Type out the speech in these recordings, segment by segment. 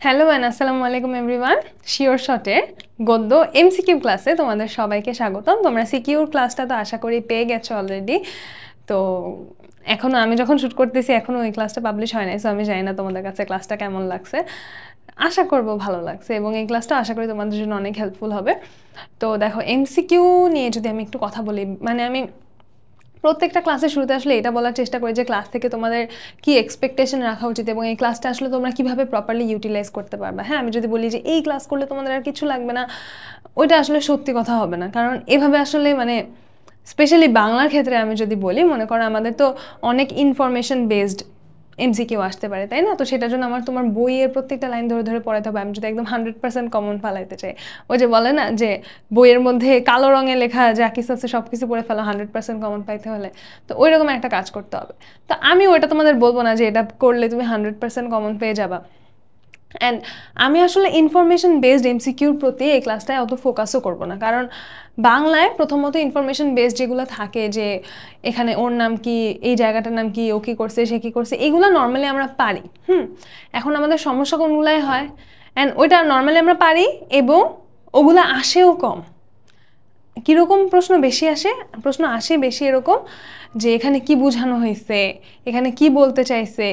Hello and আসসালামু আলাইকুম everyone. Sure শটের গদ্য এমসিকিউ ক্লাসে তোমাদের সবাইকে স্বাগতম। তোমরা সিকিউর ক্লাসটা তো আশা করি পেয়ে গেছো অলরেডি। তো এখনও আমি যখন শ্যুট করতেছি এখনও ওই ক্লাসটা পাবলিশ হয় নাই, সো আমি জানি না তোমাদের কাছে ক্লাসটা কেমন লাগছে। আশা করবো ভালো লাগছে এবং এই ক্লাসটা আশা করি তোমাদের জন্য অনেক হেল্পফুল হবে। তো দেখো, এমসিকিউ নিয়ে যদি আমি একটু কথা বলি, মানে আমি প্রত্যেকটা ক্লাসের শুরুতে আসলে এটা বলার চেষ্টা করি যে ক্লাস থেকে তোমাদের কি এক্সপেকটেশন রাখা উচিত এবং এই ক্লাসটা আসলে তোমরা কিভাবে প্রপারলি ইউটিলাইজ করতে পারবে। হ্যাঁ, আমি যদি বলি যে এই ক্লাস করলে তোমাদের আর কিছু লাগবে না, ওইটা আসলে সত্যি কথা হবে না। কারণ এভাবে আসলে মানে স্পেশালি বাংলার ক্ষেত্রে আমি যদি বলি, মনে করো আমাদের তো অনেক ইনফরমেশন বেসড এমসিকিউ আসতে পারে, তাই না? তো সেটার জন্য আমার তোমার বইয়ের প্রত্যেকটা লাইন ধরে ধরে পড়াতে হবে। আমি যদি একদম 100% কমন ফালাইতে চাই, ওই যে বলে না যে বইয়ের মধ্যে কালো রঙে লেখা যা কিছু আছে সব কিছু পড়ে ফেলো 100% কমন পাইতে হলে, তো ওই রকম একটা কাজ করতে হবে। তো আমি ওইটা তোমাদের বলবো না যে এটা করলে তুমি 100% কমন পেয়ে যাবা। অ্যান্ড আমি আসলে ইনফরমেশন বেসড এমসিকিউর প্রতি এই ক্লাসটায় অত ফোকাসও করবো না, কারণ বাংলায় প্রথমত ইনফরমেশন বেসড যেগুলো থাকে যে এখানে ওর নাম কি, এই জায়গাটার নাম কি, ও কী করছে, সে কী করছে, এগুলো নর্মালি আমরা পারি। এখন আমাদের সমস্যা কোনগুলাই হয়, অ্যান্ড ওইটা নর্মালি আমরা পারি এবং ওগুলো আসেও কম। কীরকম প্রশ্ন বেশি আসে? প্রশ্ন আসে বেশি এরকম যে এখানে কি বোঝানো হয়েছে, এখানে কি বলতে চাইছে,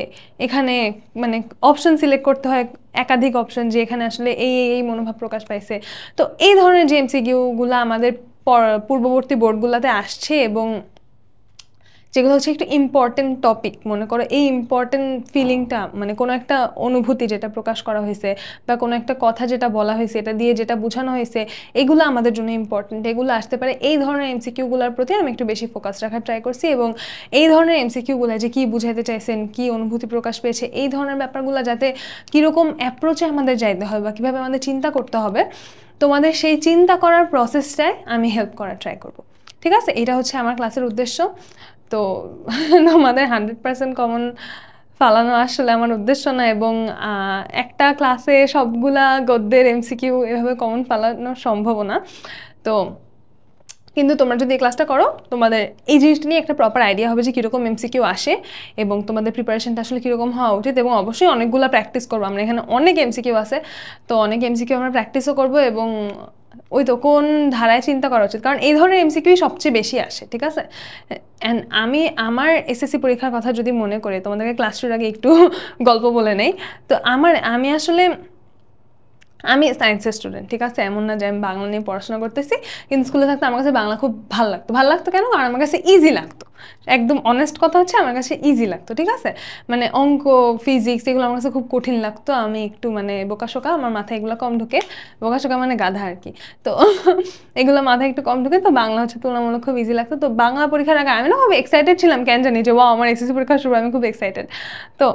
এখানে মানে অপশন সিলেক্ট করতে হয় একাধিক অপশন, যে এখানে আসলে এই এই মনোভাব প্রকাশ পাইছে। তো এই ধরনের যে এমসিকিউগুলো আমাদের পূর্ববর্তী বোর্ডগুলোতে আসছে এবং যেগুলো হচ্ছে একটু ইম্পর্টেন্ট টপিক, মনে করো এই ইম্পর্টেন্ট ফিলিংটা, মানে কোনো একটা অনুভূতি যেটা প্রকাশ করা হয়েছে বা কোনো একটা কথা যেটা বলা হয়েছে, এটা দিয়ে যেটা বোঝানো হয়েছে, এগুলো আমাদের জন্য ইম্পর্টেন্ট, এগুলো আসতে পারে। এই ধরনের এমসিকিউগুলোর প্রতি আমি একটু বেশি ফোকাস রাখার ট্রাই করছি এবং এই ধরনের এমসিকিউগুলো যে কী বুঝাতে চাইছেন, কী অনুভূতি প্রকাশ পেয়েছে, এই ধরনের ব্যাপারগুলো যাতে কীরকম অ্যাপ্রোচে আমাদের যাইতে হয় বা কীভাবে আমাদের চিন্তা করতে হবে, তোমাদের সেই চিন্তা করার প্রসেসটায় আমি হেল্প করার ট্রাই করব। ঠিক আছে, এটা হচ্ছে আমার ক্লাসের উদ্দেশ্য। তো তোমাদের 100% কমন ফালানো আসলে আমার উদ্দেশ্য না, এবং একটা ক্লাসে সবগুলা গদ্যের এমসিকিউ এভাবে কমন ফালানো সম্ভব না। তো কিন্তু তোমরা যদি এই ক্লাসটা করো, তোমাদের এই জিনিসটা নিয়ে একটা প্রপার আইডিয়া হবে যে কীরকম এমসিকিউ আসে এবং তোমাদের প্রিপারেশনটা আসলে কীরকম হওয়া উচিত। এবং অবশ্যই অনেকগুলো প্র্যাকটিস করবো আমরা, এখানে অনেক এমসিকিউ আছে, তো অনেক এমসিকিউ আমরা প্র্যাকটিসও করবো এবং ওই তো কোন ধারায় চিন্তা করা উচিত, কারণ এই ধরনের এমসিকিউই সবচেয়ে বেশি আসে। ঠিক আছে, অ্যান্ড আমি আমার এসএসসি পরীক্ষার কথা যদি মনে করি, তোমাদেরকে ক্লাস শুরুর আগে একটু গল্প বলে নেই। তো আমি সায়েন্সের স্টুডেন্ট, ঠিক আছে? এমন না যে আমি বাংলা নিয়ে পড়াশোনা করতেছি, কিন্তু স্কুলে থাকতে আমার কাছে বাংলা খুব ভালো লাগতো। ভালো লাগতো কেন? কারণ আমার কাছে ইজি লাগতো। একদম অনেস্ট কথা হচ্ছে, আমার কাছে ইজি লাগতো। ঠিক আছে, মানে অঙ্ক, ফিজিক্স এগুলো আমার কাছে খুব কঠিন লাগতো। আমি একটু মানে বোকাশোকা, আমার মাথায় এগুলো কম ঢুকে। বোকাশোকা মানে গাধা আর কি। তো এগুলো মাথায় একটু কম ঢুকে, তো বাংলা হচ্ছে তুলনামূলক খুব ইজি লাগতো। তো বাংলা পরীক্ষার আগে আমি না খুব এক্সাইটেড ছিলাম, কেন জানি, যে আমার এসএসসি পরীক্ষা শুরু, আমি খুব এক্সাইটেড। তো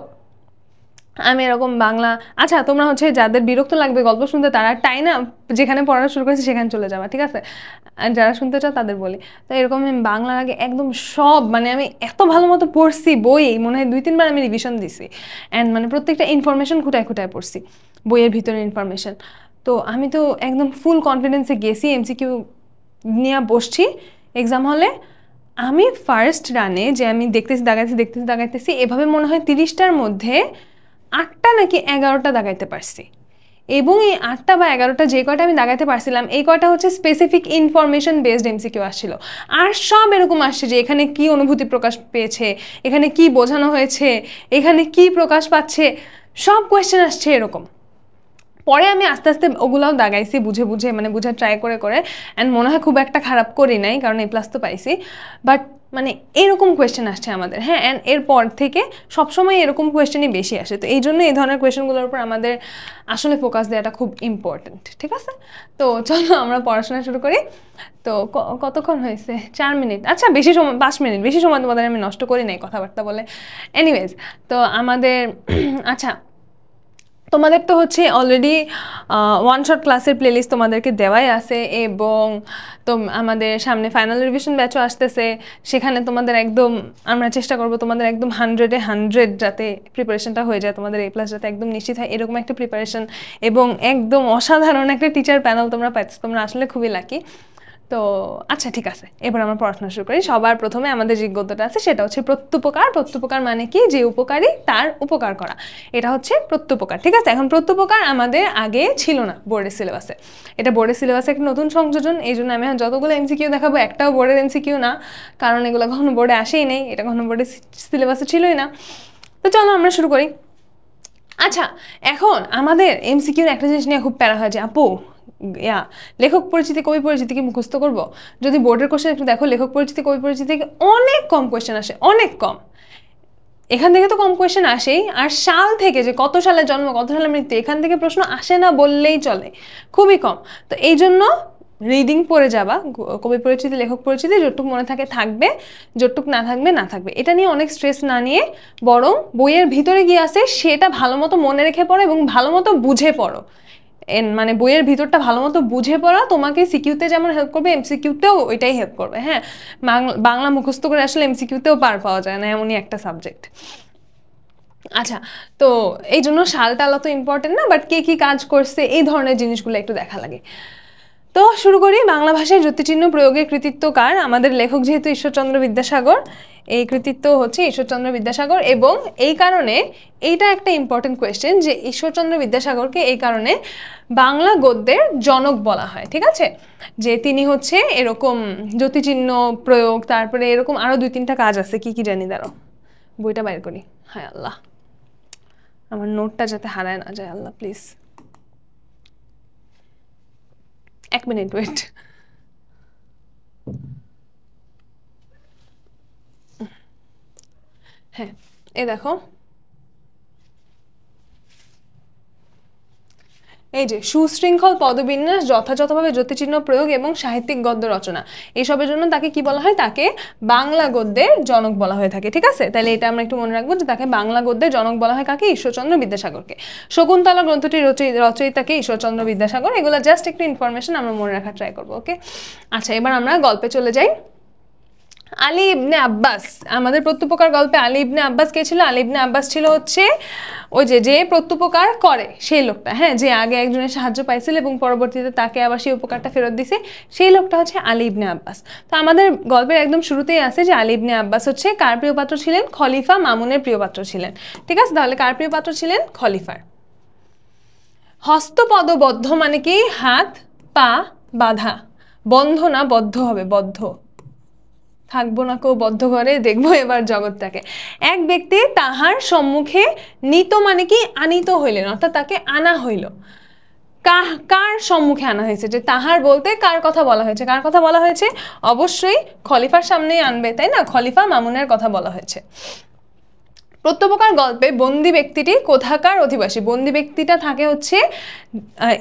আমি এরকম বাংলা, আচ্ছা তোমরা হচ্ছে যাদের বিরক্ত লাগবে গল্প শুনতে, তারা টাইনা যেখানে পড়ানো শুরু করেছে সেখানে চলে যাবা, ঠিক আছে? আর যারা শুনতে চাও তাদের বলি। তো এরকম আমি বাংলার আগে একদম সব, মানে আমি এত ভালো মতো পড়ছি বই, মনে হয় 2-3 বার আমি রিভিশন দিছি, অ্যান্ড মানে প্রত্যেকটা ইনফরমেশন খুঁটায় খুঁটায় পড়ছি, বইয়ের ভিতরে ইনফরমেশন। তো আমি তো একদম ফুল কনফিডেন্সে গেছি, এমসিকিউ নিয়ে বসছি এক্সাম হলে। আমি ফার্স্ট রানে যে আমি দাগাইতেছি এভাবে মনে হয় 30টার মধ্যে 8টা নাকি 11টা দাগাইতে পারছি। এবং এই 8টা বা 11টা যে কয়টা আমি দাগাইতে পারছিলাম, এই কয়টা হচ্ছে স্পেসিফিক ইনফরমেশন বেসড এমসিকিউ আসছিল। আর সব এরকম আসছে যে এখানে কি অনুভূতি প্রকাশ পেয়েছে, এখানে কি বোঝানো হয়েছে, এখানে কি প্রকাশ পাচ্ছে, সব কোয়েশ্চেন আসছে এরকম। পরে আমি আস্তে আস্তে ওগুলোও দাগাইছি বুঝে বুঝে, মানে বোঝার ট্রাই করে করে, অ্যান্ড মনে হয় খুব একটা খারাপ করি নাই, কারণ এ প্লাস তো পাইছি। বাট মানে এরকম কোয়েশ্চেন আসছে আমাদের, হ্যাঁ, অ্যান্ড এরপর থেকে সবসময় এরকম কোয়েশ্চেনই বেশি আসে। তো এই জন্য এই ধরনের কোয়েশ্চেনগুলোর উপর আমাদের আসলে ফোকাস দেওয়াটা খুব ইম্পর্টেন্ট। ঠিক আছে, তো চলো আমরা পড়াশোনা শুরু করি। তো কতক্ষণ হয়েছে? 4 মিনিট। আচ্ছা, বেশি সময়, 5 মিনিট, বেশি সময় তোমাদের আমি নষ্ট করি নাই কথাবার্তা বলে। এনিওয়েজ, তো আমাদের আচ্ছা, তোমাদের তো হচ্ছে অলরেডি ওয়ান শট ক্লাসের প্লেলিস্ট তোমাদেরকে দেওয়াই আছে, এবং তো আমাদের সামনে ফাইনাল রিভিশন ব্যাচও আসতেছে। সেখানে তোমাদের একদম, আমরা চেষ্টা করবো তোমাদের একদম 100-এ 100 যাতে প্রিপারেশনটা হয়ে যায়, তোমাদের A+ যাতে একদম নিশ্চিত হয়, এরকম একটা প্রিপারেশন এবং একদম অসাধারণ একটা টিচার প্যানেল তোমরা পাচ্ছ। তোমরা আসলে খুবই লাকি। তো আচ্ছা ঠিক আছে, এবার আমরা পড়াশোনা শুরু করি। সবার প্রথমে আমাদের যে গদ্যটা আছে সেটা হচ্ছে প্রত্যুপকার। প্রত্যুপকার মানে কি? যে উপকারী তার উপকার করা, এটা হচ্ছে প্রত্যুপকার। ঠিক আছে, এখন প্রত্যুপকার আমাদের আগে ছিল না বোর্ডের সিলেবাসে, এটা বোর্ডের সিলেবাসে একটা নতুন সংযোজন। এই জন্য আমি যতগুলো এমসিকিউ দেখাবো একটাও বোর্ডের এমসিকিউ না, কারণ এগুলো কখনো বোর্ডে আসেই নেই, এটা কখনো বোর্ডের সিলেবাসে ছিলই না। তো চলো আমরা শুরু করি। আচ্ছা, এখন আমাদের এমসিকিউর একটা জিনিস নিয়ে খুব প্যারা হয় যে আপু লেখক পরিচিতি কবি পরিচিতি কি মুখস্থ করব? যদি বোর্ডের কোশ্চেন একটু দেখো, লেখক পরিচিতি কবি পরিচিতি থেকে অনেক কম কোয়েশ্চেন আসে, অনেক কম। এখান থেকে তো কম কোয়েশ্চেন আসেই, আর সাল থেকে যে কত সালে জন্ম কত সালে মৃত্যু এখান থেকে প্রশ্ন আসে না বললেই চলে, খুবই কম। তো এই জন্য রিডিং পড়ে যাবা, কবি পরিচিতি লেখক পরিচিতি যতটুকু মনে থাকে থাকবে, যতটুকু না থাকবে না থাকবে। এটা নিয়ে অনেক স্ট্রেস না নিয়ে বরং বইয়ের ভিতরে গিয়ে আছে সেটা ভালো মতো মনে রেখে পড়ো এবং ভালো মতো বুঝে পড়ো। মানে বইয়ের ভিতরটা ভালো মতো বুঝে পড়া তোমাকে সিকিউতে যেমন হেল্প করবে, এমসিকিউতেও ওইটাই হেল্প করবে। হ্যাঁ, বাংলা মুখস্থ করে আসলে এমসিকিউতেও পার পাওয়া যায় না, এমনই একটা সাবজেক্ট। আচ্ছা, তো এই জন্য সাল টাল তো ইম্পর্টেন্ট না, বাট কে কি কাজ করছে এই ধরনের জিনিসগুলো একটু দেখা লাগে। তো শুরু করি। বাংলা ভাষায় জ্যোতিচিহ্ন প্রয়োগের কৃতিত্ব কার? আমাদের লেখক যেহেতু ঈশ্বরচন্দ্র বিদ্যাসাগর, এই কৃতিত্ব হচ্ছে ঈশ্বরচন্দ্র বিদ্যাসাগর। এবং এই কারণে এইটা একটা ইম্পর্টেন্ট কোয়েশ্চেন যে ঈশ্বরচন্দ্র বিদ্যাসাগরকে এই কারণে বাংলা গদ্যের জনক বলা হয়। ঠিক আছে, যে তিনি হচ্ছে এরকম জ্যোতিচিহ্ন প্রয়োগ, তারপরে এরকম আরো 2-3টা কাজ আছে, কি কি জানি, দাঁড়াও বইটা বাইর করি। হায় আল্লাহ, আমার নোটটা যাতে হারায় না যায়, আল্লাহ প্লিজ, 1 মিনিট ওয়েট। হ্যাঁ, এই দেখো, এই যে সুশৃঙ্খল পদবিন্যাস, যথাযথভাবে জ্যোতিচিহ্ন প্রয়োগ এবং সাহিত্যিক গদ্য রচনা, এইসবের জন্য তাকে কি বলা হয়? তাকে বাংলা গদ্যের জনক বলা হয়ে থাকে। ঠিক আছে, তাহলে এটা আমরা একটু মনে রাখবো যে তাকে বাংলা গদ্যের জনক বলা হয় কাকে? ঈশ্বরচন্দ্র বিদ্যাসাগরকে। শকুন্তলা গ্রন্থটির রচয়িতাকে ঈশ্বরচন্দ্র বিদ্যাসাগর। এগুলো জাস্ট একটু ইনফরমেশন আমরা মনে রাখার ট্রাই করবো। ওকে, আচ্ছা এবার আমরা গল্পে চলে যাই। আলী ইবনে আব্বাস, আমাদের প্রত্যুপকার গল্পে আলী ইবনে আব্বাস কে ছিল? আলী ইবনে আব্বাস ছিল হচ্ছে ওই যে প্রত্যুপকার করে সেই লোকটা, হ্যাঁ, যে আগে একজনের সাহায্য পাইছিল এবং পরবর্তীতে তাকে আবার সেই উপকারটা ফেরত দিছে, সেই লোকটা হচ্ছে আলী ইবনে আব্বাস। তো আমাদের গল্পের একদম শুরুতেই আছে যে আলী ইবনে আব্বাস হচ্ছে কার প্রিয় পাত্র ছিলেন? খলিফা মামুনের প্রিয় পাত্র ছিলেন। ঠিক আছে, তাহলে কার প্রিয় পাত্র ছিলেন? খলিফার। হস্তপদবদ্ধ মানে কি? হাত পা বাঁধা, বন্ধ না বদ্ধ হবে, বদ্ধ। থাকবো না কেউ বদ্ধ ঘরে, দেখবো এবার জগৎটাকে। এক ব্যক্তি তাহার সম্মুখে নিত মানে কি? আনিত হইলেন, অর্থাৎ তাকে আনা হইল। কার সম্মুখে আনা হয়েছে? যে তাহার বলতে কার কথা বলা হয়েছে? কার কথা বলা হয়েছে? অবশ্যই খলিফার সামনেই আনবে, তাই না? খলিফা মামুনের কথা বলা হয়েছে। প্রত্যুপকার গল্পে বন্দি ব্যক্তিটি কোথাকার অধিবাসী? বন্দি ব্যক্তিটা থাকে হচ্ছে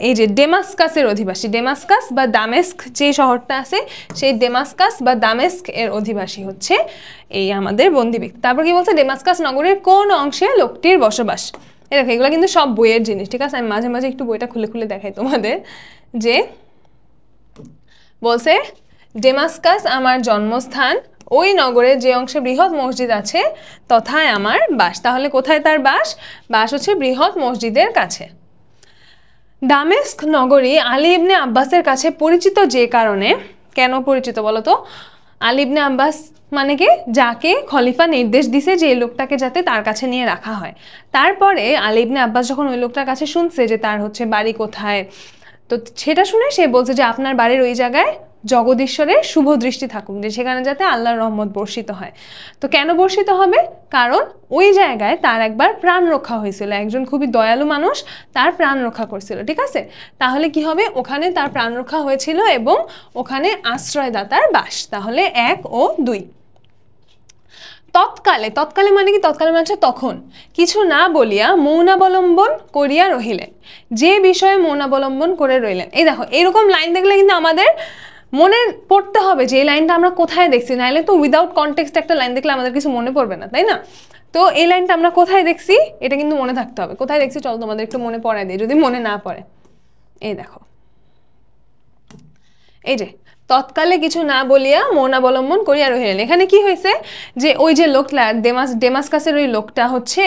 এই যে ডেমাস্কাসের অধিবাসী। ডেমাস্কাস বা দামেস্ক যে শহরটা আছে, সেই ডেমাস্কাস বা দামেস্ক এর অধিবাসী হচ্ছে এই আমাদের বন্দি ব্যক্তি। তারপর কি বলছে? ডেমাস্কাস নগরের কোন অংশে লোকটির বসবাস? এই দেখো, এগুলো কিন্তু সব বইয়ের জিনিস। ঠিক আছে, আমি মাঝে মাঝে একটু বইটা খুলে খুলে দেখাই তোমাদের। যে বলছে ডেমাস্কাস আমার জন্মস্থান, ওই নগরে যে অংশে বৃহৎ মসজিদ আছে তথায় আমার বাস। তাহলে কোথায় তার বাস? বাস হচ্ছে বৃহৎ মসজিদের কাছে। দামেস্ক নগরী আলী ইবনে আব্বাসের কাছে পরিচিত যে কারণে, কেন পরিচিত বলো তো? আলী ইবনে আব্বাস মানে কি? যাকে খলিফা নির্দেশ দিছে যে এই লোকটাকে যাতে তার কাছে নিয়ে রাখা হয়। তারপরে আলী ইবনে আব্বাস যখন ওই লোকটার কাছে শুনছে যে তার হচ্ছে বাড়ি কোথায়, তো সেটা শুনে সে বলছে যে আপনার বাড়ির ওই জায়গায় জগদীশ্বরের শুভ দৃষ্টি থাকুক, যে সেখানে যাতে আল্লাহর রহমত বর্ষিত হয়। তো কেন বর্ষিত হবে? কারণ ওই জায়গায় তার একবার প্রাণ রক্ষা হয়েছিল, একজন খুবই দয়ালু মানুষ তার প্রাণ রক্ষা করছিল। ঠিক আছে, তাহলে কি হবে? ওখানে তার প্রাণ রক্ষা হয়েছিল এবং ওখানে আশ্রয়দাতার বাস। তাহলে 1 ও 2। তৎকালে, তৎকালে মানে কি? তৎকালে মানে তখন, কিছু না বলিয়া মৌনাবলম্বন করিয়া রহিলেন। যে বিষয়ে মৌনাবলম্বন করে রইলেন। এই দেখো, এরকম লাইন দেখলে কিন্তু আমাদের মনে পড়তে হবে যে এই লাইনটা আমরা কোথায় দেখছি, নাইলে তো উইদাউট কনটেক্সট একটা লাইন দেখলে আমাদের কিছু মনে পড়বে না, তাই না? তো এই লাইনটা আমরা কোথায় দেখছি এটা কিন্তু মনে থাকতে হবে। কোথায় দেখছি চলো তোমাদের একটু মনে পড়ায় দিই যদি মনে না পড়ে। এই দেখো, এই যে তৎকালে কিছু না বলিয়া মৌন অবলম্বন করিয়া রহিলেন। এখানে কি হয়েছে যে ওই যে লোকটা ডেমাসকাসের ওই লোকটা হচ্ছে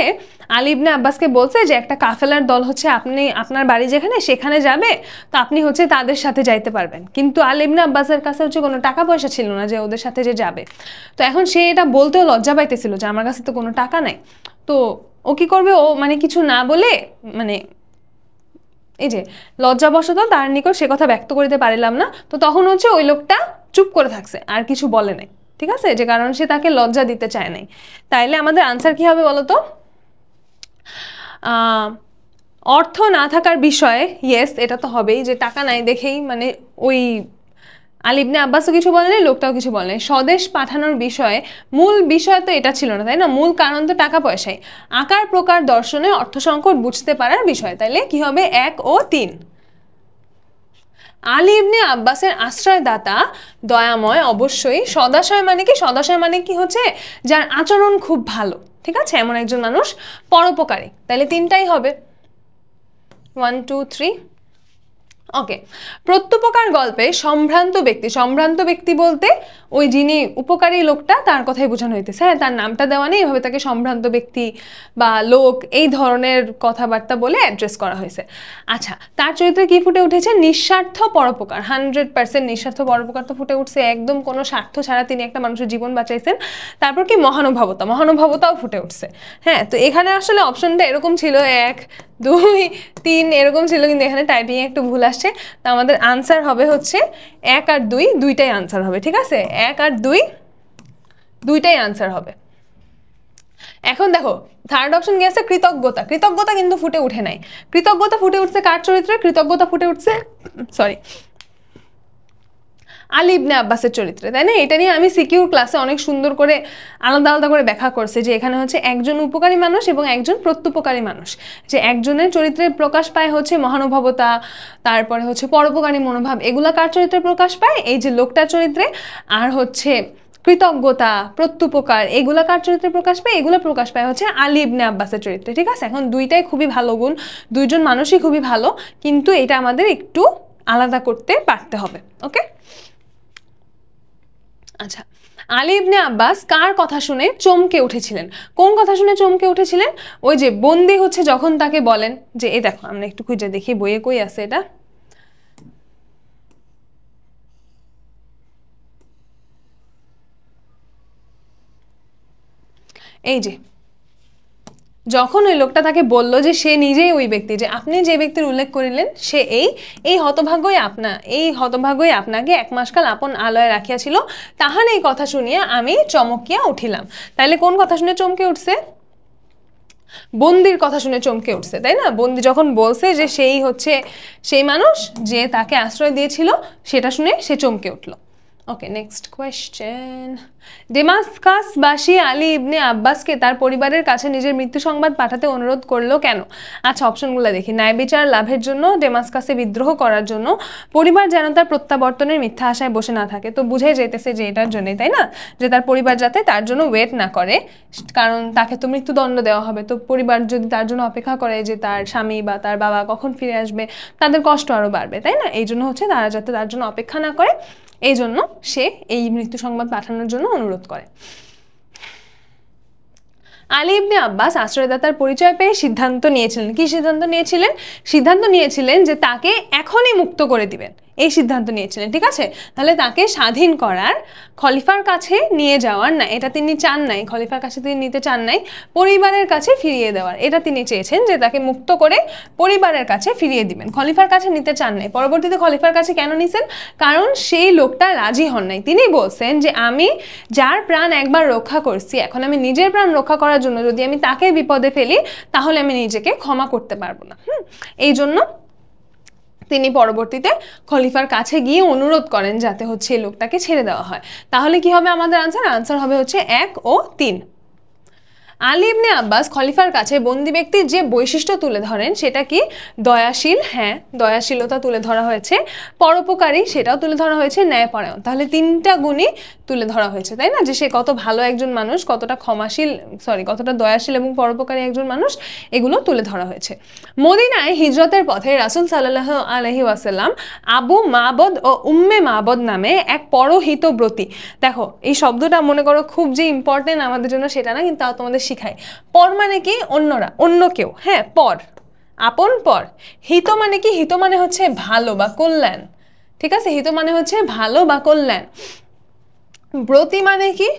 আলী ইবনে আব্বাসকে বলছে যে একটা কাফেলার দল হচ্ছে আপনি আপনার বাড়ি যেখানে সেখানে যাবে, তো আপনি হচ্ছে তাদের সাথে যাইতে পারবেন। কিন্তু আলী ইবনে আব্বাসের কাছে হচ্ছে কোনো টাকা পয়সা ছিল না যে ওদের সাথে যে যাবে। তো এখন সে এটা বলতেও লজ্জা পাইতেছিল যে আমার কাছে তো কোনো টাকা নাই। তো ও কি করবে, ও মানে কিছু না বলে মানে এই যে লজ্জাবশত তার নিকট সে কথা ব্যক্ত করিতে পারিলাম না। তো তখন হচ্ছে ওই লোকটা চুপ করে থাকছে, আর কিছু বলে নাই, ঠিক আছে, যে কারণ সে তাকে লজ্জা দিতে চায় নাই। তাইলে আমাদের আনসার কি হবে বলতো? অর্থ না থাকার বিষয়ে ইয়েস, এটা তো হবেই যে টাকা নাই দেখেই মানে ওই আলী ইবনে আব্বাসও কিছু বলে নাই, লোকটাও কিছু বলে নাই। স্বদেশ পাঠানোর বিষয়ে মূল বিষয় তো এটা ছিল না, তাই না? মূল কারণ তো টাকা পয়সায়। আকার প্রকার দর্শনে অর্থ সংকট বুঝতে পারার বিষয়। তাইলে কি হবে? 1 ও 3। আলী ইবনে আব্বাসের আশ্রয়দাতা দয়াময় অবশ্যই সদাশয় মানে কি? সদাশয় মানে কি হচ্ছে যার আচরণ খুব ভালো, ঠিক আছে, এমন একজন মানুষ, পরোপকারী। তাহলে 3টাই হবে। 1 2 3। ওকে, প্রত্যুপকার গল্পে সম্ভ্রান্ত ব্যক্তি, সম্ভ্রান্ত ব্যক্তি বলতে ওই যিনি উপকারী লোকটা তার কথাই বোঝানো হইতেছে। হ্যাঁ, তার নামটা দেওয়া নেই, এভাবে তাকে সম্ভ্রান্ত ব্যক্তি বা লোক এই ধরনের কথাবার্তা বলে অ্যাড্রেস করা হয়েছে। আচ্ছা, তার চরিত্রে কি ফুটে উঠেছে? নিঃস্বার্থ পরোপকার। 100% নিঃস্বার্থ পরোপকার তো ফুটে উঠছে, একদম কোনো স্বার্থ ছাড়া তিনি একটা মানুষের জীবন বাঁচাইছেন। তারপর কি মহানুভবতা, মহানুভবতাও ফুটে উঠছে। হ্যাঁ, তো এখানে আসলে অপশনটা এরকম ছিল 1 2 3 এরকম ছিল, কিন্তু এখানে টাইপিং একটু ভুল আসছে। তো আমাদের আনসার হবে হচ্ছে 1 আর 2, দুইটাই আনসার হবে, ঠিক আছে? 1 আর 2 দুইটাই আনসার হবে। এখন দেখো থার্ড অপশন গেছে কৃতজ্ঞতা। কৃতজ্ঞতা কিন্তু ফুটে উঠে নাই। কৃতজ্ঞতা ফুটে উঠছে কার চরিত্রে? কৃতজ্ঞতা ফুটে উঠছে আলী ইবনে আব্বাসের চরিত্রে, তাই না? এটা নিয়ে আমি সিকিউর ক্লাসে অনেক সুন্দর করে আলাদা আলাদা করে ব্যাখ্যা করছে যে এখানে হচ্ছে একজন উপকারী মানুষ এবং একজন প্রত্যুপকারী মানুষ। যে একজনের চরিত্রে প্রকাশ পায় হচ্ছে মহানুভবতা, তারপরে হচ্ছে পরোপকারী মনোভাব, এগুলা কার চরিত্রে প্রকাশ পায়? এই যে লোকটার চরিত্রে। আর হচ্ছে কৃতজ্ঞতা, প্রত্যুপকার, এগুলা কার চরিত্রে প্রকাশ পায়? এগুলো প্রকাশ পায় হচ্ছে আলী ইবনে আব্বাসের চরিত্রে, ঠিক আছে? এখন দুইটাই খুবই ভালো গুণ, দুইজন মানুষই খুবই ভালো, কিন্তু এটা আমাদের একটু আলাদা করতে পারতে হবে। ওকে, আচ্ছা, আলী ইবনে আব্বাস কার কথা শুনে চমকে উঠেছিলেন? কোন কথা শুনে চমকে উঠেছিলেন? ওই যে বন্দি হচ্ছে যখন তাকে বলেন যে এই দেখো, আমরা একটু খুঁজে দেখি বইয়ে কই আছে এটা। এই যে যখন ওই লোকটা তাকে বলল যে সে নিজেই ওই ব্যক্তি, যে আপনি যে ব্যক্তির উল্লেখ করিলেন সে এই হতভাগ্যই আপনাকে 1 মাসকাল আপন আলয়ে রাখিয়াছিল, তাহার এই কথা শুনিয়া আমি চমকিয়া উঠিলাম। তাইলে কোন কথা শুনে চমকে উঠছে? বন্দির কথা শুনে চমকে উঠছে, তাই না? বন্দি যখন বলছে যে সেই হচ্ছে সেই মানুষ যে তাকে আশ্রয় দিয়েছিল, সেটা শুনে সে চমকে উঠলো। ওকে, নেক্সট কোয়েশ্চেন। ডেমাসকাসবাসী আলী ইবনে আব্বাসকে তার পরিবারের কাছে নিজের মৃত্যু সংবাদ পাঠাতে অনুরোধ করলো কেন? আচ্ছা, অপশনগুলো দেখি। ন্যায় বিচার লাভের জন্য, ডেমাসকাসে বিদ্রোহ করার জন্য, পরিবার যেন তার প্রত্যাবর্তনের মিথ্যা আশায় বসে না থাকে। তো বুঝাই যাইতেছে যে এটার জন্যই, তাই না? যে তার পরিবার যাতে তার জন্য ওয়েট না করে, কারণ তাকে তো মৃত্যুদণ্ড দেওয়া হবে। তো পরিবার যদি তার জন্য অপেক্ষা করে যে তার স্বামী বা তার বাবা কখন ফিরে আসবে, তাদের কষ্ট আরও বাড়বে, তাই না? এই জন্য হচ্ছে তারা যাতে তার জন্য অপেক্ষা না করে, এই জন্য সে এই মৃত্যু সংবাদ পাঠানোর জন্য অনুরোধ করে। আলী ইবনে আব্বাস আশ্রয়দাতার পরিচয় পেয়ে সিদ্ধান্ত নিয়েছিলেন। কি সিদ্ধান্ত নিয়েছিলেন? সিদ্ধান্ত নিয়েছিলেন যে তাকে এখনই মুক্ত করে দিবেন, এই সিদ্ধান্ত নিয়েছিলেন, ঠিক আছে? তাহলে তাকে স্বাধীন করার, খলিফার কাছে নিয়ে যাওয়ার না, এটা তিনি চান নাই। খলিফার কাছে তিনি নিতে চান নাই, পরিবারের কাছে ফিরিয়ে দেওয়ার, এটা তিনি চেয়েছেন যে তাকে মুক্ত করে পরিবারের কাছে ফিরিয়ে দিবেন। খলিফার কাছে নিতে চান নাই। পরবর্তীতে খলিফার কাছে কেন নিছেন? কারণ সেই লোকটা রাজি হন নাই। তিনি বলছেন যে আমি যার প্রাণ একবার রক্ষা করছি, এখন আমি নিজের প্রাণ রক্ষা করার জন্য যদি আমি তাকে বিপদে ফেলি, তাহলে আমি নিজেকে ক্ষমা করতে পারবো না। এই জন্য তিনি পরবর্তীতে খলিফার কাছে গিয়ে অনুরোধ করেন যাতে হচ্ছে এই লোকটাকে ছেড়ে দেওয়া হয়। তাহলে কি হবে আমাদের আনসার? আনসার হবে হচ্ছে 1 ও 3। আলী ইবনে আব্বাস খলিফার কাছে বন্দি ব্যক্তির যে বৈশিষ্ট্য তুলে ধরেন সেটা কি? দয়াশীল, হ্যাঁ দয়াশীলতা তুলে ধরা হয়েছে, পরোপকারী সেটাও তুলে ধরা হয়েছে, ন্যায়পরায়ণ, তাহলে তিনটা গুণই তুলে ধরা হয়েছে, তাই না? যে সে কত ভালো একজন মানুষ, কতটা ক্ষমাশীল, কতটা দয়াশীল এবং পরোপকারী একজন মানুষ, এগুলো তুলে ধরা হয়েছে। মদিনায় হিজরতের পথে রাসূল সাল্লাল্লাহু আলাইহি ওয়াসাল্লাম আবু মাবদ ও উম্মে মাবদ নামে এক পরহিতব্রতী, দেখো এই শব্দটা মনে করো খুব যে ইম্পর্টেন্ট আমাদের জন্য সেটা না, কিন্তু তাও তোমাদের শিখায়। পর মানে কি? অন্যরা, অন্য কেউ, হ্যাঁ পর, আপন পর। হিত মানে কি? হিত মানে হচ্ছে ভালো বা কল্যাণ, ঠিক আছে? হিত মানে হচ্ছে ভালো বা কল্যাণ। ব্রতী মানে কি?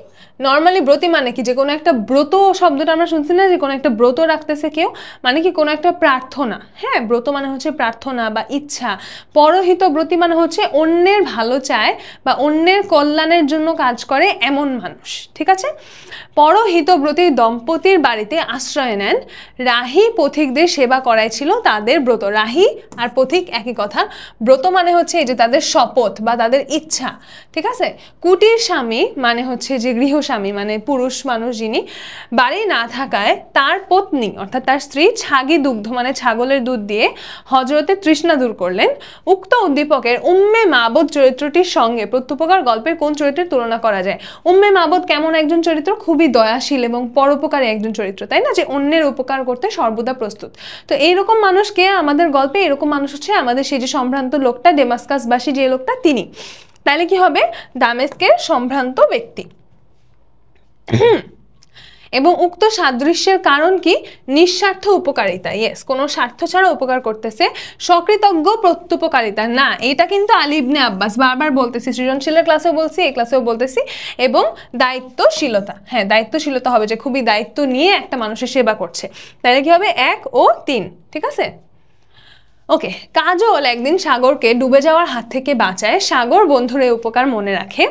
নর্মালি ব্রতী মানে কি? যে কোনো একটা ব্রত শব্দটা আমরা শুনছি না, যে কোনো একটা ব্রত রাখতেছে কেউ, মানে কি কোনো একটা প্রার্থনা, হ্যাঁ ব্রত মানে হচ্ছে প্রার্থনা বা ইচ্ছা। পরহিত ব্রতী মানে হচ্ছে অন্যের ভালো চায় বা অন্যের কল্যাণের জন্য কাজ করে এমন মানুষ, ঠিক আছে? পরহিতব্রতী দম্পতির বাড়িতে আশ্রয় নেন রাহি পথিকদের সেবা করাই ছিল তাদের ব্রত। রাহি আর পথিক একই কথা। ব্রত মানে হচ্ছে এই যে তাদের শপথ বা তাদের ইচ্ছা, ঠিক আছে? কুটির স্বামী মানে হচ্ছে যে গৃহস্বামী, মানে পুরুষ মানুষ যিনি, বাড়ি না থাকায় তার পত্নী অর্থাৎ তার স্ত্রী ছাগি দুগ্ধ মানে ছাগলের দুধ দিয়ে হজরতের তৃষ্ণা দূর করলেন। উক্ত উদ্দীপকের উম্মে মাবদ চরিত্রটির সঙ্গে প্রত্যুপকার গল্পের কোন চরিত্রের তুলনা করা যায়? উম্মে মাবদ কেমন একজন চরিত্র? খুবই দয়াশীল এবং পরোপকারী একজন চরিত্র, তাই না? যে অন্যের উপকার করতে সর্বদা প্রস্তুত। তো এইরকম মানুষকে আমাদের গল্পে, এরকম মানুষ হচ্ছে আমাদের সেই যে সম্ভ্রান্ত লোকটা, ডেমাস্কাসবাসী যে লোকটা, তিনি। তাহলে কি হবে? দামেস্কের সম্ভ্রান্ত ব্যক্তি। এবং উক্ত সাদৃশ্যের কারণ কি? নিঃস্বার্থ উপকারিতা। ইয়েস, কোনো স্বার্থ ছাড়া উপকার করতেছে। সকৃতজ্ঞ প্রত্যুপকারিতা না, এটা কিন্তু আলী ইবনে আব্বাস, বারবার বলতেছি, সৃজনশীলের ক্লাসেও বলছি, এই ক্লাসেও বলতেছি। এবং দায়িত্বশীলতা, হ্যাঁ দায়িত্বশীলতা হবে, যে খুবই দায়িত্ব নিয়ে একটা মানুষের সেবা করছে। তাহলে কি হবে? 1 ও 3, ঠিক আছে? ওকে। কাজল একদিন সাগরকে ডুবে যাওয়ার হাত থেকে বাঁচায়। সাগর বন্ধুর এই উপকার মনে রাখে।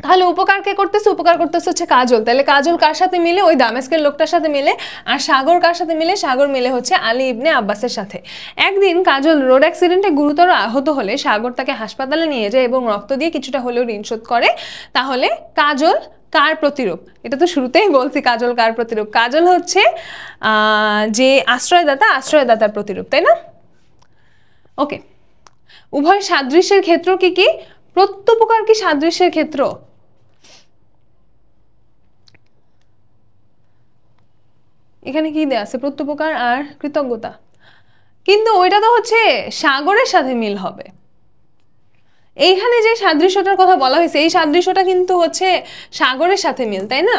তাহলে উপকার কে করতেছে? উপকার করতেছে হচ্ছে কাজল। তাহলে কাজল কার সাথে মিলে? ওই দামেস্কের লোকটার সাথে মিলে। আর সাগর কার সাথে মিলে? সাগর মিলে হচ্ছে আলী ইবনে আব্বাসের সাথে। একদিন কাজল রোড অ্যাক্সিডেন্টে গুরুতর আহত হলে সাগর তাকে হাসপাতালে নিয়ে যায় এবং রক্ত দিয়ে কিছুটা হলেও ঋণ শোধ করে। তাহলে কাজল কার প্রতিরূপ? এটা তো শুরুতেই বলছি, কাজল কার প্রতিরূপ? কাজল হচ্ছে যে আশ্রয়দাতা, আশ্রয়দাতার প্রতিরূপ, তাই না? ওকে। উভয় সাদৃশ্যের ক্ষেত্র কি কি? প্রত্যুপকার কি সাদৃশ্যের ক্ষেত্র? এখানে কি দেয়া আছে? প্রত্যুপকার আর কৃতজ্ঞতা, কিন্তু ওইটা তো হচ্ছে সাগরের সাথে মিল হবে। এইখানে যে সাদৃশ্যটার কথা বলা হয়েছে, এই সাদৃশ্যটা কিন্তু হচ্ছে সাগরের সাথে মিল, তাই না?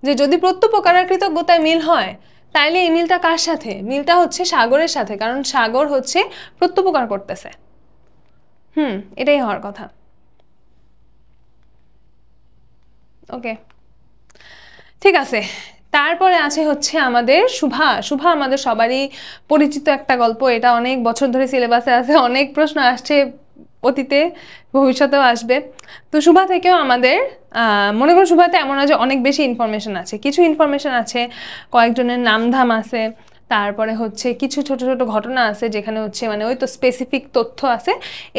যে যদি প্রত্যুপকার আর কৃতজ্ঞতায় মিল হয়, তাইলে এই মিলটা কার সাথে? মিলটা হচ্ছে সাগরের সাথে, কারণ সাগর হচ্ছে প্রত্যুপকার করতেছে। এটাই হওয়ার কথা। ওকে, ঠিক আছে। তারপরে আছে হচ্ছে আমাদের শুভা। শুভা আমাদের সবারই পরিচিত একটা গল্প, এটা অনেক বছর ধরে সিলেবাসে আছে, অনেক প্রশ্ন আসছে অতীতে, ভবিষ্যতেও আসবে। তো শুভা থেকেও আমাদের মনে করো শুভাতে এমন না যে অনেক বেশি ইনফরমেশন আছে, কিছু ইনফরমেশন আছে, কয়েকজনের নামধাম আছে, তারপরে হচ্ছে কিছু ছোট ছোট ঘটনা আছে যেখানে হচ্ছে মানে ওই তো স্পেসিফিক তথ্য আছে।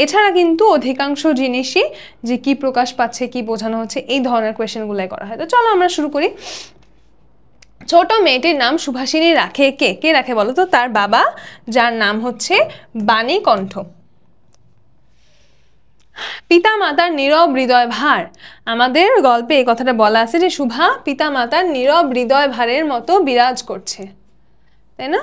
এছাড়া কিন্তু অধিকাংশ জিনিসই যে কি প্রকাশ পাচ্ছে, কি বোঝানো হচ্ছে, এই ধরনের কোয়েশ্চেনগুলাই করা হয়। তো চলো আমরা শুরু করি। ছোট মেয়েটির নাম সুভাষিনী রাখে কে? কে রাখে বলো তো? তার বাবা, যার নাম হচ্ছে বাণীকণ্ঠ। পিতা মাতার নীরব হৃদয় ভার, আমাদের গল্পে এই কথাটা বলা আছে যে শুভা পিতা মাতার নীরব হৃদয় ভারের মতো বিরাজ করছে, তাই না?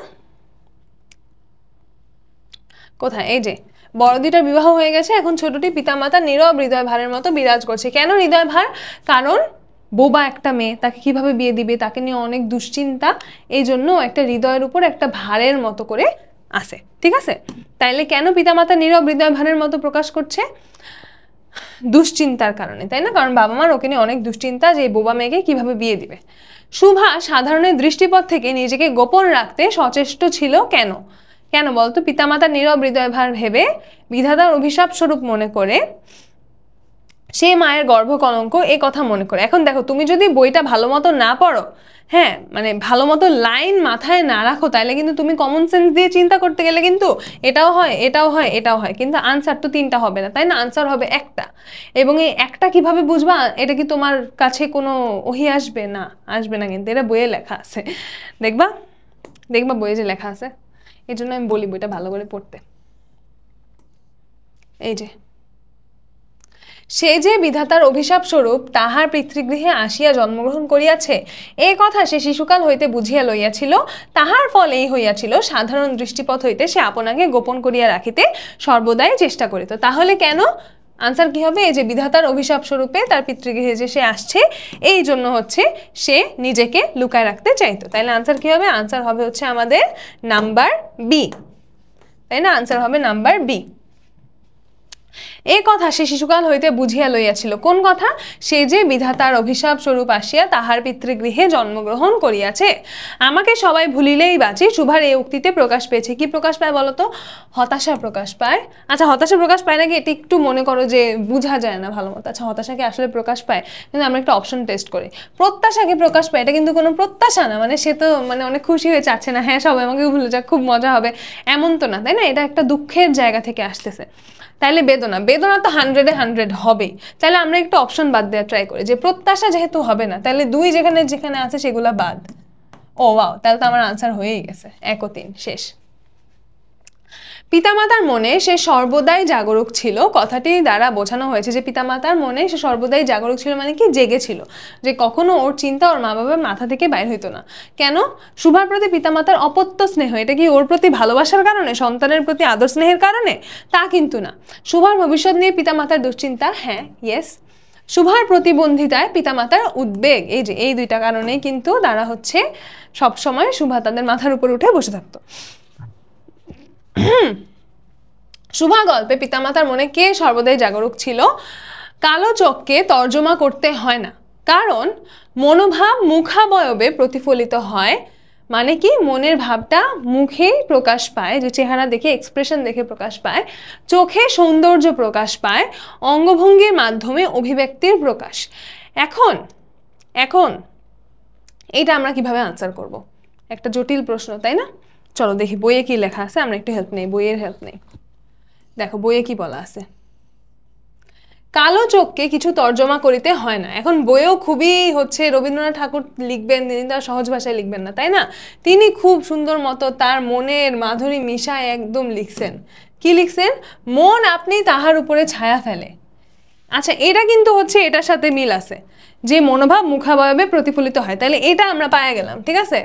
কোথায়? এই যে বড় দুইটার বিবাহ হয়ে গেছে, এখন ছোটটি পিতামাতার নীরব হৃদয় ভারের মতো বিরাজ করছে। কেন হৃদয় ভার? কারণ বোবা একটা মেয়ে, তাকে কিভাবে বিয়ে দিবে, তাকে নিয়ে অনেক দুশ্চিন্তা, এই জন্য একটা হৃদয়ের উপর একটা ভারের মতো করে আছে, ঠিক আছে? তাইলে কেন পিতামাতা নীরব হৃদয় ভারের মতো প্রকাশ করছে? দুশ্চিন্তার কারণে, তাই না? কারণ বাবা মার ওকে নিয়ে অনেক দুশ্চিন্তা যে বোবা মেয়েকে কিভাবে বিয়ে দিবে। শুভা সাধারণের দৃষ্টিপথ থেকে নিজেকে গোপন রাখতে সচেষ্ট ছিল কেন? কেন বলতো? পিতামাতার নীরব হৃদয় ভার ভেবে, বিধাতার অভিশাপ স্বরূপ মনে করে সে মায়ের গর্ভকলঙ্ক, এই কথা মনে করে। এখন দেখো, তুমি যদি বইটা ভালো মতো না পড়ো, হ্যাঁ মানে ভালো মতো লাইন মাথায় না রাখো, তাহলে কিন্তু তুমি কমন সেন্স দিয়ে চিন্তা করতে গেলে কিন্তু এটাও হয়, এটাও হয়, এটাও হয়, কিন্তু আনসার তো 3টা হবে না, তাই না? আনসার হবে একটা। এবং এই একটা কিভাবে বুঝবা? এটা কি তোমার কাছে কোনো ওহি আসবে? না, আসবে না, কিন্তু এটা বইয়ে লেখা আছে। দেখবা, দেখবা বইয়ে যে লেখা আছে। এই জন্য আমি বলি বইটা ভালো করে পড়তে। এই যে, সে যে বিধাতার অভিশাপ স্বরূপ তাহার পিতৃগৃহে আসিয়া জন্মগ্রহণ করিয়াছে, এই কথা সে শিশুকাল হইতে বুঝিয়া লইয়াছিল। তাহার ফল এই হইয়াছিল, সাধারণ দৃষ্টিপথ হইতে সে আপনাকে গোপন করিয়া রাখিতে সর্বদাই চেষ্টা করিত। তাহলে কেন? আনসার কি হবে? এই যে বিধাতার অভিশাপ স্বরূপে তার পিতৃগৃহে যে সে আসছে, এই জন্য হচ্ছে সে নিজেকে লুকায় রাখতে চাইতো। তাইলে আনসার কি হবে? আনসার হবে হচ্ছে আমাদের নাম্বার বি, তাই না? আনসার হবে নাম্বার বি। এই কথা সে শিশুকাল হইতে বুঝিয়া লইয়াছিল। কোন কথা? সে যে বিধাতার অভিশাপ স্বরূপ আসিয়া তাহার পিতৃগৃহে জন্মগ্রহণ করিয়াছে। আমাকে সবাই ভুলিলেই বাঁচি, শুভার এই উক্তিতে প্রকাশ পেয়েছে। কি প্রকাশ পায় বলো তো? হতাশা প্রকাশ পায়। আচ্ছা, হতাশা প্রকাশ পায় নাকি? এটি একটু মনে করো যে বোঝা যায় না ভালো মতো। আচ্ছা, হতাশাকে আসলে প্রকাশ পায়, কিন্তু আমরা একটা অপশন টেস্ট করি। প্রত্যাশাকে প্রকাশ পায়, এটা কিন্তু কোনো প্রত্যাশা না, মানে সে তো মানে অনেক খুশি হয়ে চাচ্ছে না হ্যাঁ সবাই আমাকে ভুলে যাক, খুব মজা হবে, এমন তো না, তাই না? এটা একটা দুঃখের জায়গা থেকে আসতেছে। তাইলে বেদনা, বেদনা তো 100-এ 100 হবেই। তাহলে আমরা একটু অপশন বাদ দেওয়া ট্রাই করি, যে প্রত্যাশা যেহেতু হবে না, তাহলে 2 যেখানে যেখানে আছে সেগুলা বাদ। ও ওয়াও, তাহলে তো আমার আনসার হয়েই গেছে। 1 ও 3 শেষ। পিতামাতার মনে সে সর্বদাই জাগরুক ছিল, কথাটি দ্বারা বোঝানো হয়েছে যে পিতামাতার মনে সে সর্বদাই জাগরুক ছিল, মানে কি জেগেছিল, যে কখনো ওর চিন্তা ওর মা বাবার মাথা থেকে বাইর হইতো না। কেন? শুভার প্রতি পিতামাতার অপত্য স্নেহ, এটা কি ওর প্রতি ভালোবাসার কারণে, সন্তানের প্রতি আদর স্নেহের কারণে? তা কিন্তু না। শুভার ভবিষ্যৎ নিয়ে পিতামাতার দুশ্চিন্তা, হ্যাঁ ইয়েস। শুভার প্রতিবন্ধিতায় পিতামাতার উদ্বেগ, এই যে এই 2টা কারণেই কিন্তু তারা হচ্ছে সবসময় শুভা তাদের মাথার উপর উঠে বসে থাকতো। শুভা গল্পে পিতামাতার মনে কে সর্বদাই জাগরুক ছিল? কালো চোখকে তর্জমা করতে হয় না, কারণ মনোভাব মুখাবয়বে প্রতিফলিত হয়। মানে কি? মনের ভাবটা মুখেই প্রকাশ পায়, যে চেহারা দেখে, এক্সপ্রেশন দেখে প্রকাশ পায়। চোখে সৌন্দর্য প্রকাশ পায়, অঙ্গভঙ্গির মাধ্যমে অভিব্যক্তির প্রকাশ। এখন এখন এইটা আমরা কিভাবে আনসার করব? একটা জটিল প্রশ্ন, তাই না? চলো দেখি বইয়ে কি লেখা আছে, আমরা একটু হেল্প নেই, বইয়ের হেল্প নেই। দেখো বইয়ে কি বলা আছে। কালো চোখকে কিছু তর্জমা করিতে হয় না। এখন বইয়েও খুবই হচ্ছে রবীন্দ্রনাথ ঠাকুর লিখবেন, তিনি তার সহজ ভাষায় লিখবেন না, তাই না? তিনি খুব সুন্দর মতো তার মনের মাধুরী মিশায় একদম লিখছেন। কি লিখছেন? মন আপনি তাহার উপরে ছায়া ফেলে। আচ্ছা, এটা কিন্তু হচ্ছে এটার সাথে মিল আছে, যে মনোভাব মুখাবয়বে প্রতিফলিত হয়, তাহলে এটা আমরা পায়ে গেলাম, ঠিক আছে?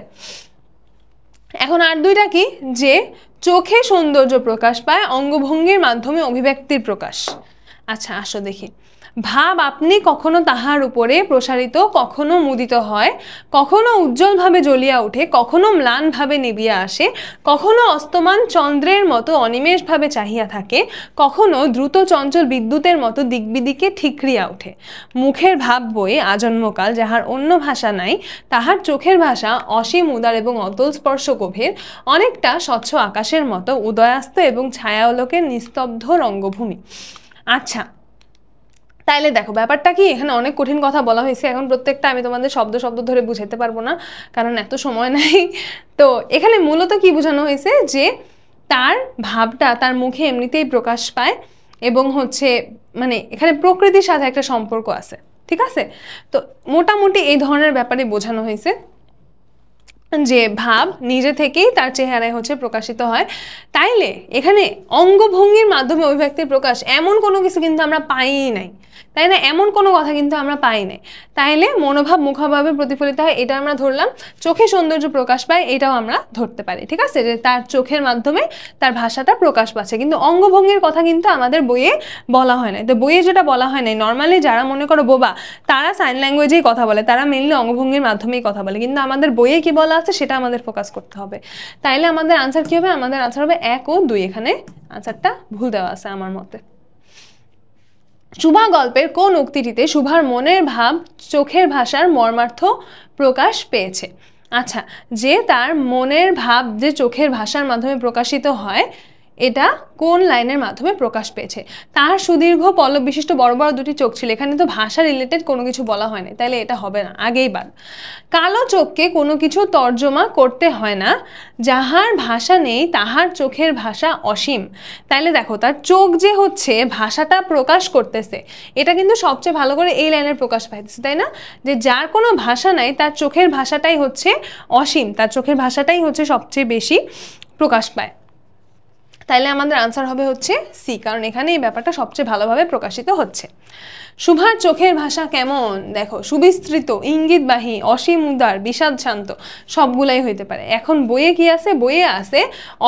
এখন আর 2টা কি? যে চোখে সৌন্দর্য প্রকাশ পায়, অঙ্গভঙ্গির মাধ্যমে অভিব্যক্তির প্রকাশ। আচ্ছা আসো দেখি। ভাব আপনি কখনো তাহার উপরে প্রসারিত, কখনো মুদিত হয়, কখনো উজ্জ্বলভাবে জ্বলিয়া ওঠে, কখনো ম্লানভাবে নিবিয়া আসে, কখনো অস্তমান চন্দ্রের মতো অনিমেষভাবে চাহিয়া থাকে, কখনো দ্রুত চঞ্চল বিদ্যুতের মতো দিকবিদিকে ঠিকরিয়া ওঠে। মুখের ভাব বই আজন্মকাল, যাহার অন্য ভাষা নাই, তাহার চোখের ভাষা অসীম উদার এবং অতল স্পর্শ গভীর, অনেকটা স্বচ্ছ আকাশের মতো উদয়াস্ত এবং ছায়ালোকের নিস্তব্ধ রঙ্গভূমি। আচ্ছা, তাইলে দেখো ব্যাপারটা কি, এখানে অনেক কঠিন কথা বলা হয়েছে। এখন প্রত্যেকটা আমি তোমাদের শব্দ শব্দ ধরে বুঝাতে পারবো না, কারণ এত সময় নাই। তো এখানে মূলত কি বোঝানো হয়েছে? যে তার ভাবটা তার মুখে এমনিতেই প্রকাশ পায়, এবং হচ্ছে মানে এখানে প্রকৃতির সাথে একটা সম্পর্ক আছে, ঠিক আছে? তো মোটামুটি এই ধরনের ব্যাপারে বোঝানো হয়েছে, যে ভাব নিজে থেকেই তার চেহারায় হচ্ছে প্রকাশিত হয়। তাইলে এখানে অঙ্গভঙ্গির মাধ্যমে অভিব্যক্তির প্রকাশ, এমন কোনো কিছু কিন্তু আমরা পাইই নাই, তাই না? এমন কোনো কথা কিন্তু আমরা পাই নাই। তাইলে মনোভাব মুখাভাবে প্রতিফলিত হয়, এটা আমরা ধরলাম। চোখে সৌন্দর্য প্রকাশ পায়, এটাও আমরা ধরতে পারি, ঠিক আছে? যে তার চোখের মাধ্যমে তার ভাষাটা প্রকাশ পাচ্ছে। কিন্তু অঙ্গভঙ্গির কথা কিন্তু আমাদের বইয়ে বলা হয় নাই। তো বইয়ে যেটা বলা হয় নাই, নর্মালি যারা মনে করো বোবা, তারা সাইন ল্যাঙ্গুয়েজেই কথা বলে, তারা মেনলি অঙ্গভঙ্গির মাধ্যমেই কথা বলে, কিন্তু আমাদের বইয়ে কি বলা আছে সেটা আমাদের ফোকাস করতে হবে। তাইলে আমাদের আনসার কি হবে? আমাদের আনসার হবে 1 ও 2। এখানে আনসারটা ভুল দেওয়া আছে আমার মতে। শুভা গল্পের কোন উক্তিটিতে শুভার মনের ভাব চোখের ভাষার মর্মার্থ প্রকাশ পেয়েছে? আচ্ছা, যে তার মনের ভাব যে চোখের ভাষার মাধ্যমে প্রকাশিত হয়, এটা কোন লাইনের মাধ্যমে প্রকাশ পেয়েছে? তার সুদীর্ঘ পল্লব বিশিষ্ট বড় বড় দুটি চোখ ছিল। এখানে তো ভাষা রিলেটেড কোনো কিছু বলা হয়নি, তাইলে এটা হবে না, আগেই বাদ। কালো চোখকে কোনো কিছু তর্জমা করতে হয় না, যাহার ভাষা নেই তাহার চোখের ভাষা অসীম। তাইলে দেখো তার চোখ যে হচ্ছে ভাষাটা প্রকাশ করতেছে, এটা কিন্তু সবচেয়ে ভালো করে এই লাইনের প্রকাশ পাইতেছে, তাই না? যে যার কোনো ভাষা নাই তার চোখের ভাষাটাই হচ্ছে অসীম, তার চোখের ভাষাটাই হচ্ছে সবচেয়ে বেশি প্রকাশ পায়। তাইলে আমাদের আনসার হবে হচ্ছে সি, কারণ এখানে এই ব্যাপারটা সবচেয়ে ভালোভাবে প্রকাশিত হচ্ছে। শুভার চোখের ভাষা কেমন? দেখো সুবিস্তৃত, ইঙ্গিতবাহী, অসীম উদার, বিষাদ শান্ত, সবগুলাই হইতে পারে। এখন বইয়ে কি আছে? বইয়ে আছে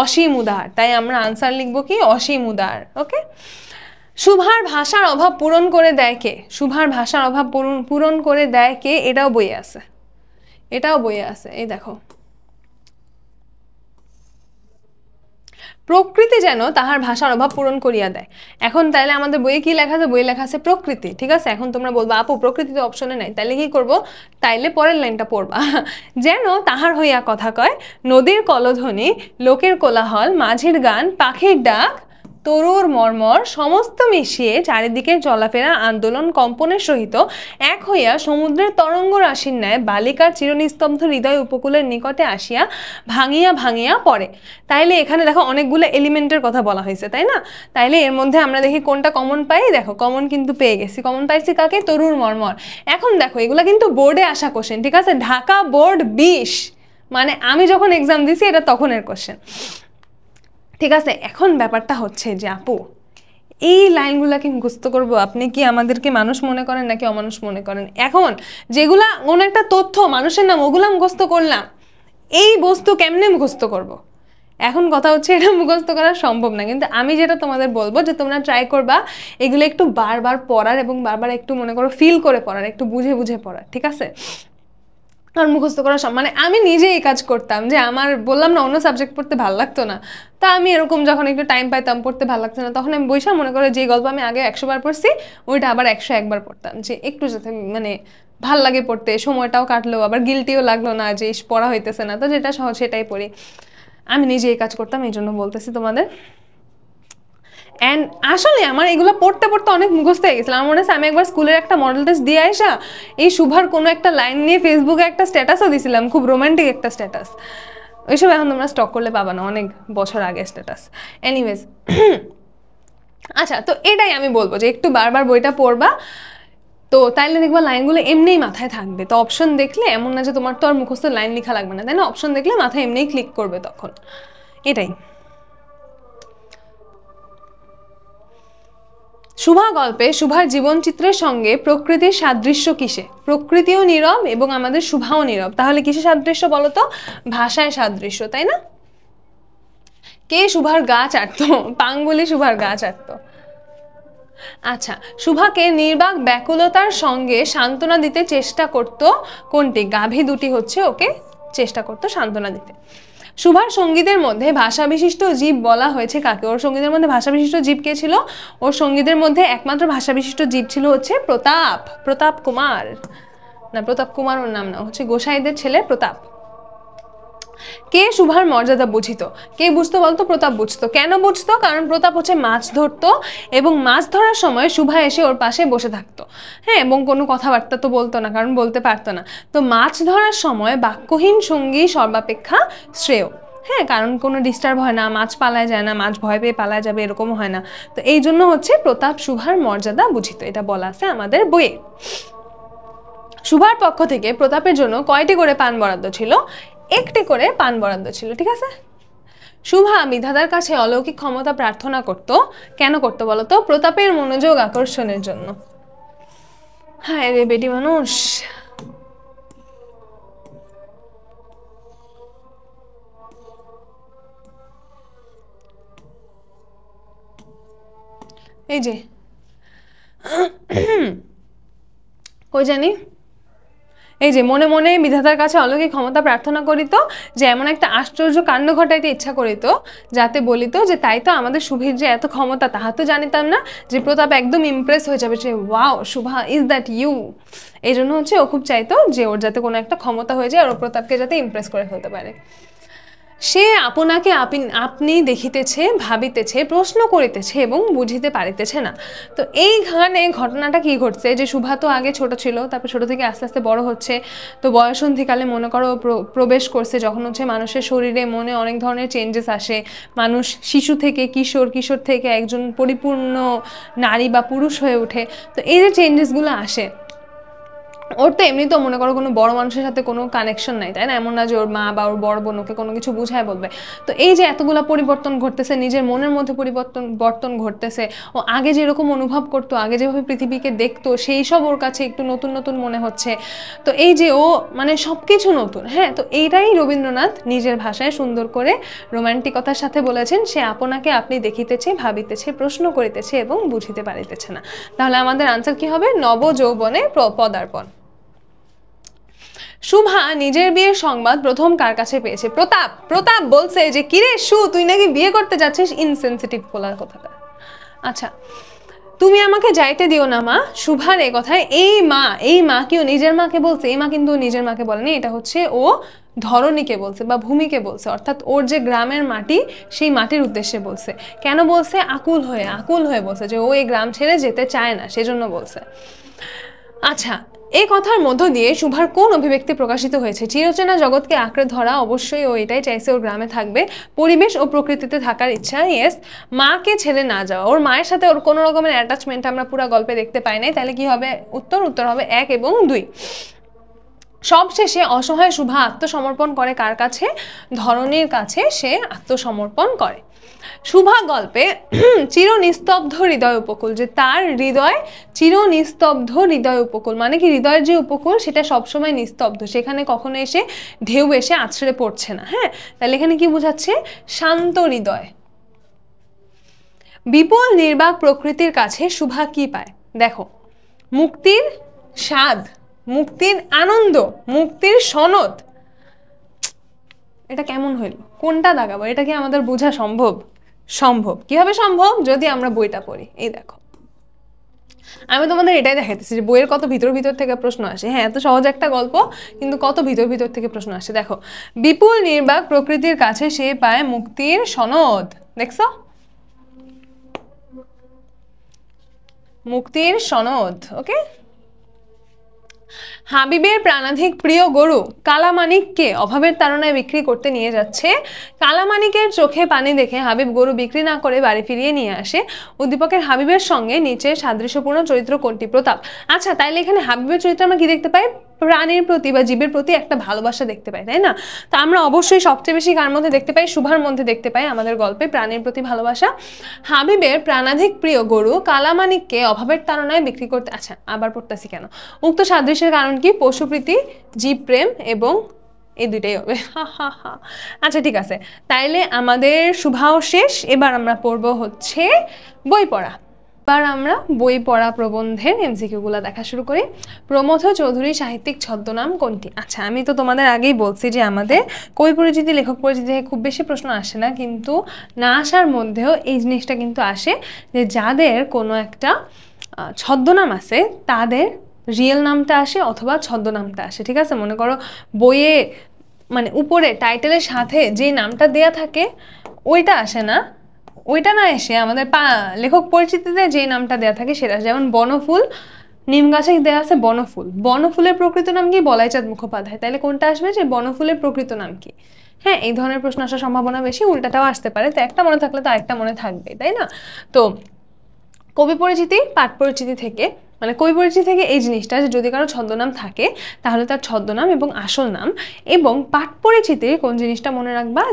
অসীম উদার, তাই আমরা আনসার লিখবো কি? অসীম উদার। ওকে। শুভার ভাষার অভাব পূরণ করে দেয় কে? শুভার ভাষার অভাব পূরণ করে দেয় কে? এটাও বইয়ে আছে, এটাও বইয়ে আছে। এই দেখো, প্রকৃতি যেন তাহার ভাষার অভাব পূরণ করিয়া দেয়। এখন তাইলে আমাদের বইয়ে কি লেখা আছে? বইয়ে লেখা আছে প্রকৃতি, ঠিক আছে? এখন তোমরা বলবো আপু প্রকৃতি তো অপশনে নাই, তাইলে কি করব? তাইলে পরের লাইনটা পড়বা, যেন তাহার হইয়া কথা কয় নদীর কলধ্বনি, লোকের কোলাহল, মাঝির গান, পাখির ডাক, তরুর মর্মর সমস্ত মিশিয়ে চারিদিকের চলাফেরা আন্দোলন কম্পনের সহিত এক হইয়া সমুদ্রের তরঙ্গ রাশির ন্যায় বালিকার চিরনিস্তব্ধ হৃদয় উপকূলের নিকটে আসিয়া ভাঙিয়া ভাঙিয়া পড়ে। তাইলে এখানে দেখো অনেকগুলো এলিমেন্টের কথা বলা হয়েছে, তাই না? তাইলে এর মধ্যে আমরা দেখি কোনটা কমন পাই। দেখো কমন কিন্তু পেয়ে গেছি, কমন পাইছি কাকে? তরুর মর্মর। এখন দেখো এগুলা কিন্তু বোর্ডে আসা কোশ্চেন, ঠিক আছে? ঢাকা বোর্ড 20, মানে আমি যখন এক্সাম দিছি এটা তখনের কোশ্চেন, ঠিক আছে? এখন ব্যাপারটা হচ্ছে যে আপু এই লাইনগুলাকে মুখস্থ করব, আপনি কি আমাদেরকে মানুষ মনে করেন নাকি অমানুষ মনে করেন? এখন যেগুলা কোনো একটা তথ্য মানুষের নাম, ওগুলা মুখস্থ করলাম, এই বস্তু কেমনে মুখস্থ করব? এখন কথা হচ্ছে এটা মুখস্থ করা সম্ভব না, কিন্তু আমি যেটা তোমাদের বলবো যে তোমরা ট্রাই করবা এগুলো একটু বারবার পড়ার এবং বারবার একটু মনে করো ফিল করে পড়ার, একটু বুঝে বুঝে পড়ার, ঠিক আছে? আর মুখস্থ করা মানে আমি নিজে এই কাজ করতাম যে আমার বললাম না অন্য সাবজেক্ট পড়তে ভালো লাগতো না, তা আমি এরকম যখন একটু টাইম পাইতাম পড়তে ভালো লাগতো না, তখন আমি বইসা মনে করে যে গল্প আমি আগে 100 বার পড়ছি ওইটা আবার 101 বার পড়তাম, যে একটু যাতে মানে ভাল লাগে পড়তে, সময়টাও কাটলো, আবার গিলটিও লাগলো না যে পড়া হইতেছে না, তো যেটা সহজ সেটাই পড়ি। আমি নিজে এই কাজ করতাম, এই জন্য বলতেছি তোমাদের। অ্যান্ড আসলে আমার এগুলো পড়তে পড়তে অনেক মুখস্থ হয়ে গেছিলো। আমার মনে আছে আমি একবার স্কুলের একটা মডেল টেস্ট দিয়ে আসা এই শুভার কোনো একটা লাইন নিয়ে ফেসবুকে একটা স্ট্যাটাসও দিছিলাম, খুব রোমান্টিক একটা স্ট্যাটাস। ওইসব এখন তোমরা স্টক করলে পাবা না, অনেক বছর আগে স্ট্যাটাস। এনিওয়েজ, আচ্ছা, তো এটাই আমি বলবো যে একটু বারবার বইটা পড়বা, তো তাইলে দেখবা লাইনগুলো এমনিই মাথায় থাকবে। তো অপশন দেখলে এমন না যে তোমার তো আর মুখস্থ লাইন লেখা লাগবে না, তাই না? অপশন দেখলে মাথায় এমনিই ক্লিক করবে তখন, এটাই। শুভা গল্পে শুভার জীবনচিত্রের সঙ্গে প্রকৃতির সাদৃশ্য কিসে? প্রকৃতিও নীরব এবং আমাদের শুভাও নীরব, তাহলে কিসে সাদৃশ্য বলো তো? ভাষায় সাদৃশ্য, তাই না? কে শুভার গা চাটতো? পাঙ্গুলি শুভার গা চাটতো। আচ্ছা, শুভাকে নির্বাক ব্যাকুলতার সঙ্গে সান্ত্বনা দিতে চেষ্টা করত কোনটি? গাভী দুটি হচ্ছে ওকে চেষ্টা করতো সান্ত্বনা দিতে। শুভার সঙ্গীদের মধ্যে ভাষা বিশিষ্ট জীব বলা হয়েছে কাকে? ওর সঙ্গীদের মধ্যে ভাষা বিশিষ্ট জীব কে ছিল? ওর সঙ্গীদের মধ্যে একমাত্র ভাষা বিশিষ্ট জীব ছিল হচ্ছে প্রতাপ, প্রতাপ কুমার। না, প্রতাপ কুমার ওর নাম না, হচ্ছে গোসাইদের ছেলে প্রতাপ। কে শুভার মর্যাদা বুঝিত? কে বুঝতো বলতো? প্রতাপ বুঝতো। কেন বুঝতো? কারণ প্রতাপ হচ্ছে মাছ ধরতো এবং মাছ ধরার সময় শুভা এসে ওর পাশে বসে থাকতো, হ্যাঁ, এবং কোনো কথাবার্তা তো বলতো না, কারণ বলতে পারতো না। তো মাছ ধরার সময় বাক্যহীন সঙ্গী সর্বাপেক্ষা শ্রেয়, হ্যাঁ, কারণ কোনো ডিস্টার্ব হয় না, মাছ পালায় যায় না, মাছ ভয় পেয়ে পালায় যাবে এরকমও হয় না। তো এই জন্য হচ্ছে প্রতাপ শুভার মর্যাদা বুঝিত, এটা বলা আছে আমাদের বইয়ে। শুভার পক্ষ থেকে প্রতাপের জন্য কয়টি করে পান বরাদ্দ ছিল? একটি করে পান বরাদ্দ ছিল, ঠিক আছে? শুভা বিধাতার কাছে অলৌকিক ক্ষমতা প্রার্থনা করত, কেন করতো বলতো? প্রতাপের মনোযোগ আকর্ষণের জন্য। হায় রে বেটি মানুষ। এই যে কই জানি, এই যে মনে মনে বিধাতার কাছে অলৌকিক ক্ষমতা প্রার্থনা করিত, যে এমন একটা আশ্চর্য কাণ্ড ঘটাইতে ইচ্ছা করিত যাতে বলিত যে তাই তো আমাদের শুভের যে এত ক্ষমতা তাহা তো জানিতাম না, যে প্রতাপ একদম ইমপ্রেস হয়ে যাবে যে wow Shubha is that you. এই জন্য হচ্ছে ও খুব চাইতো যে ওর যাতে কোনো একটা ক্ষমতা হয়ে যায় আর ও প্রতাপকে যাতে ইমপ্রেস করে ফেলতে পারে। সে আপনাকে আপনি দেখিতেছে, ভাবিতেছে, প্রশ্ন করিতেছে এবং বুঝিতে পারিতেছে না। তো এইখানে ঘটনাটা কি ঘটছে, যে শুভা তো আগে ছোট ছিল, তারপর ছোট থেকে আস্তে আস্তে বড় হচ্ছে। তো বয়সন্ধিকালে মনে করো প্রবেশ করছে, যখন হচ্ছে মানুষের শরীরে মনে অনেক ধরনের চেঞ্জেস আসে। মানুষ শিশু থেকে কিশোর, কিশোর থেকে একজন পরিপূর্ণ নারী বা পুরুষ হয়ে ওঠে। তো এই যে চেঞ্জেসগুলো আসে, ওর তো এমনি তো মনে করো কোনো বড় মানুষের সাথে কোনো কানেকশন নাই, তাই না? এমন না যে ওর মা বা ওর বড় বোন ওকে কোনো কিছু বুঝায় বলবে। তো এই যে এতগুলো পরিবর্তন ঘটতেছে, নিজের মনের মধ্যে পরিবর্তন ঘটতেছে। ও আগে যেরকম অনুভব করতো, আগে যেভাবে পৃথিবীকে দেখতো, সেই সব ওর কাছে একটু নতুন নতুন মনে হচ্ছে। তো এই যে ও মানে সব কিছু নতুন, হ্যাঁ। তো এইটাই রবীন্দ্রনাথ নিজের ভাষায় সুন্দর করে রোমান্টিকতার সাথে বলেছেন, সে আপনাকে আপনি দেখিতেছে, ভাবিতেছে, প্রশ্ন করিতেছে এবং বুঝিতে পারিতেছে না। তাহলে আমাদের আনসার কি হবে? নব যৌবনে পদার্পণ। শুভা নিজের বিয়ের সংবাদ প্রথম কার কাছে পেয়েছে? প্রতাপ বলছে যে কিরে শু, তুই নাকি বিয়ে করতে যাচ্ছিস। ইনসেনসিটিভ বলার কথাটা। আচ্ছা, তুমি আমাকে যাইতে দিও না মা। শুভার এই কথায় এই মা কেউ নিজের মাকে বলছে। এই মা কিন্তু নিজের মাকে বলেনি, এটা হচ্ছে ও ধরণীকে বলছে বা ভূমিকে বলছে, অর্থাৎ ওর যে গ্রামের মাটি, সেই মাটির উদ্দেশ্যে বলছে। কেন বলছে? আকুল হয়ে বলছে যে ও এই গ্রাম ছেড়ে যেতে চায় না, সেজন্য বলছে। আচ্ছা, এই কথার মধ্য দিয়ে শুভার কোন অভিব্যক্তি প্রকাশিত হয়েছে? চিরচেনা জগৎকে আঁকড়ে ধরা, অবশ্যই ও এটাই চাইছে, ওর গ্রামে থাকবে। পরিবেশ ও প্রকৃতিতে থাকার ইচ্ছা, ইয়েস। মাকে ছেড়ে না যাওয়া, ওর মায়ের সাথে ওর কোনো রকমের অ্যাটাচমেন্ট আমরা পুরো গল্পে দেখতে পাই নাই। তাহলে কি হবে? উত্তর হবে 1 এবং 2। সবশেষে অসহায় শুভা আত্মসমর্পণ করে কার কাছে? ধরণীর কাছে সে আত্মসমর্পণ করে। শুভা গল্পে চিরনিস্তব্ধ হৃদয় উপকূল, যে তার হৃদয় চিরনিস্তব্ধ হৃদয় উপকূল, মানে কি হৃদয়ের যে উপকূল সেটা সবসময় নিস্তব্ধ, সেখানে কখনো এসে ঢেউ এসে আছড়ে পড়ছে না, হ্যাঁ। তাহলে এখানে কি বোঝাচ্ছে? শান্ত হৃদয়। বিপুল নির্বাক প্রকৃতির কাছে শুভা কি পায়? দেখো, মুক্তির স্বাদ, মুক্তির আনন্দ, মুক্তির সনদ। এটা কেমন হইল? কোনটা দাগাবো? এটা কি আমাদের বোঝা সম্ভব? কিভাবে সম্ভব? যদি আমরা বইটা পড়ি। এই দেখো, আমি তোমাদের এটাই দেখাইতেছি যে বইয়ের কত ভিতর থেকে প্রশ্ন আসে। হ্যাঁ, এত সহজ একটা গল্প, কিন্তু কত ভিতর থেকে প্রশ্ন আসে। দেখো, বিপুল নির্বাক প্রকৃতির কাছে সে পায় মুক্তির সনদ। দেখছো? মুক্তির সনদ। ওকে। হাবিবের প্রাণাধিক প্রিয় গরু কালামানিককে অভাবের তাড়নায় বিক্রি করতে নিয়ে যাচ্ছে। কালামানিকের চোখে পানি দেখে হাবিব গরু বিক্রি না করে বাড়ি ফিরিয়ে নিয়ে আসে। উদ্দীপকের হাবিবের সঙ্গে নিচে সাদৃশ্যপূর্ণ চরিত্র কোনটি? প্রতাপ। আচ্ছা, তাইলে এখানে হাবিবের চরিত্র আমরা কি দেখতে পাই? প্রাণীর প্রতি বা জীবের প্রতি একটা ভালোবাসা দেখতে পাই, তাই না? তা আমরা অবশ্যই সবচেয়ে বেশি কার মধ্যে দেখতে পাই? শুভার মধ্যে দেখতে পাই আমাদের গল্পে প্রাণীর প্রতি ভালোবাসা। হাবিবের প্রাণাধিক প্রিয় গরু কালামানিককে অভাবের তাড়নায় বিক্রি করতে, আচ্ছা আবার পড়তেছি কেন, উক্ত সাদৃশ্যের কারণ কি? পশুপ্রীতি, জীব প্রেম এবং এই দুইটাই হবে। আচ্ছা ঠিক আছে, তাইলে আমাদের শুভাও শেষ। এবার আমরা পড়বো হচ্ছে বই পড়া। এবার আমরা বই পড়া প্রবন্ধের এমসিকিউগুলো দেখা শুরু করি। প্রমথ চৌধুরী সাহিত্যিক ছদ্মনাম কোনটি? আচ্ছা, আমি তো তোমাদের আগেই বলছি যে আমাদের কবি পরিচিতি, লেখক পরিচিতি থেকে খুব বেশি প্রশ্ন আসে না, কিন্তু না আসার মধ্যেও এই জিনিসটা কিন্তু আসে যে যাদের কোনো একটা ছদ্মনাম আছে তাদের রিয়েল নামটা আসে অথবা ছদ্মনামটা আসে। ঠিক আছে, মনে করো বইয়ে মানে উপরে টাইটেলের সাথে যে নামটা দেয়া থাকে ওইটা আসে না, ওইটা না এসে আমাদের লেখক পরিচিতিতে যে নামটা দেয়া থাকে সেটা। যেমন বনফুল, নিম গাছে দেওয়া আছে বনফুল, বনফুলের প্রকৃত নাম কি? বলাইচাঁদ মুখোপাধ্যায়। তাহলে কোনটা আসবে? যে বনফুলের প্রকৃত নাম কি? হ্যাঁ, এই ধরনের প্রশ্ন আসার সম্ভাবনা বেশি, উল্টাটাও আসতে পারে। তো একটা মনে থাকলে তো আরেকটা মনে থাকবে, তাই না? তো কবি পরিচিতি, পাঠ পরিচিতি থেকে, মানে কবি পরিচিতি থেকে এই জিনিসটা যে যদি কারো ছদ্মনাম থাকে তাহলে তার ছদ্মনাম এবং আসল নাম। এবং পাঠ পরিচিতির কোন জিনিসটা মনে রাখবা?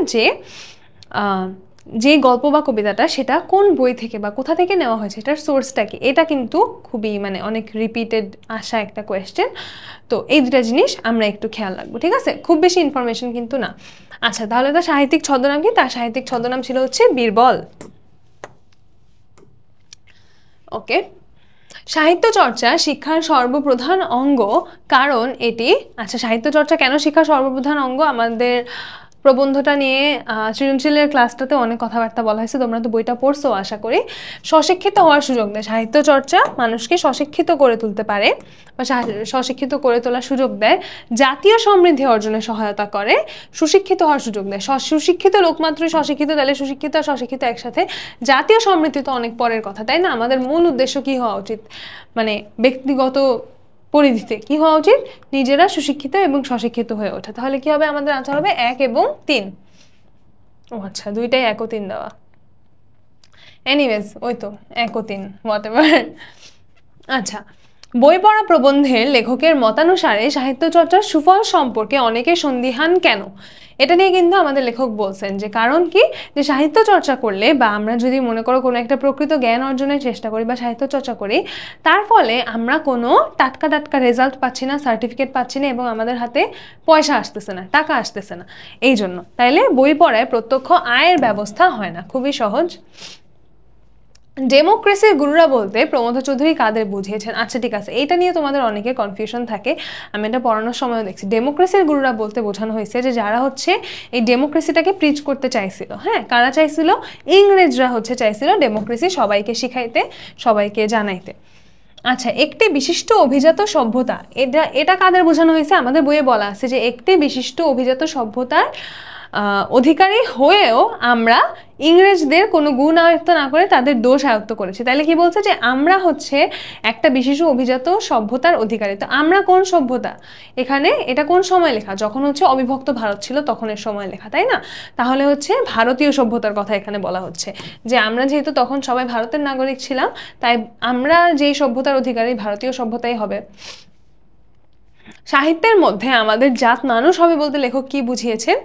যে গল্প বা কবিতাটা সেটা কোন বই থেকে বা কোথা থেকে নেওয়া হয়েছে, এটার সোর্সটা কি। এটা কিন্তু খুবই মানে অনেক রিপিটেড আসা একটা কোয়েশ্চেন। তো এই দুটা জিনিস আমরা একটু খেয়াল রাখবো, ঠিক আছে? খুব বেশি ইনফরমেশন কিন্তু না। আচ্ছা, তাহলে তার সাহিত্যিক ছদ্মনাম কি? তার সাহিত্যিক ছদ্মনাম ছিল হচ্ছে বীরবল। ওকে। সাহিত্য চর্চা শিক্ষার সর্বপ্রধান অঙ্গ, কারণ এটি, আচ্ছা সাহিত্য চর্চা কেন শিক্ষার সর্বপ্রধান অঙ্গ? আমাদের প্রবন্ধটা নিয়ে সৃজনশীলের ক্লাসটাতে অনেক কথাবার্তা বলা হয়েছে, তোমরা তো বইটা পড়ছো আশা করি। স্বশিক্ষিত হওয়ার সুযোগ দেয়, সাহিত্য চর্চা মানুষকে স্বশিক্ষিত করে তুলতে পারে বা স্বশিক্ষিত করে তোলার সুযোগ দেয়, জাতীয় সমৃদ্ধি অর্জনে সহায়তা করে, সুশিক্ষিত হওয়ার সুযোগ দেয়। সুশিক্ষিত লোক মাত্রই স্বশিক্ষিত, তাহলে সুশিক্ষিত আর স্বশিক্ষিত একসাথে। জাতীয় সমৃদ্ধি তো অনেক পরের কথা, তাই না? আমাদের মূল উদ্দেশ্য কি হওয়া উচিত, মানে ব্যক্তিগত পরিধিতে কি হওয়া উচিত, নিজেরা সুশিক্ষিত এবং স্বশিক্ষিত হয়ে ওঠা। তাহলে কি হবে, আমাদের আনসার হবে 1 এবং 3। ও আচ্ছা, দুইটাই 1 ও 3 দেওয়া। এনিওয়েজ ওই তো 1 ও 3 হোয়াটএভার। আচ্ছা, বই পড়া প্রবন্ধের লেখকের মতানুসারে সাহিত্য চর্চার সুফল সম্পর্কে অনেকে সন্দিহান কেন? এটা নিয়ে কিন্তু আমাদের লেখক বলছেন যে কারণ কি, যে সাহিত্য চর্চা করলে বা আমরা যদি মনে করো কোনো একটা প্রকৃত জ্ঞান অর্জনের চেষ্টা করি বা সাহিত্য চর্চা করি, তার ফলে আমরা কোনো টাটকা টাটকা রেজাল্ট পাচ্ছি না, সার্টিফিকেট পাচ্ছি না এবং আমাদের হাতে পয়সা আসতেছে না, টাকা আসতেছে না। এই জন্য তাইলে বই পড়ায় প্রত্যক্ষ আয়ের ব্যবস্থা হয় না। খুবই সহজ। ডেমোক্রেসির গুরুরা বলতে প্রমথ চৌধুরী কাদের বুঝিয়েছেন? আচ্ছা ঠিক আছে, এটা নিয়ে তোমাদের অনেকের কনফিউশন থাকে, আমি এটা পড়ানোর সময়ও দেখছি। ডেমোক্রেসির গুরুরা বলতে বোঝানো হয়েছে যে যারা হচ্ছে এই ডেমোক্রেসিটাকে প্রিচ করতে চাইছিল। হ্যাঁ, কারা চাইছিল? ইংরেজরা হচ্ছে চাইছিল ডেমোক্রেসি সবাইকে শিখাইতে, সবাইকে জানাইতে। আচ্ছা, একটি বিশিষ্ট অভিজাত সভ্যতা, এটা কাদের বোঝানো হয়েছে? আমাদের বইয়ে বলা আছে যে একটি বিশিষ্ট অভিজাত সভ্যতার অধিকারী হয়েও আমরা ইংরেজদের কোনো গুণ আয়ত্ত না করে তাদের দোষ আয়ত্ত করেছি। তাহলে কি বলছে, যে আমরা হচ্ছে একটা বিশেষ অভিজাত সভ্যতার অধিকারী। তো আমরা কোন সভ্যতা? এখানে এটা কোন সময় লেখা? যখন হচ্ছে অবিভক্ত ভারত ছিল তখনের সময় লেখা, তাই না? তাহলে হচ্ছে ভারতীয় সভ্যতার কথা এখানে বলা হচ্ছে, যে আমরা যেহেতু তখন সবাই ভারতের নাগরিক ছিলাম, তাই আমরা যেই সভ্যতার অধিকারী ভারতীয় সভ্যতাই হবে। সাহিত্যের মধ্যে আমাদের জাত মানুষ হবে বলতে লেখক কি বুঝিয়েছেন?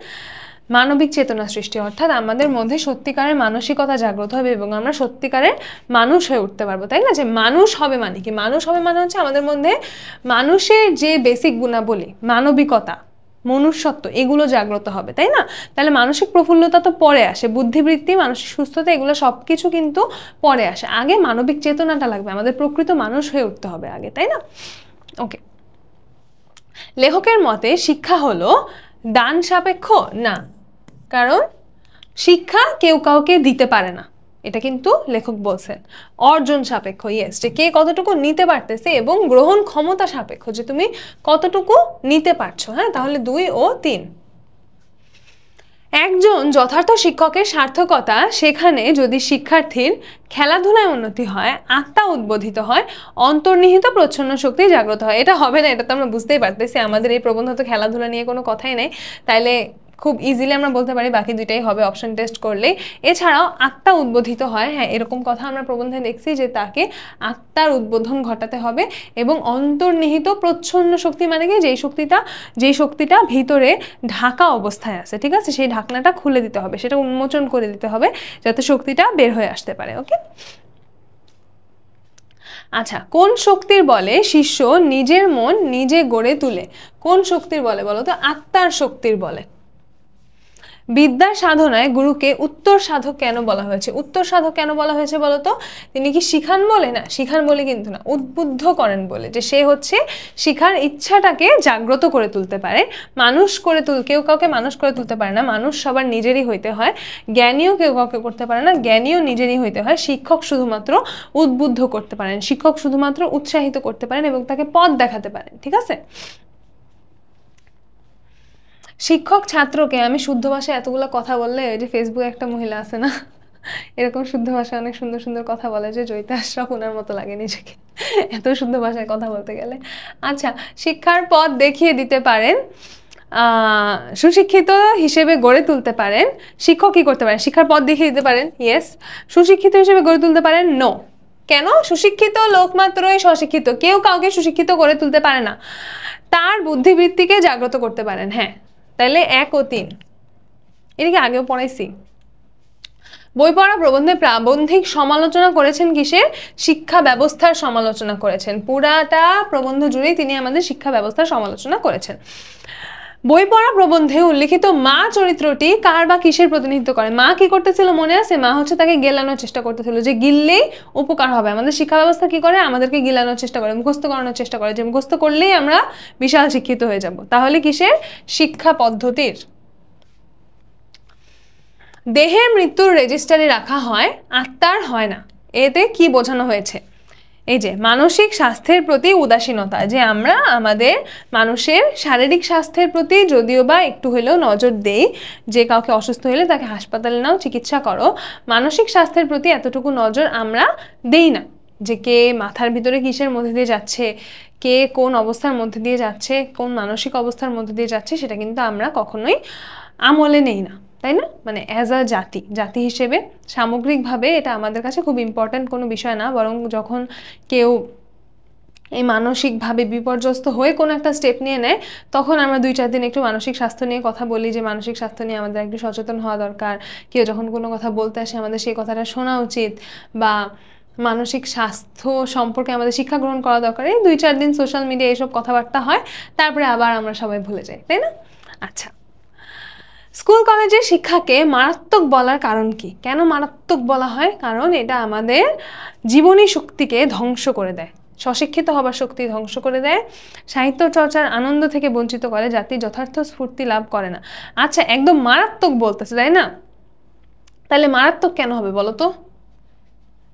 মানবিক চেতনা সৃষ্টি, অর্থাৎ আমাদের মধ্যে সত্যিকারের মানসিকতা জাগ্রত হবে এবং আমরা সত্যিকারের মানুষ হয়ে উঠতে পারবো, তাই না? যে মানুষ হবে মানে কি? মানুষ হবে মানে হচ্ছে আমাদের মধ্যে মানুষের যে বেসিক গুণাবলী, মানবিকতা, মনুষ্যত্ব, এগুলো জাগ্রত হবে, তাই না? তাহলে মানসিক প্রফুল্লতা তো পরে আসে, বুদ্ধিবৃত্তি, মানসিক সুস্থতা, এগুলো সব কিছু কিন্তু পরে আসে। আগে মানবিক চেতনাটা লাগবে, আমাদের প্রকৃত মানুষ হয়ে উঠতে হবে আগে, তাই না? ওকে, লেখকের মতে শিক্ষা হলো দান সাপেক্ষ না, কারণ শিক্ষা কেউ কাউকে দিতে পারে না, এটা কিন্তু লেখক বলছেন। অর্জন সাপেক্ষ, ইয়েস, যে কে কতটুকু নিতে পারতেছে, এবং গ্রহণ ক্ষমতা সাপেক্ষ, যে তুমি কতটুকু নিতে পারছো। হ্যাঁ, তাহলে 2 ও 3। একজন যথার্থ শিক্ষকের সার্থকতা সেখানে যদি শিক্ষার্থীর খেলাধুলায় উন্নতি হয়, আত্মা উদ্বোধিত হয়, অন্তর্নিহিত প্রচ্ছন্ন শক্তি জাগ্রত হয়। এটা হবে না, এটা তো আমরা বুঝতেই পারতেছি, আমাদের এই প্রবন্ধ তো খেলাধুলা নিয়ে কোনো কথাই নেই, তাইলে খুব ইজিলি আমরা বলতে পারি বাকি দুইটাই হবে অপশন টেস্ট করলেই। এছাড়াও আত্মা উদ্বোধিত হয়, হ্যাঁ এরকম কথা আমরা প্রবন্ধে দেখছি যে তাকে আত্মার উদ্বোধন ঘটাতে হবে, এবং অন্তর্নিহিত প্রচ্ছন্ন শক্তি মানে কি, যেই শক্তিটা ভিতরে ঢাকা অবস্থায় আছে, ঠিক আছে, সেই ঢাকনাটা খুলে দিতে হবে, সেটা উন্মোচন করে দিতে হবে যাতে শক্তিটা বের হয়ে আসতে পারে। ওকে, আচ্ছা, কোন শক্তির বলে শিষ্য নিজের মন নিজে গড়ে তুলে? কোন শক্তির বলে বলো তো? আত্মার শক্তির বলে। বিদ্যার সাধনায় গুরুকে উত্তর সাধক কেন বলা হয়েছে? উত্তর সাধক কেন বলা হয়েছে বলো তো? তিনি কি শিখান বলে? না, শিখান বলে কিন্তু না, উদ্বুদ্ধ করেন বলে, যে সে হচ্ছে শিখার ইচ্ছাটাকে জাগ্রত করে তুলতে পারে। কেউ কাউকে মানুষ করে তুলতে পারে না, মানুষ সবার নিজেরই হইতে হয়। জ্ঞানীও কেউ কাউকে করতে পারে না, জ্ঞানীও নিজেরই হইতে হয়। শিক্ষক শুধুমাত্র উদ্বুদ্ধ করতে পারেন, শিক্ষক শুধুমাত্র উৎসাহিত করতে পারেন এবং তাকে পথ দেখাতে পারেন, ঠিক আছে? শিক্ষক ছাত্রকে, আমি শুদ্ধ ভাষায় এতগুলো কথা বললে, ওই যে ফেসবুকে একটা মহিলা আছে না, এরকম শুদ্ধ ভাষায় অনেক সুন্দর সুন্দর কথা বলে, যে জয়িতা আশরাফ ওনার মতো লাগে নিজেকে, এত শুদ্ধ ভাষায় কথা বলতে গেলে। আচ্ছা, শিক্ষার পথ দেখিয়ে দিতে পারেন, সুশিক্ষিত হিসেবে গড়ে তুলতে পারেন। শিক্ষক কি করতে পারেন? শিক্ষার পথ দেখিয়ে দিতে পারেন, ইয়েস। সুশিক্ষিত হিসেবে গড়ে তুলতে পারেন, নো। কেন? সুশিক্ষিত লোক মাত্রই স্বশিক্ষিত, কেউ কাউকে সুশিক্ষিত করে তুলতে পারে না, তার বুদ্ধিবৃত্তিকে জাগ্রত করতে পারেন। হ্যাঁ, তাহলে 1 ও 3, এদিকে আগেও পড়াইছি। বই পড়া প্রবন্ধে প্রাবন্ধিক সমালোচনা করেছেন কিসের? শিক্ষা ব্যবস্থার সমালোচনা করেছেন। পুরাটা প্রবন্ধ জুড়েই তিনি আমাদের শিক্ষা ব্যবস্থার সমালোচনা করেছেন। বই পড়া প্রবন্ধে উল্লিখিত মা চরিত্রটি কার বা কিসের প্রতিনিধিত্ব করে? মা কি করতেছিল মনে আছে? মা হচ্ছে তাকে গেলানোর চেষ্টা করতেছিল, যে গিললেই উপকার হবে। আমাদের শিক্ষা ব্যবস্থা কি করে? আমাদেরকে গিলানোর চেষ্টা করে, মুখস্থ করানোর চেষ্টা করে, যে মুখস্থ করলেই আমরা বিশাল শিক্ষিত হয়ে যাব। তাহলে কিসের? শিক্ষা পদ্ধতির। দেহের মৃত্যুর রেজিস্টারে রাখা হয়, আত্মার হয় না। এতে কি বোঝানো হয়েছে? এই যে মানসিক স্বাস্থ্যের প্রতি উদাসীনতা, যে আমরা আমাদের মানুষের শারীরিক স্বাস্থ্যের প্রতি যদিও বা একটু হলেও নজর দেই, যে কাউকে অসুস্থ হলে তাকে হাসপাতালে নাও, চিকিৎসা করো, মানসিক স্বাস্থ্যের প্রতি এতটুকু নজর আমরা দেই না। যে কে মাথার ভিতরে কিসের মধ্যে দিয়ে যাচ্ছে, কে কোন অবস্থার মধ্যে দিয়ে যাচ্ছে, কোন মানসিক অবস্থার মধ্যে দিয়ে যাচ্ছে, সেটা কিন্তু আমরা কখনোই আমলে নেই না, তাই না? মানে অ্যাজ আ জাতি হিসেবে সামগ্রিকভাবে এটা আমাদের কাছে খুব ইম্পর্ট্যান্ট কোনো বিষয় না, বরং যখন কেউ এই মানসিকভাবে বিপর্যস্ত হয়ে কোনো একটা স্টেপ নিয়ে নেয়, তখন আমরা 2-4 দিন একটু মানসিক স্বাস্থ্য নিয়ে কথা বলি, যে মানসিক স্বাস্থ্য নিয়ে আমাদের একটু সচেতন হওয়া দরকার। কেউ যখন কোনো কথা বলতে আসে আমাদের সেই কথাটা শোনা উচিত, বা মানসিক স্বাস্থ্য সম্পর্কে আমাদের শিক্ষা গ্রহণ করা দরকার। এই 2-4 দিন সোশ্যাল মিডিয়া এসব কথাবার্তা হয়, তারপরে আবার আমরা সবাই ভুলে যাই, তাই না? আচ্ছা, স্কুল কলেজের শিক্ষাকে মারাত্মক বলার কারণ কি? কেন মারাত্মক বলা হয়? কারণ এটা আমাদের জীবনী শক্তিকে ধ্বংস করে দেয়, স্বশিক্ষিত হবার শক্তি ধ্বংস করে দেয়, সাহিত্য চর্চার আনন্দ থেকে বঞ্চিত করে, জাতি যথার্থ স্ফূর্তি লাভ করে না। আচ্ছা, একদম মারাত্মক বলতেছে, তাই না? তাহলে মারাত্মক কেন হবে বলো তো?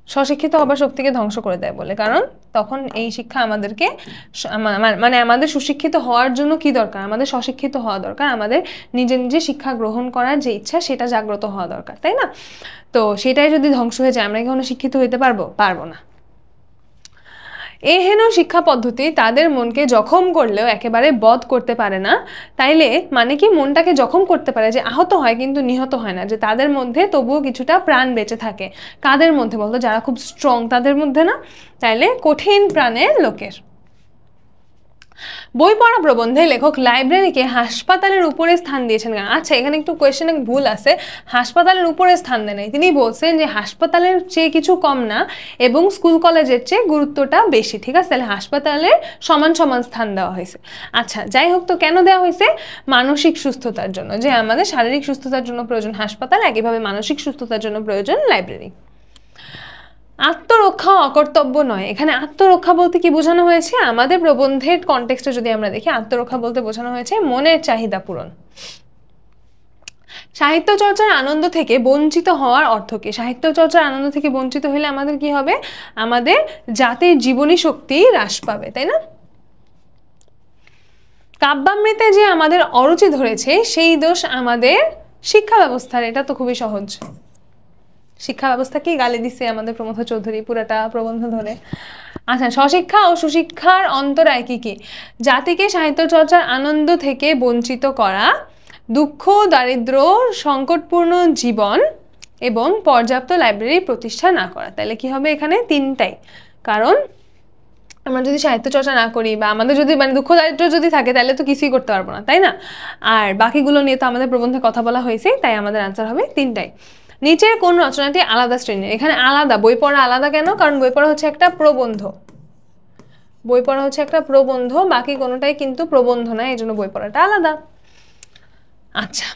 স্বশিক্ষিত হবার শক্তিকে ধ্বংস করে দেয় বলে, কারণ তখন এই শিক্ষা আমাদেরকে মানে আমাদের সুশিক্ষিত হওয়ার জন্য কি দরকার? আমাদের স্বশিক্ষিত হওয়া দরকার, আমাদের নিজে নিজে শিক্ষা গ্রহণ করার যে ইচ্ছা সেটা জাগ্রত হওয়া দরকার, তাই না? তো সেটাই যদি ধ্বংস হয়ে যায়, আমরা কি কখনো শিক্ষিত হইতে পারবো না। এহেন শিক্ষা পদ্ধতি তাদের মনকে জখম করলেও একেবারে বধ করতে পারে না। তাইলে মানে কি, মনটাকে জখম করতে পারে, যে আহত হয় কিন্তু নিহত হয় না, যে তাদের মধ্যে তবুও কিছুটা প্রাণ বেঁচে থাকে। কাদের মধ্যে বলতো? যারা খুব স্ট্রং তাদের মধ্যে না? তাইলে কঠিন প্রাণের লোকের। বই পড়া প্রবন্ধে লেখক লাইব্রেরিকে হাসপাতালের উপরে স্থান দিয়েছেন কেন? আচ্ছা, এখানে একটু কোয়েশ্চেনে ভুল আছে, হাসপাতালের উপরে স্থান দেয় নাই, তিনি বলছেন যে হাসপাতালের চেয়ে কিছু কম না এবং স্কুল কলেজের চেয়ে গুরুত্বটা বেশি, ঠিক আছে? তাহলে হাসপাতালের সমান সমান স্থান দেওয়া হয়েছে। আচ্ছা, যাই হোক, তো কেন দেওয়া হয়েছে? মানসিক সুস্থতার জন্য, যে আমাদের শারীরিক সুস্থতার জন্য প্রয়োজন হাসপাতাল, একইভাবে মানসিক সুস্থতার জন্য প্রয়োজন লাইব্রেরি। আত্মরক্ষা অকর্তব্য নয়। এখানে আত্মরক্ষা বলতে কি বোঝানো হয়েছে? আমাদের প্রবন্ধের কনটেক্সটে যদি আমরা দেখি, আত্মরক্ষা বলতে বোঝানো হয়েছে মনের চাহিদা পূরণ। সাহিত্য চর্চার আনন্দ থেকে বঞ্চিত হওয়ার অর্থ কি? সাহিত্য চর্চার আনন্দ থেকে বঞ্চিত হলে আমাদের কি হবে? আমাদের জাতির জীবনী শক্তি হ্রাস পাবে, তাই না? কাব্যামৃতে যে আমাদের অরুচি ধরেছে, সেই দোষ আমাদের শিক্ষা ব্যবস্থার। এটা তো খুবই সহজ। শিক্ষা ব্যবস্থাকেই গালি দিচ্ছে আমাদের প্রমথ চৌধুরী পুরাটা প্রবন্ধ ধরে। আচ্ছা, স্বশিক্ষা ও সুশিক্ষার অন্তরায় কি কি? জাতিকে সাহিত্য চর্চার আনন্দ থেকে বঞ্চিত করা, দুঃখ, দারিদ্র, সংকটপূর্ণ জীবন এবং পর্যাপ্ত লাইব্রেরি প্রতিষ্ঠা না করা। তাহলে কি হবে? এখানে তিনটাই। কারণ আমরা যদি সাহিত্য চর্চা না করি, বা আমাদের যদি মানে দুঃখ দারিদ্র যদি থাকে, তাহলে তো কিছুই করতে পারবো না, তাই না? আর বাকিগুলো নিয়ে তো আমাদের প্রবন্ধে কথা বলা হয়েছে, তাই আমাদের আনসার হবে তিনটাই। নিচের কোন রচনাটি আলাদা শ্রেণীর? এখানে আলাদা, বই পড়া আলাদা কেন? কারণ বই পড়া হচ্ছে একটা প্রবন্ধ, বই পড়া হচ্ছে একটা প্রবন্ধ, বাকি কোনোটাই কিন্তু প্রবন্ধ না, এই জন্য বই পড়াটা আলাদা। আচ্ছা,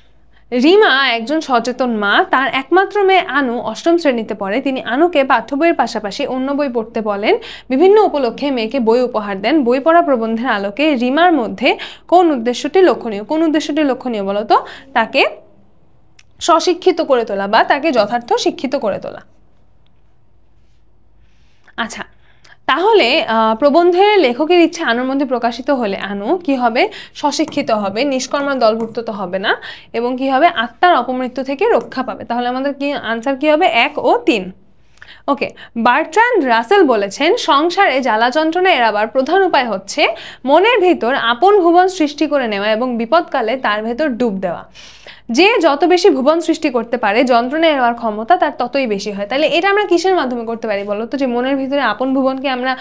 রিমা একজন সচেতন মা, তার একমাত্র মেয়ে আনু 8ম শ্রেণীতে পড়ে। তিনি আনুকে পাঠ্য বইয়ের পাশাপাশি অন্য বই পড়তে বলেন, বিভিন্ন উপলক্ষে মেয়েকে বই উপহার দেন। বই পড়া প্রবন্ধের আলোকে রিমার মধ্যে কোন উদ্দেশ্যটি লক্ষণীয়? কোন উদ্দেশ্যটি লক্ষণীয় বলো তো? তাকে স্বশিক্ষিত করে তোলা, বা তাকে যথার্থ শিক্ষিত করে তোলা। আচ্ছা, তাহলে প্রবন্ধের লেখকের ইচ্ছা আনুর মধ্যে প্রকাশিত হলে আনু কি হবে? স্বশিক্ষিত হবে, নিষ্কর্মার দলভুক্ত তো হবে না, এবং কি হবে? আত্মার অপমৃত্যু থেকে রক্ষা পাবে। তাহলে আমাদের কি আনসার কি হবে? 1 ও 3। ওকে, বার্ট্রান্ড রাসেল বলেছেন, সংসারে জ্বালা যন্ত্রণা এড়াবার প্রধান উপায় হচ্ছে মনের ভিতর আপন ভুবন সৃষ্টি করে নেওয়া এবং বিপদকালে তার ভেতর ডুব দেওয়া। যে যত বেশি ভুবন সৃষ্টি করতে পারে, যন্ত্রণা এড়াবার ক্ষমতা তার ততই বেশি হয়। তাহলে এটা আমরা কিসের মাধ্যমে করতে পারি বলো তো? যে মনের ভিতরে আপন ভুবনকে আমরা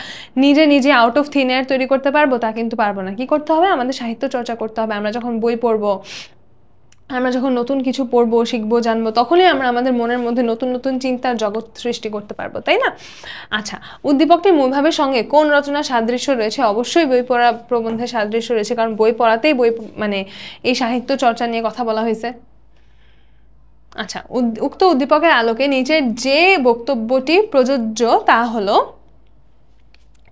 নিজে নিজে আউট অফ থিন এয়ার তৈরি করতে পারবো? তা কিন্তু পারবো না। কি করতে হবে? আমাদের সাহিত্য চর্চা করতে হবে। আমরা যখন বই পড়বো, আমরা যখন নতুন কিছু পড়বো, শিখবো, জানবো, তখনই আমরা আমাদের মনের মধ্যে নতুন নতুন চিন্তার জগৎ সৃষ্টি করতে পারবো, তাই না? আচ্ছা, উদ্দীপকটির মূলভাবের সঙ্গে কোন রচনার সাদৃশ্য রয়েছে? অবশ্যই বই পড়া প্রবন্ধের সাদৃশ্য রয়েছে, কারণ বই পড়াতেই মানে এই সাহিত্য চর্চা নিয়ে কথা বলা হয়েছে। আচ্ছা, উক্ত উদ্দীপকের আলোকে নিচের যে বক্তব্যটি প্রযোজ্য তা হলো,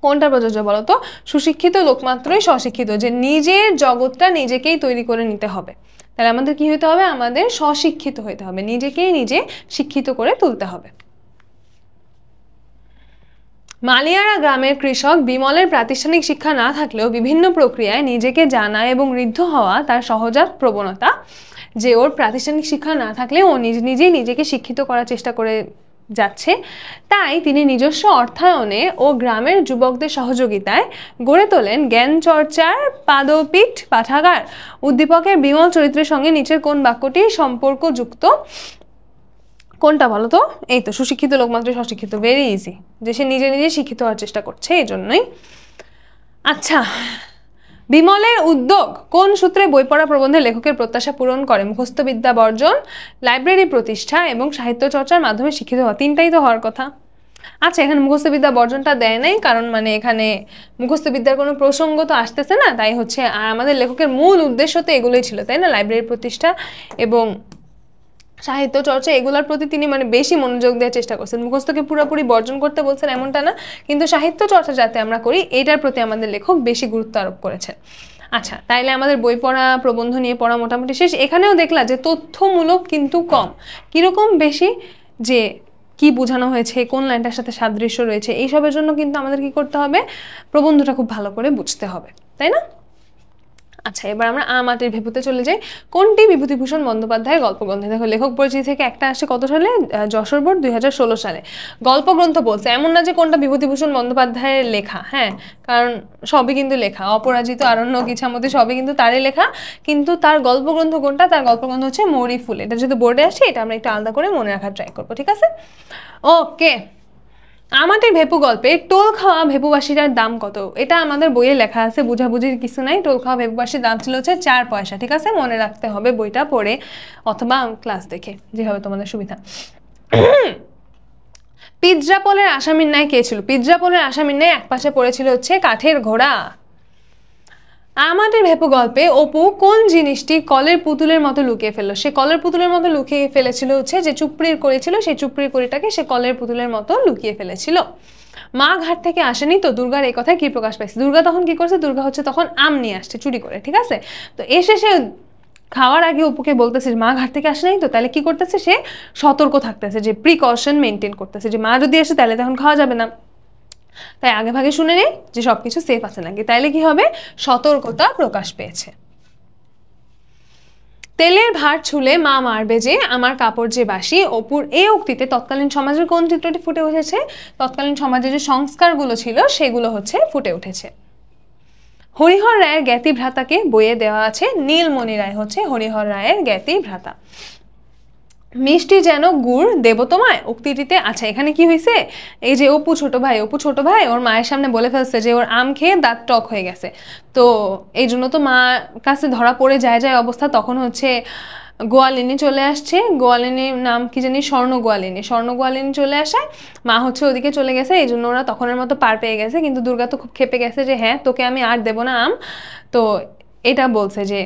কোনটা প্রযোজ্য বলো তো? সুশিক্ষিত লোক মাত্রই স্বশিক্ষিত, যে নিজের জগৎটা নিজেকেই তৈরি করে নিতে হবে, তাহলে আমাদের কি হতে হবে, আমাদের স্বশিক্ষিত হতে হবে, নিজেকেই নিজে শিক্ষিত করে তুলতে হবে। মালিয়ারা গ্রামের কৃষক বিমলের প্রাতিষ্ঠানিক শিক্ষা না থাকলেও বিভিন্ন প্রক্রিয়ায় নিজেকে জানা এবং ঋদ্ধ হওয়া তার সহজাত প্রবণতা। যে ওর প্রাতিষ্ঠানিক শিক্ষা না থাকলে ও নিজেই নিজেকে শিক্ষিত করার চেষ্টা করে যাচ্ছে, তাই তিনি নিজস্ব অর্থায়নে ও গ্রামের যুবকদের সহযোগিতায় গড়ে তোলেন জ্ঞান চর্চার পাদপীঠ পাঠাগার। উদ্দীপকের বিমল চরিত্রের সঙ্গে নিচের কোন বাক্যটি সম্পর্কযুক্ত? কোনটা বলো তো? এই তো, সুশিক্ষিত লোক মাত্র স্বশিক্ষিত, ভেরি ইজি, যে সে নিজে নিজে শিক্ষিত হওয়ার চেষ্টা করছে এই জন্যই। আচ্ছা, বিমলের উদ্যোগ কোন সূত্রে বই পড়া প্রবন্ধে লেখকের প্রত্যাশা পূরণ করে? মুখস্থ বিদ্যা বর্জন, লাইব্রেরি প্রতিষ্ঠা এবং সাহিত্য চর্চার মাধ্যমে শিক্ষিত হওয়া, তিনটাই তো হওয়ার কথা। আচ্ছা, এখানে মুখস্থ বিদ্যা বর্জনটা দেয় নাই, কারণ মানে এখানে মুখস্থ বিদ্যার কোনো প্রসঙ্গ তো আসতেছে না, তাই হচ্ছে। আর আমাদের লেখকের মূল উদ্দেশ্য তো এগুলোই ছিল, তাই না? লাইব্রেরি প্রতিষ্ঠা এবং সাহিত্য চর্চা, এগুলোর প্রতি তিনি মানে বেশি মনোযোগ দেওয়ার চেষ্টা করছেন। মুখস্থকে পুরোপুরি বর্জন করতে বলছেন এমনটা না, কিন্তু সাহিত্য চর্চা যাতে আমরা করি এইটার প্রতি আমাদের লেখক বেশি গুরুত্ব আরোপ করেছেন। আচ্ছা, তাইলে আমাদের বই পড়া প্রবন্ধ নিয়ে পড়া মোটামুটি শেষ। এখানেও দেখলা যে তথ্যমূলক কিন্তু কম, কিরকম বেশি, যে কি বোঝানো হয়েছে, কোন লাইনটার সাথে সাদৃশ্য রয়েছে, এইসবের জন্য কিন্তু আমাদের কি করতে হবে, প্রবন্ধটা খুব ভালো করে বুঝতে হবে, তাই না? আচ্ছা, এবার আমরা আমাটির ভেপুতে চলে যাই। কোনটি বিভূতিভূষণ বন্দ্যোপাধ্যায়ের গল্পগ্রন্থ? দেখো, লেখক পরিচিতি থেকে একটা আসে কত সালে? যশোর বোর্ড 2016 সালে। গল্পগ্রন্থ বলছে, এমন না যে কোনটা বিভূতিভূষণ বন্দ্যোপাধ্যায়ের লেখা, হ্যাঁ, কারণ সবই কিন্তু লেখা, অপরাজিত, আরণ্যক, ইছামতি সবই কিন্তু তারই লেখা, কিন্তু তার গল্পগ্রন্থ কোনটা? তার গল্পগ্রন্থ হচ্ছে মৌরি ফুল। এটা যদি বোর্ডে আসে, এটা আমরা একটু আলাদা করে মনে রাখার ট্রাই করবো, ঠিক আছে? ওকে, আমাটির ভেপু গল্পে টোল খাওয়া ভেপুবাসীটার দাম কত? এটা আমাদের বইয়ে লেখা আছে, বুঝাবুঝির কিছু নাই। টোল খাওয়া ভেপুবাসীর দাম ছিল হচ্ছে 4 পয়সা, ঠিক আছে? মনে রাখতে হবে বইটা পড়ে অথবা ক্লাস দেখে, যেভাবে তোমাদের সুবিধা। পিজ্জাপোলের আসামির ন্যায় কে ছিল? পিজ্জাপোলের আসামির ন্যায় একপাশে পড়েছিল হচ্ছে কাঠের ঘোড়া। আমাটির ভেপু গল্পে অপু কোন জিনিসটি কলের পুতুলের মতো লুকিয়ে ফেললো? সে কলের পুতুলের মতো লুকিয়ে ফেলেছিল হচ্ছে যে চুপড়ির কড়ি ছিল, সেই চুপড়ির কড়িটাকে সে কলের পুতুলের মতো লুকিয়ে ফেলেছিল। মা ঘাট থেকে আসেনি তো, দুর্গার এই কথায় কি প্রকাশ পাইছে? দুর্গা তখন কি করছে? দুর্গা হচ্ছে তখন আম নিয়ে আসছে চুরি করে, ঠিক আছে? তো এসে সে খাওয়ার আগে অপুকে বলতেছে মা ঘাট থেকে আসে নাই তো, তাহলে কি করতেছে? সে সতর্ক থাকতেছে, যে প্রিকশন মেনটেন করতেছে, যে মা যদি আসে তাহলে তখন খাওয়া যাবে না, তাই আগে ভাগে শুনে নেই যে সবকিছু সেফ আছে নাকি, তাইলে কি হবে? সতর্কতা প্রকাশ পেয়েছে। তেলের ভার ছুলে মা মারবে যে, আমার কাপড় যে বাসি। অপুর এই উক্তিতে তৎকালীন সমাজের কোন চিত্রটি ফুটে উঠেছে? তৎকালীন সমাজে যে সংস্কারগুলো ছিল সেগুলো হচ্ছে ফুটে উঠেছে। হরিহর রায়ের জ্ঞাতি ভ্রাতাকে বইয়ে দেওয়া আছে, নীলমণি রায় হচ্ছে হরিহর রায়ের জ্ঞাতি ভ্রাতা। মিষ্টি যেন গুড় দেব তোমায় উক্তিটিতে, আচ্ছা এখানে কি হয়েছে? এই যে অপু ছোট ভাই ওর মায়ের সামনে বলে ফেলছে যে ওর আম খেয়ে দাঁত টক হয়ে গেছে, তো এই জন্য তো মা কাছে ধরা পড়ে যায় অবস্থা। তখন হচ্ছে গোয়ালিনী চলে আসছে, গোয়ালিনীর নাম কি জানি, স্বর্ণ গোয়ালিনী চলে আসে, মা হচ্ছে ওদিকে চলে গেছে, এই জন্য ওরা তখনের মতো পার পেয়ে গেছে। কিন্তু দুর্গা তো খুব খেপে গেছে যে হ্যাঁ তোকে আমি আর দেবো না আম, তো এটা বলছে যে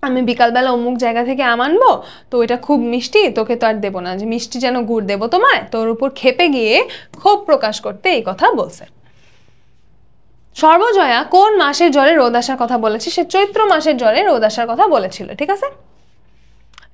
আমি বিকালবেলা অমুক জায়গা থেকে আম আনবো, তো এটা খুব মিষ্টি, তোকে তো আর দেবো না, যে মিষ্টি যেন গুড় দেবো তোমায়, তোর উপর খেপে গিয়ে ক্ষোভ প্রকাশ করতে এই কথা বলছে। সর্বজয়া কোন মাসের জ্বরে রোদ আসার কথা বলেছে? সে চৈত্র মাসের জ্বরে রোদ আসার কথা বলেছিল, ঠিক আছে?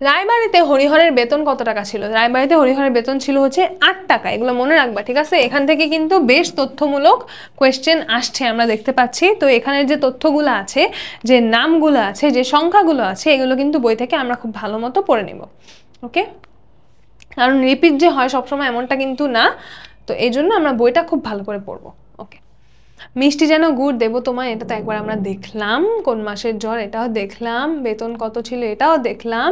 রায়বাড়িতে হরিহরের বেতন কত টাকা ছিল? রায়বাড়িতে হরিহরের বেতন ছিল হচ্ছে 8 টাকা, এগুলো মনে রাখবা, ঠিক আছে? এখান থেকে কিন্তু বেশ তথ্যমূলক কোয়েশ্চেন আসছে আমরা দেখতে পাচ্ছি। তো এখানের যে তথ্যগুলো আছে, যে নামগুলো আছে, যে সংখ্যাগুলো আছে, এগুলো কিন্তু বই থেকে আমরা খুব ভালো মতো পড়ে নিব, ওকে? কারণ রিপিট যে হয় সবসময় এমনটা কিন্তু না, তো এই জন্য আমরা বইটা খুব ভালো করে পড়বো, ওকে? মিষ্টি যেন গুড় দেবো তোমায়, এটা তো একবার আমরা দেখলাম। কোন মাসের জ্বর, এটাও দেখলাম। বেতন কত ছিল, এটাও দেখলাম।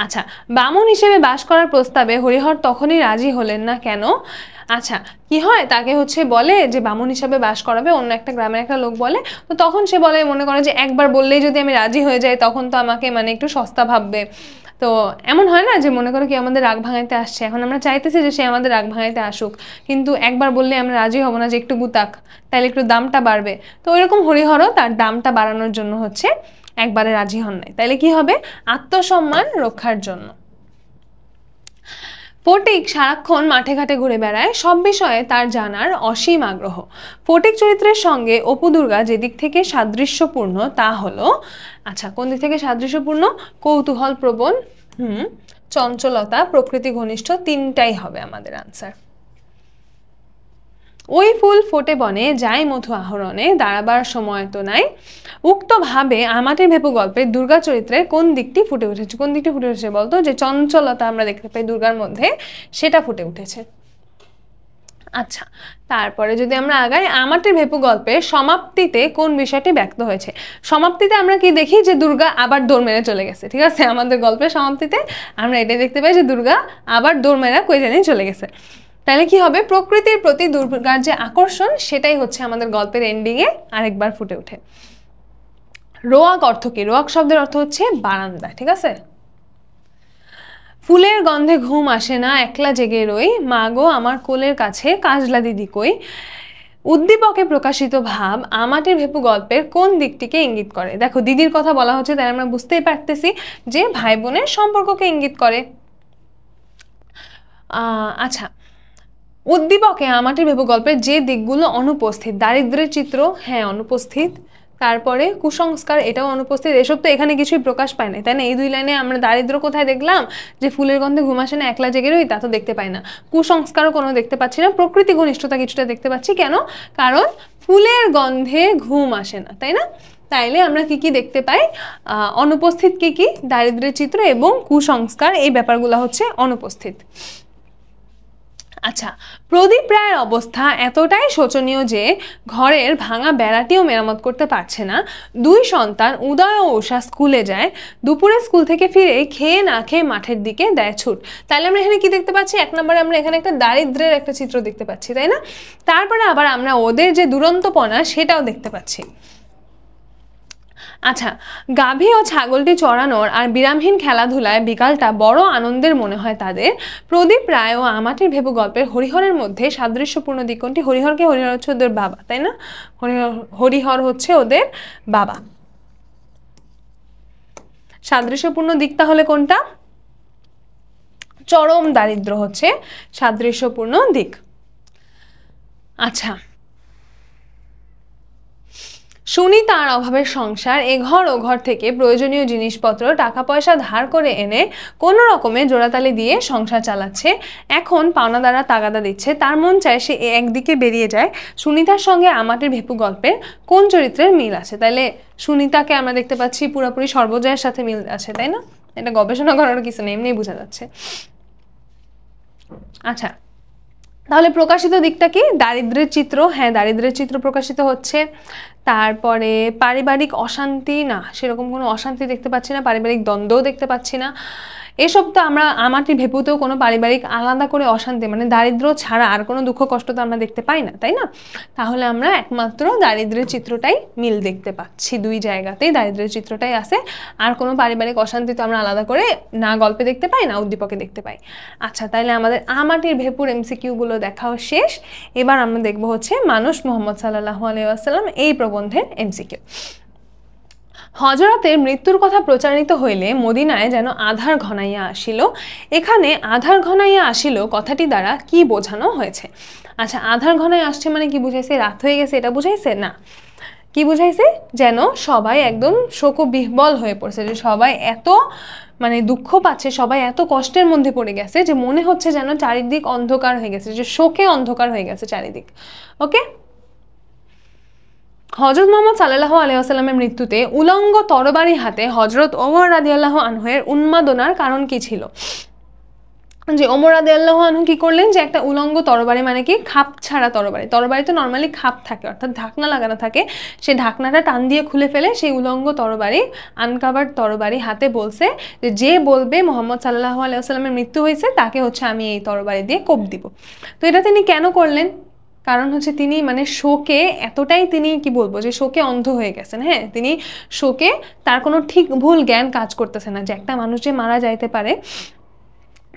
আচ্ছা, বামুন হিসেবে বাস করার প্রস্তাবে হরিহর তখনই রাজি হলেন না কেন? আচ্ছা, কি হয়, তাকে হচ্ছে বলে যে বামুন হিসাবে বাস করাবে, অন্য একটা গ্রামের একটা লোক বলে, তো তখন সে বলে, মনে করে যে একবার বললেই যদি আমি রাজি হয়ে যাই তখন তো আমাকে মানে একটু সস্তা ভাববে। তো এমন হয় না যে মনে করো কি আমাদের রাগ ভাঙাইতে আসছে, এখন আমরা চাইতেছি যে সে আমাদের রাগ ভাঙাইতে আসুক, কিন্তু একবার বললে আমরা রাজি হব না যে একটু গুতাক, তাইলে একটু দামটা বাড়বে। তো ওইরকম হরিহরও তার দামটা বাড়ানোর জন্য হচ্ছে একবারে রাজি হন নাই, তাইলে কি হবে? আত্মসম্মান রক্ষার জন্য। ফটিক সারাক্ষণ মাঠে ঘাটে ঘুরে বেড়ায়, সব বিষয়ে তার জানার অসীম আগ্রহ। ফটিক চরিত্রের সঙ্গে অপু দুর্গা যে দিক থেকে সাদৃশ্যপূর্ণ তা হলো, আচ্ছা কোন দিক থেকে সাদৃশ্যপূর্ণ? কৌতূহল প্রবণ, চঞ্চলতা, প্রকৃতি ঘনিষ্ঠ, তিনটাই হবে আমাদের আনসার। ওই ফুল ফোটে বনে, যাই মধু আহরণে, দাঁড়াবার সময় তো নাই। উক্তভাবে আমাটির ভেপু গল্পের দুর্গা চরিত্রের কোন দিকটি ফুটে উঠেছে? কোন দিকটি ফুটে উঠেছে বলতো? যে চঞ্চলতা আমরা দেখতে পাই দুর্গার মধ্যে, সেটা ফুটে উঠেছে। আচ্ছা, তারপরে যদি আমরা আগাই, আমাটির ভেপু গল্পের সমাপ্তিতে কোন বিষয়টি ব্যক্ত হয়েছে? সমাপ্তিতে আমরা কি দেখি? যে দুর্গা আবার দৌড় মেরে চলে গেছে। ঠিক আছে, আমাদের গল্পের সমাপ্তিতে আমরা এটাই দেখতে পাই যে দুর্গা আবার দৌড় মেরা কই জানি চলে গেছে। তাহলে কি হবে? প্রকৃতির প্রতি দুর্গার যে আকর্ষণ, সেটাই হচ্ছে আমাদের গল্পের এন্ডিংয়ে আরেকবার ফুটে ওঠে। রোয়াক অর্থ কি? রোয়াক শব্দের অর্থ হচ্ছে বারান্দা। ঠিক আছে, ফুলের গন্ধে ঘুম আসে না, একলা জেগে রই, মা গো আমার কোলের কাছে কাজলা দিদি কই। উদ্দীপকে প্রকাশিত ভাব আমাটির ভেপু গল্পের কোন দিকটিকে ইঙ্গিত করে? দেখো, দিদির কথা বলা হচ্ছে, তাই আমরা বুঝতেই পারতেছি যে ভাই বোনের সম্পর্ককে ইঙ্গিত করে। আচ্ছা, উদ্দীপকে আমাটির ভেপু গল্পের যে দিকগুলো অনুপস্থিত, দারিদ্র্যের চিত্র, হ্যাঁ অনুপস্থিত। তারপরে কুসংস্কার, এটাও অনুপস্থিত। এসব তো এখানে কিছুই প্রকাশ পায় না, তাই না? এই দুই লাইনে আমরা দারিদ্র্য কোথায় দেখলাম? যে ফুলের গন্ধে ঘুম আসে না, একলা জেগে রই, তা তো দেখতে পাই না। কুসংস্কারও কোনো দেখতে পাচ্ছি না। প্রকৃতি ঘনিষ্ঠতা কিছুটা দেখতে পাচ্ছি। কেন? কারণ ফুলের গন্ধে ঘুম আসে না, তাই না? তাইলে আমরা কি কি দেখতে পাই? অনুপস্থিত কি কি? দারিদ্র্যের চিত্র এবং কুসংস্কার, এই ব্যাপারগুলো হচ্ছে অনুপস্থিত। আচ্ছা, প্রদীপ রায়ের অবস্থা এতটাই শোচনীয় যে ঘরের ভাঙা বেড়াটিও মেরামত করতে পারছে না। দুই সন্তান উদয় ও উষা স্কুলে যায়, দুপুরে স্কুল থেকে ফিরে খেয়ে না খেয়ে মাঠের দিকে দেয় ছুট। তাহলে আমরা এখানে কি দেখতে পাচ্ছি? এক নম্বরে আমরা এখানে একটা দারিদ্র্যের একটা চিত্র দেখতে পাচ্ছি, তাই না? তারপরে আবার আমরা ওদের যে দুরন্তপনা, সেটাও দেখতে পাচ্ছি। আচ্ছা, গাভী ও ছাগলটি চড়ানোর আর বিরামহীন খেলাধুলায় বিকালটা বড় আনন্দের মনে হয় তাদের। প্রদীপ রায় ও আমাটির ভেপু গল্পের হরিহরের মধ্যে সাদৃশ্যপূর্ণ দিক কোনটি? হরিহর হচ্ছে ওদের বাবা, তাই না? হরিহর হচ্ছে ওদের বাবা। সাদৃশ্যপূর্ণ দিক তাহলে কোনটা? চরম দারিদ্র হচ্ছে সাদৃশ্যপূর্ণ দিক। আচ্ছা, শুনি তার অভাবের সংসার, এঘর ও ঘর থেকে প্রয়োজনীয় জিনিসপত্র টাকা পয়সা ধার করে এনে কোনো রকমে জোড়াতালি দিয়ে সংসার চালাচ্ছে। এখন পাওনাদাররা তাগাদা দিচ্ছে, তার মন চায় সে একদিকে বেরিয়ে যায়। সুনিতার সঙ্গে আমাটির ভেপু গল্পের কোন চরিত্রের মিল আছে? তাইলে সুনিতাকে আমরা দেখতে পাচ্ছি পুরোপুরি সর্বজয়ের সাথে মিল আছে, তাই না? এটা গবেষণা করার কিছু নেই, এমনিই বোঝা যাচ্ছে। আচ্ছা, তাহলে প্রকাশিত দিকটা কি? দারিদ্র্যের চিত্র, হ্যাঁ দারিদ্র্যের চিত্র প্রকাশিত হচ্ছে। তারপরে পারিবারিক অশান্তি, না সেরকম কোনো অশান্তি দেখতে পাচ্ছি না। পারিবারিক দ্বন্দ্বও দেখতে পাচ্ছি না। এসব তো আমরা আমাটির ভেপুতেও কোনো পারিবারিক আলাদা করে অশান্তি, মানে দারিদ্র্য ছাড়া আর কোনো দুঃখ কষ্ট তো আমরা দেখতে পাই না, তাই না? তাহলে আমরা একমাত্র দারিদ্র্যের চিত্রটাই মিল দেখতে পাচ্ছি। দুই জায়গাতেই দারিদ্র্যের চিত্রটাই আছে, আর কোনো পারিবারিক অশান্তি তো আমরা আলাদা করে না গল্পে দেখতে পাই, না উদ্দীপকে দেখতে পাই। আচ্ছা, তাইলে আমাদের আমাটির ভেপুর এমসিকিউগুলো দেখাও শেষ। এবার আমরা দেখবো হচ্ছে মানুষ মুহাম্মদ সাল্লাল্লাহু আলাইহি ওয়াসাল্লাম এই প্রবন্ধের এমসিকিউ। হযরতের মৃত্যুর কথা প্রচারিত হইলে মদিনায় যেন আধার ঘনাইয়া আসিল। এখানে আধার ঘনাইয়া আসিল কথাটি দ্বারা কি বোঝানো হয়েছে? আচ্ছা, আধার ঘনায় আসছে মানে কি বুঝাইছে? রাত হয়ে গেছে এটা বুঝাইছে? না, কি বুঝাইছে? যেন সবাই একদম শোকবিহ্বল হয়ে পড়ছে, যে সবাই এত মানে দুঃখ পাচ্ছে, সবাই এত কষ্টের মধ্যে পড়ে গেছে যে মনে হচ্ছে যেন চারিদিক অন্ধকার হয়ে গেছে, যে শোকে অন্ধকার হয়ে গেছে চারিদিক। ওকে, হযরত মুহাম্মদ সাল্লাল্লাহু আলাইহি ওয়াসাল্লামের মৃত্যুতে উলঙ্গ তরবারি হাতে হযরত ওমর রাদিয়াল্লাহু আনহুয়ের উন্মাদনার কারণ কি ছিল? যে ওমর রাদিয়াল্লাহু আনহু কি করলেন? যে একটা উলঙ্গ তরবারি, মানে কি খাপ ছাড়া তরবারি, তরবারিতে নর্মালি খাপ থাকে অর্থাৎ ঢাকনা লাগানো থাকে, সেই ঢাকনাটা টান দিয়ে খুলে ফেলে সেই উলঙ্গ তরবারি, আনকাভার্ড তরবারি হাতে বলছে যে যে বলবে মুহাম্মদ সাল্লাল্লাহু আলাইহি ওয়াসাল্লামের মৃত্যু হয়েছে তাকে হচ্ছে আমি এই তরবারি দিয়ে কোপ দিব। তো এটা তিনি কেন করলেন? কারণ হচ্ছে তিনি মানে শোকে এতটাই, তিনি কি বলবো, যে শোকে অন্ধ হয়ে গেছেন। হ্যাঁ, তিনি শোকে তার কোনো ঠিক ভুল জ্ঞান কাজ করতেছে না, যে একটা মানুষ যে মারা যাইতে পারে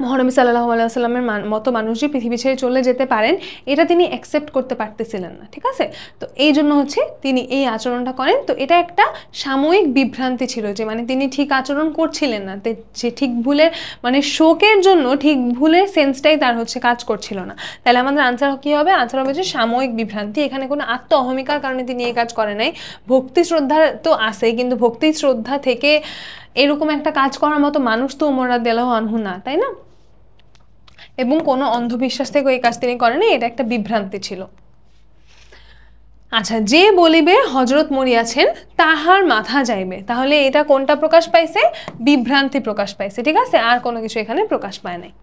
মহানবী সাল্লাল্লাহু আলাইহি ওয়াসাল্লামের মতো মানুষই পৃথিবী ছেড়ে চলে যেতে পারেন, এটা তিনি অ্যাকসেপ্ট করতে পারতেছিলেন না, ঠিক আছে। তো এই জন্য হচ্ছে তিনি এই আচরণটা করেন। তো এটা একটা সাময়িক বিভ্রান্তি ছিল, যে মানে তিনি ঠিক আচরণ করছিলেন না, যে ঠিক ভুলের মানে শোকের জন্য ঠিক ভুলের সেন্সটাই তার হচ্ছে কাজ করছিল না। তাহলে আমাদের আনসার কী হবে? আনসার হবে যে সাময়িক বিভ্রান্তি। এখানে কোনো আত্ম অহমিকার কারণে তিনি এই কাজ করে নাই। ভক্তি শ্রদ্ধা তো আছেই, কিন্তু ভক্তি শ্রদ্ধা থেকে এরকম একটা কাজ করার মতো মানুষ তো ওমর রাদিয়াল্লাহু আনহু না, তাই না? এবং কোনো অন্ধবিশ্বাস থেকে এই কাজ তিনি করেনি, এটা একটা বিভ্রান্তি ছিল। আচ্ছা, যে বলিবে হজরত মরিয়াছেন তাহার মাথা যাইবে, তাহলে এটা কোনটা প্রকাশ পাইছে? বিভ্রান্তি প্রকাশ পাইছে, ঠিক আছে, আর কোনো কিছু এখানে প্রকাশ পায় নাই।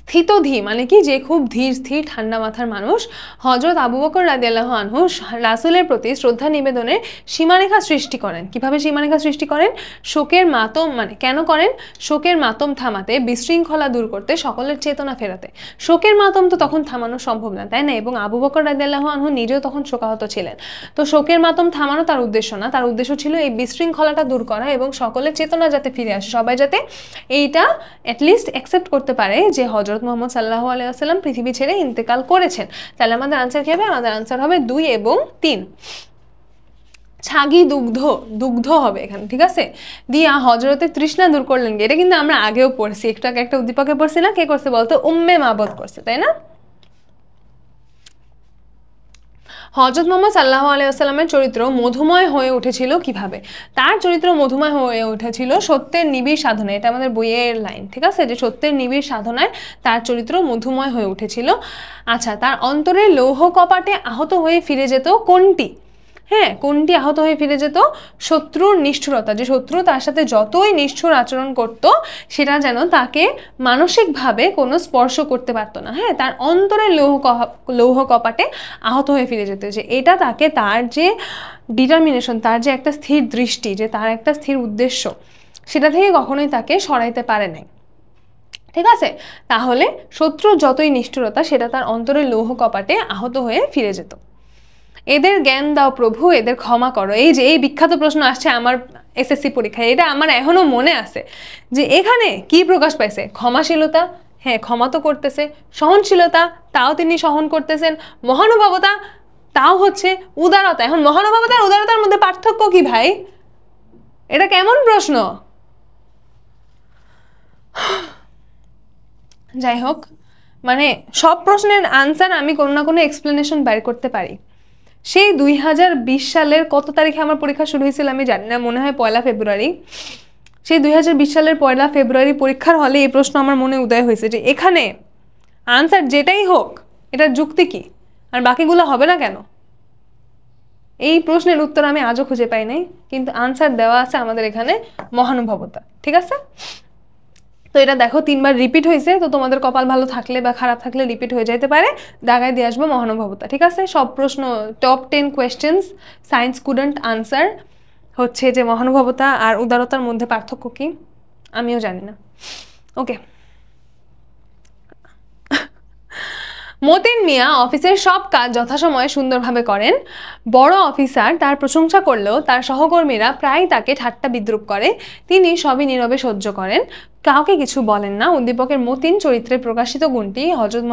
স্থিতধী মানে কি? যে খুব ধীর স্থির ঠান্ডা মাথার মানুষ। হযরত আবু বকর রাদিয়াল্লাহু আনহু রাসূলের প্রতি শ্রদ্ধা নিবেদনের সীমারেখা সৃষ্টি করেন। কিভাবে সীমারেখা সৃষ্টি করেন? শোকের মাতম মানে কেন করেন? শোকের মাতম থামাতে, বিশৃঙ্খলা দূর করতে, সকলের চেতনা ফেরাতে। শোকের মাতম তো তখন থামানো সম্ভব না, তাই না? এবং আবু বকর রাদিয়াল্লাহু আনহু নিজেও তখন শোকাহত ছিলেন। তো শোকের মাতম থামানো তার উদ্দেশ্য না, তার উদ্দেশ্য ছিল এই বিশৃঙ্খলাটা দূর করা এবং সকলের চেতনা যাতে ফিরে আসে, সবাই যাতে এইটা অ্যাটলিস্ট অ্যাকসেপ্ট করতে পারে যে হযরত মুহাম্মদ সাল্লাল্লাহু আলাইহি ওয়াসাল্লাম পৃথিবী ছেড়ে ইন্তেকাল করেছেন। তাহলে আমাদের আনসার কি হবে? আমাদের আনসার হবে 2 এবং 3। ছাগি দুগ্ধ, দুগ্ধ হবে এখানে, ঠিক আছে। দিয়া হযরতের তৃষ্ণা দূর করলেন। এটা কিন্তু আমরা আগেও পড়ছি, একটু আগে একটা উদ্দীপকে পড়ছি না? কে করছে বলতো? উম্মে মাবদ করছে, তাই না? হযরত মুহাম্মদ সাল্লাল্লাহু আলাইহি ওয়াসাল্লামের চরিত্র মধুময় হয়ে উঠেছিল কিভাবে? তার চরিত্র মধুময় হয়ে উঠেছিল সত্যের নিবিড় সাধনায়। এটা আমাদের বইয়ের লাইন, ঠিক আছে, যে সত্যের নিবিড় সাধনায় তার চরিত্র মধুময় হয়ে উঠেছিল। আচ্ছা, তার অন্তরের লৌহ কপাটে আহত হয়ে ফিরে যেত কোনটি? হ্যাঁ, কোনটি আহত হয়ে ফিরে যেত? শত্রুর নিষ্ঠুরতা, যে শত্রু তার সাথে যতই নিষ্ঠুর আচরণ করত সেটা যেন তাকে মানসিকভাবে কোনো স্পর্শ করতে পারতো না। হ্যাঁ, তার অন্তরের লৌহ কপাটে আহত হয়ে ফিরে যেত, যে এটা তাকে তার যে ডিটারমিনেশন, তার যে একটা স্থির দৃষ্টি, যে তার একটা স্থির উদ্দেশ্য, সেটা থেকে কখনোই তাকে সরাইতে পারে নাই, ঠিক আছে। তাহলে শত্রুর যতই নিষ্ঠুরতা সেটা তার অন্তরের লৌহ কপাটে আহত হয়ে ফিরে যেত। এদের জ্ঞান দাও প্রভু, এদের ক্ষমা করো। এই যে এই বিখ্যাত প্রশ্ন আসছে আমার এসএসসি পরীক্ষায়, এটা আমার এখনো মনে আছে যে এখানে কি প্রকাশ পাইছে? ক্ষমাশীলতা, হ্যাঁ ক্ষমা তো করতেছে। সহনশীলতা, তাও তিনি সহন করতেছেন। মহানুভবতা, তাও হচ্ছে উদারতা। এখন মহানুভবতা আর উদারতার মধ্যে পার্থক্য কি ভাই? এটা কেমন প্রশ্ন? যাই হোক, মানে সব প্রশ্নের আনসার আমি কোনো না কোনো এক্সপ্লেনেশন বের করতে পারি। সেই 2020 সালের কত তারিখে আমার পরীক্ষা শুরু হয়েছিল আমি জানি না, মনে হয় 1 ফেব্রুয়ারি। সেই 2020 সালের 1 ফেব্রুয়ারি পরীক্ষার হলে এই প্রশ্ন আমার মনে উদয় হয়েছে যে এখানে আনসার যেটাই হোক এটার যুক্তি কি, আর বাকিগুলো হবে না কেন? এই প্রশ্নের উত্তর আমি আজও খুঁজে পাই নাই, কিন্তু আনসার দেওয়া আছে আমাদের এখানে মহানুভবতা, ঠিক আছে। তো এটা দেখো 3 বার রিপিট হয়েছে, তো তোমাদের কপাল ভালো থাকলে বা খারাপ থাকলে রিপিট হয়ে যেতে পারে। দাগায় দিয়ে আসবো মহানুভবতা, ঠিক আছে। সব প্রশ্ন top 10 questions science couldn't answer হচ্ছে যে মহানুভবতা আর উদারতার মধ্যে পার্থক্য কি আমিও জানি না। ওকে, মতিন মিয়া অফিসের সব কাজ যথাসময়ে সুন্দরভাবে করেন। বড় অফিসার তার প্রশংসা করলেও তার সহকর্মীরা প্রায় তাকে ঠাট্টা বিদ্রুপ করে। তিনি সবই নীরবে সহ্য করেন, কাউকে কিছু বলেন না। উদ্দীপকের মতিন চরিত্রের প্রকাশিত গুণটি হযরত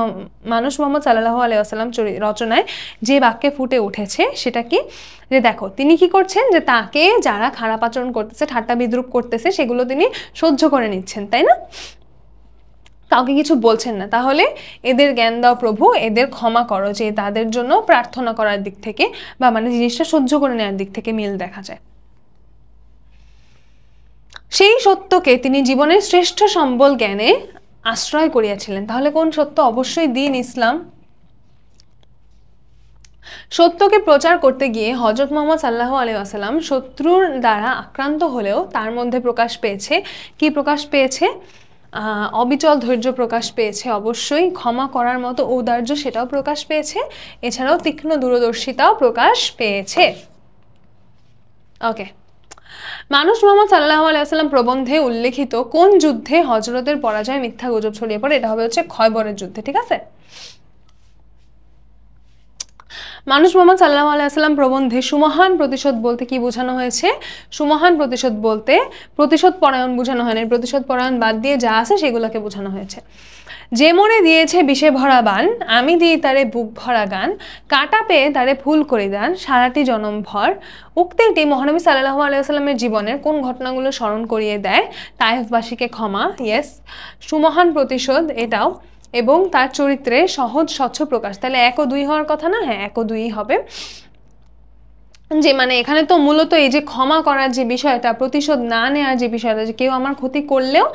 মানুষ মুহাম্মদ সাল্লাল্লাহু আলাইহি ওয়াসাল্লাম রচনায় যে বাক্যে ফুটে উঠেছে সেটা কি? যে দেখো তিনি কি করছেন, যে তাকে যারা খারাপ আচরণ করতেছে, ঠাট্টা বিদ্রুপ করতেছে, সেগুলো তিনি সহ্য করে নিচ্ছেন, তাই না? কাউকে কিছু বলছেন না। তাহলে এদের জ্ঞান দাও প্রভু, এদের ক্ষমা করো, যে তাদের জন্য প্রার্থনা করার দিক থেকে বা মানে জিনিসটা সহ্য করে নেওয়ার দিক থেকে মিল দেখা যায়। সেই সত্যকে তিনি জীবনের শ্রেষ্ঠ সম্বল জ্ঞানে আশ্রয় করিয়াছিলেন। তাহলে কোন সত্য? অবশ্যই দ্বীন ইসলাম। সত্যকে প্রচার করতে গিয়ে হযরত মুহাম্মদ সাল্লাল্লাহু আলাইহি ওয়াসাল্লাম শত্রুর দ্বারা আক্রান্ত হলেও তার মধ্যে প্রকাশ পেয়েছে কি? প্রকাশ পেয়েছে অবিচল ধৈর্য প্রকাশ পেয়েছে, অবশ্যই ক্ষমা করার মতো ঔদার্য সেটাও প্রকাশ পেয়েছে, এছাড়াও তীক্ষ্ণ দূরদর্শিতাও প্রকাশ পেয়েছে। ওকে, মানুষ মুহাম্মদ সাল্লাল্লাহু আলাইহি ওয়াসাল্লাম প্রবন্ধে উল্লেখিত কোন যুদ্ধে হযরতের পরাজয় মিথ্যা গুজব ছড়িয়ে পড়ে? এটা হবে হচ্ছে খয়বরের যুদ্ধে, ঠিক আছে। মানুষ মোহাম্মদ সাল্লাল্লাহু আলাইহি ওয়াসাল্লাম প্রবন্ধে সুমহান প্রতিশোধ বলতে কি বোঝানো হয়েছে? সুমহান প্রতিশোধ বলতে প্রতিশোধ পরায়ণ বোঝানো হয়নি, প্রতিশোধ পরায়ণ বাদ দিয়ে যা আছে সেগুলোকে বোঝানো হয়েছে। যে মনে দিয়েছে বিষে ভরা বান, আমি দিই তারে বুক ভরা গান, কাটা পেয়ে তারে ফুল করে দান সারাটি জনম ভর। উক্তিটি মহানবী সাল্লাল্লাহু আলাইহি ওয়াসাল্লামের জীবনের কোন ঘটনাগুলো স্মরণ করিয়ে দেয়? তায়েফবাসীকে ক্ষমা, ইয়েস। সুমহান প্রতিশোধ, এটাও। এবং তার চরিত্রে সহজ স্বচ্ছ প্রকাশ, তাহলে 1 ও 2 হওয়ার কথা না? হ্যাঁ, 1 ও 2 হবে। যে মানে এখানে তো মূলত এই যে ক্ষমা করার যে বিষয়টা, প্রতিশোধ না নেওয়ার যে বিষয়টা, যে কেউ আমার ক্ষতি করলেও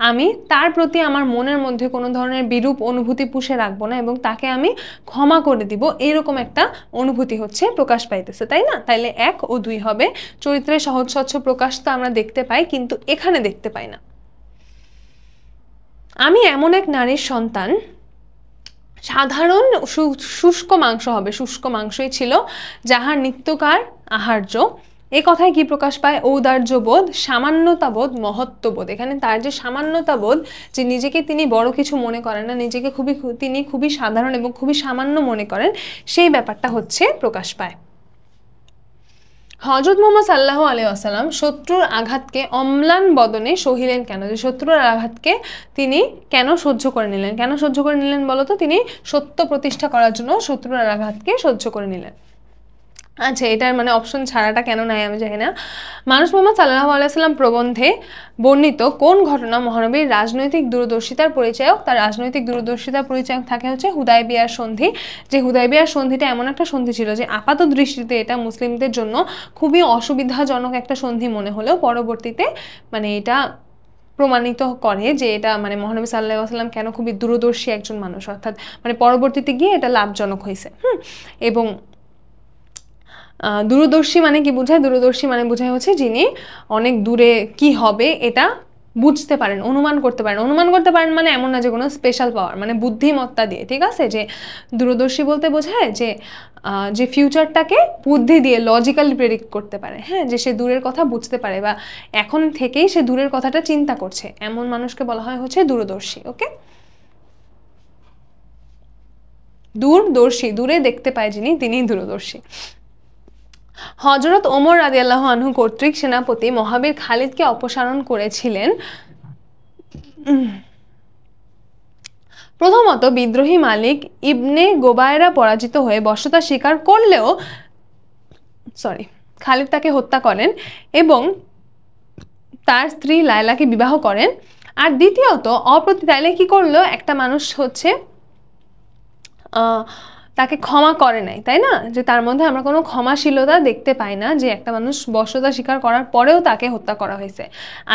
আমি তার প্রতি আমার মনের মধ্যে কোনো ধরনের বিরূপ অনুভূতি পুষে রাখবো না এবং তাকে আমি ক্ষমা করে দিব, এরকম একটা অনুভূতি হচ্ছে প্রকাশ পাইতেছে, তাই না? তাইলে 1 ও 2 হবে। চরিত্রের সহজ স্বচ্ছ প্রকাশ তো আমরা দেখতে পাই, কিন্তু এখানে দেখতে পাই না। আমি এমন এক নারীর সন্তান, সাধারণ শুষ্ক মাংস হবে, শুষ্ক মাংসই ছিল, যাহার নিত্যকার আহার্য। এই কথায় কি প্রকাশ পায়? ঔদার্যবোধ, সামান্যতাবোধ, মহত্ববোধ। এখানে তার যে সামান্যতাবোধ, যে নিজেকে তিনি বড় কিছু মনে করেন না, নিজেকে তিনি খুবই সাধারণ এবং খুবই সামান্য মনে করেন, সেই ব্যাপারটা হচ্ছে প্রকাশ পায়। হযরত মুহাম্মদ সাল্লাল্লাহু আলাইহি ওয়াসাল্লাম শত্রুর আঘাতকে অম্লান বদনে সহিলেন কেন? যে শত্রুর আঘাতকে তিনি কেন সহ্য করে নিলেন? কেন সহ্য করে নিলেন বলো তো? তিনি সত্য প্রতিষ্ঠা করার জন্য শত্রুর আঘাতকে সহ্য করে নিলেন। আচ্ছা, এটার মানে অপশন ছাড়াটা কেন নাই আমি জানি না। মানুষ মোহাম্মদ সাল্লাল্লাহু আলাইহি ওয়াসাল্লাম প্রবন্ধে বর্ণিত কোন ঘটনা মহানবীর রাজনৈতিক দূরদর্শিতার পরিচায়ক? তার রাজনৈতিক দূরদর্শিতার পরিচায়ক থাকে হচ্ছে হুদায়বিয়ার সন্ধি। যে হুদায়বিয়ার সন্ধিটা এমন একটা সন্ধি ছিল যে আপাত দৃষ্টিতে এটা মুসলিমদের জন্য খুবই অসুবিধাজনক একটা সন্ধি মনে হলেও পরবর্তীতে মানে এটা প্রমাণিত করে যে এটা মানে মহানবী সাল্লাল্লাহু আলাইহি ওয়াসাল্লাম কেন খুবই দূরদর্শী একজন মানুষ, অর্থাৎ মানে পরবর্তীতে গিয়ে এটা লাভজনক হয়েছে। এবং দূরদর্শী মানে কি বোঝায়? দূরদর্শী মানে বোঝায় হচ্ছে যিনি অনেক দূরে কি হবে এটা বুঝতে পারেন, অনুমান করতে পারেন। অনুমান করতে পারেন মানে এমন না যে কোনো স্পেশাল পাওয়ার, মানে বুদ্ধিমত্তা দিয়ে, ঠিক আছে? যে দূরদর্শী বলতে বোঝায় যে যে ফিউচারটাকে বুদ্ধি দিয়ে লজিক্যালি প্রেডিক্ট করতে পারে, হ্যাঁ, যে সে দূরের কথা বুঝতে পারে বা এখন থেকেই সে দূরের কথাটা চিন্তা করছে, এমন মানুষকে বলা হয় হচ্ছে দূরদর্শী। ওকে, দূরদর্শী, দূরে দেখতে পায় যিনি, তিনি দূরদর্শী। হযরত ওমর রাদিয়াল্লাহু আনহু কর্তৃক সেনাপতি মহাবীর খালিদকে অপসারণ করেছিলেন। প্রথমত বিদ্রোহী মালিক ইবনে গোবায়রা পরাজিত হয়ে বশ্যতা স্বীকার করলেও খালিদ তাকে হত্যা করেন এবং তার স্ত্রী লায়লাকে বিবাহ করেন। আর দ্বিতীয়ত তাইলে কি করলো? একটা মানুষ হচ্ছে তাকে ক্ষমা করে নাই, তাই না? যে তার মধ্যে আমরা কোনো ক্ষমাশীলতা দেখতে পাই না, যে একটা মানুষ বশ্যতা স্বীকার করার পরেও তাকে হত্যা করা হয়েছে।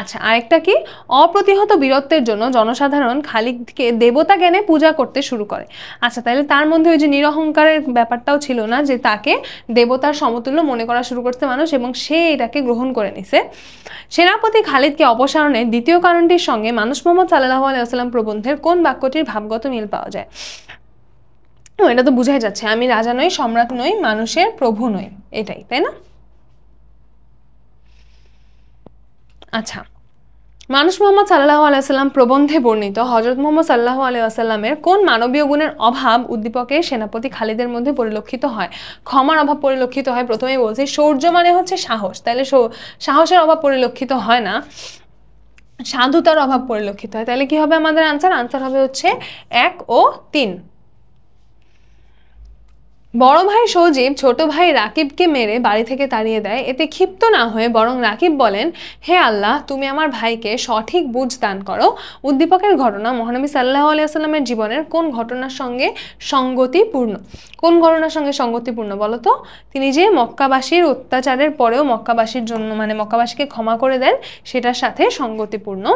আচ্ছা, আরেকটা কি? অপ্রতিহত বীরত্বের জন্য জনসাধারণ খালিদকে দেবতা জ্ঞানে পূজা করতে শুরু করে। আচ্ছা, তাহলে তার মধ্যে ওই যে নিরহংকারের ব্যাপারটাও ছিল না, যে তাকে দেবতার সমতুল্য মনে করা শুরু করতে মানুষ এবং সে এটাকে গ্রহণ করে নিছে। সেনাপতি খালিদকে অপসারণের দ্বিতীয় কারণটির সঙ্গে মানুষ মোহাম্মদ সাল্লাল্লাহু আলাইহি ওয়াসাল্লাম প্রবন্ধের কোন বাক্যটির ভাবগত মিল পাওয়া যায়? এটা তো বুঝাই যাচ্ছে, আমি রাজা নই, সম্রাট নই, মানুষের প্রভু নই, এটাই, তাই না? আচ্ছা, মানুষ মোহাম্মদ সাল্লাল্লাহু আলাইহি ওয়াসাল্লাম প্রবন্ধে বর্ণিত হযরত মুহাম্মদ সাল্লাল্লাহু আলাইহি ওয়াসাল্লামের কোন মানবীয় গুণের অভাব উদ্দীপকের সেনাপতি খালিদের মধ্যে পরিলক্ষিত হয়? ক্ষমার অভাব পরিলক্ষিত হয়। প্রথমেই বলছি শৌর্য মানে হচ্ছে সাহস, তাহলে সাহসের অভাব পরিলক্ষিত হয় না, সাধুতার অভাব পরিলক্ষিত হয়। তাহলে কি হবে আমাদের আনসার হবে হচ্ছে 1 ও 3। বড় ভাই সজীব ছোট ভাই রাকিবকে মেরে বাড়ি থেকে তাড়িয়ে দেয়। এতে ক্ষিপ্ত না হয়ে বরং রাকিব বলেন, হে আল্লাহ, তুমি আমার ভাইকে সঠিক বুঝ দান করো। উদ্দীপকের ঘটনা মহানবী সাল্লাল্লাহু আলাইহি ওয়াসাল্লামের জীবনের কোন ঘটনার সঙ্গে সঙ্গতিপূর্ণ? কোন ঘটনার সঙ্গে সঙ্গতিপূর্ণ বলো তো? তিনি যে মক্কাবাসীর অত্যাচারের পরেও মক্কাবাসীর জন্য মানে মক্কাবাসীকে ক্ষমা করে দেন, সেটার সাথে সঙ্গতিপূর্ণ।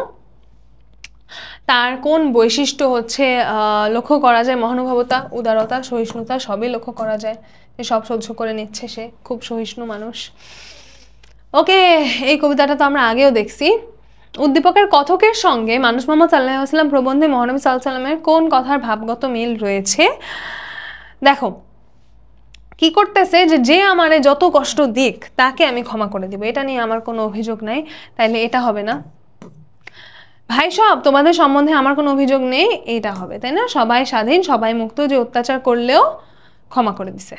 তার কোন বৈশিষ্ট্য হচ্ছে লক্ষ্য করা যায়? মহানুভবতা, উদারতা, সহিষ্ণুতা সবই লক্ষ্য করা যায়, যে সব সহ্য করে নিচ্ছে, সে খুব সহিষ্ণু মানুষ। ওকে, এই কবিতাটা তো আমরা আগেও দেখছি। উদ্দীপকের কথকের সঙ্গে মানুষ মোহাম্মদ সাল্লাল্লাহু আলাইহি ওয়াসাল্লাম প্রবন্ধে মহানবী সাল্লাল্লাহু আলাইহি ওয়াসাল্লামের কোন কথার ভাবগত মিল রয়েছে? দেখো কি করতেছে, যে আমারে যত কষ্ট দিক তাকে আমি ক্ষমা করে দিব, এটা নিয়ে আমার কোনো অভিযোগ নাই, তাইলে এটা হবে না। ভাই সব, তোমাদের সম্বন্ধে আমার কোনো অভিযোগ নেই, এটা হবে, তাই না? সবাই স্বাধীন, সবাই মুক্ত, যে অত্যাচার করলেও ক্ষমা করে দিছে।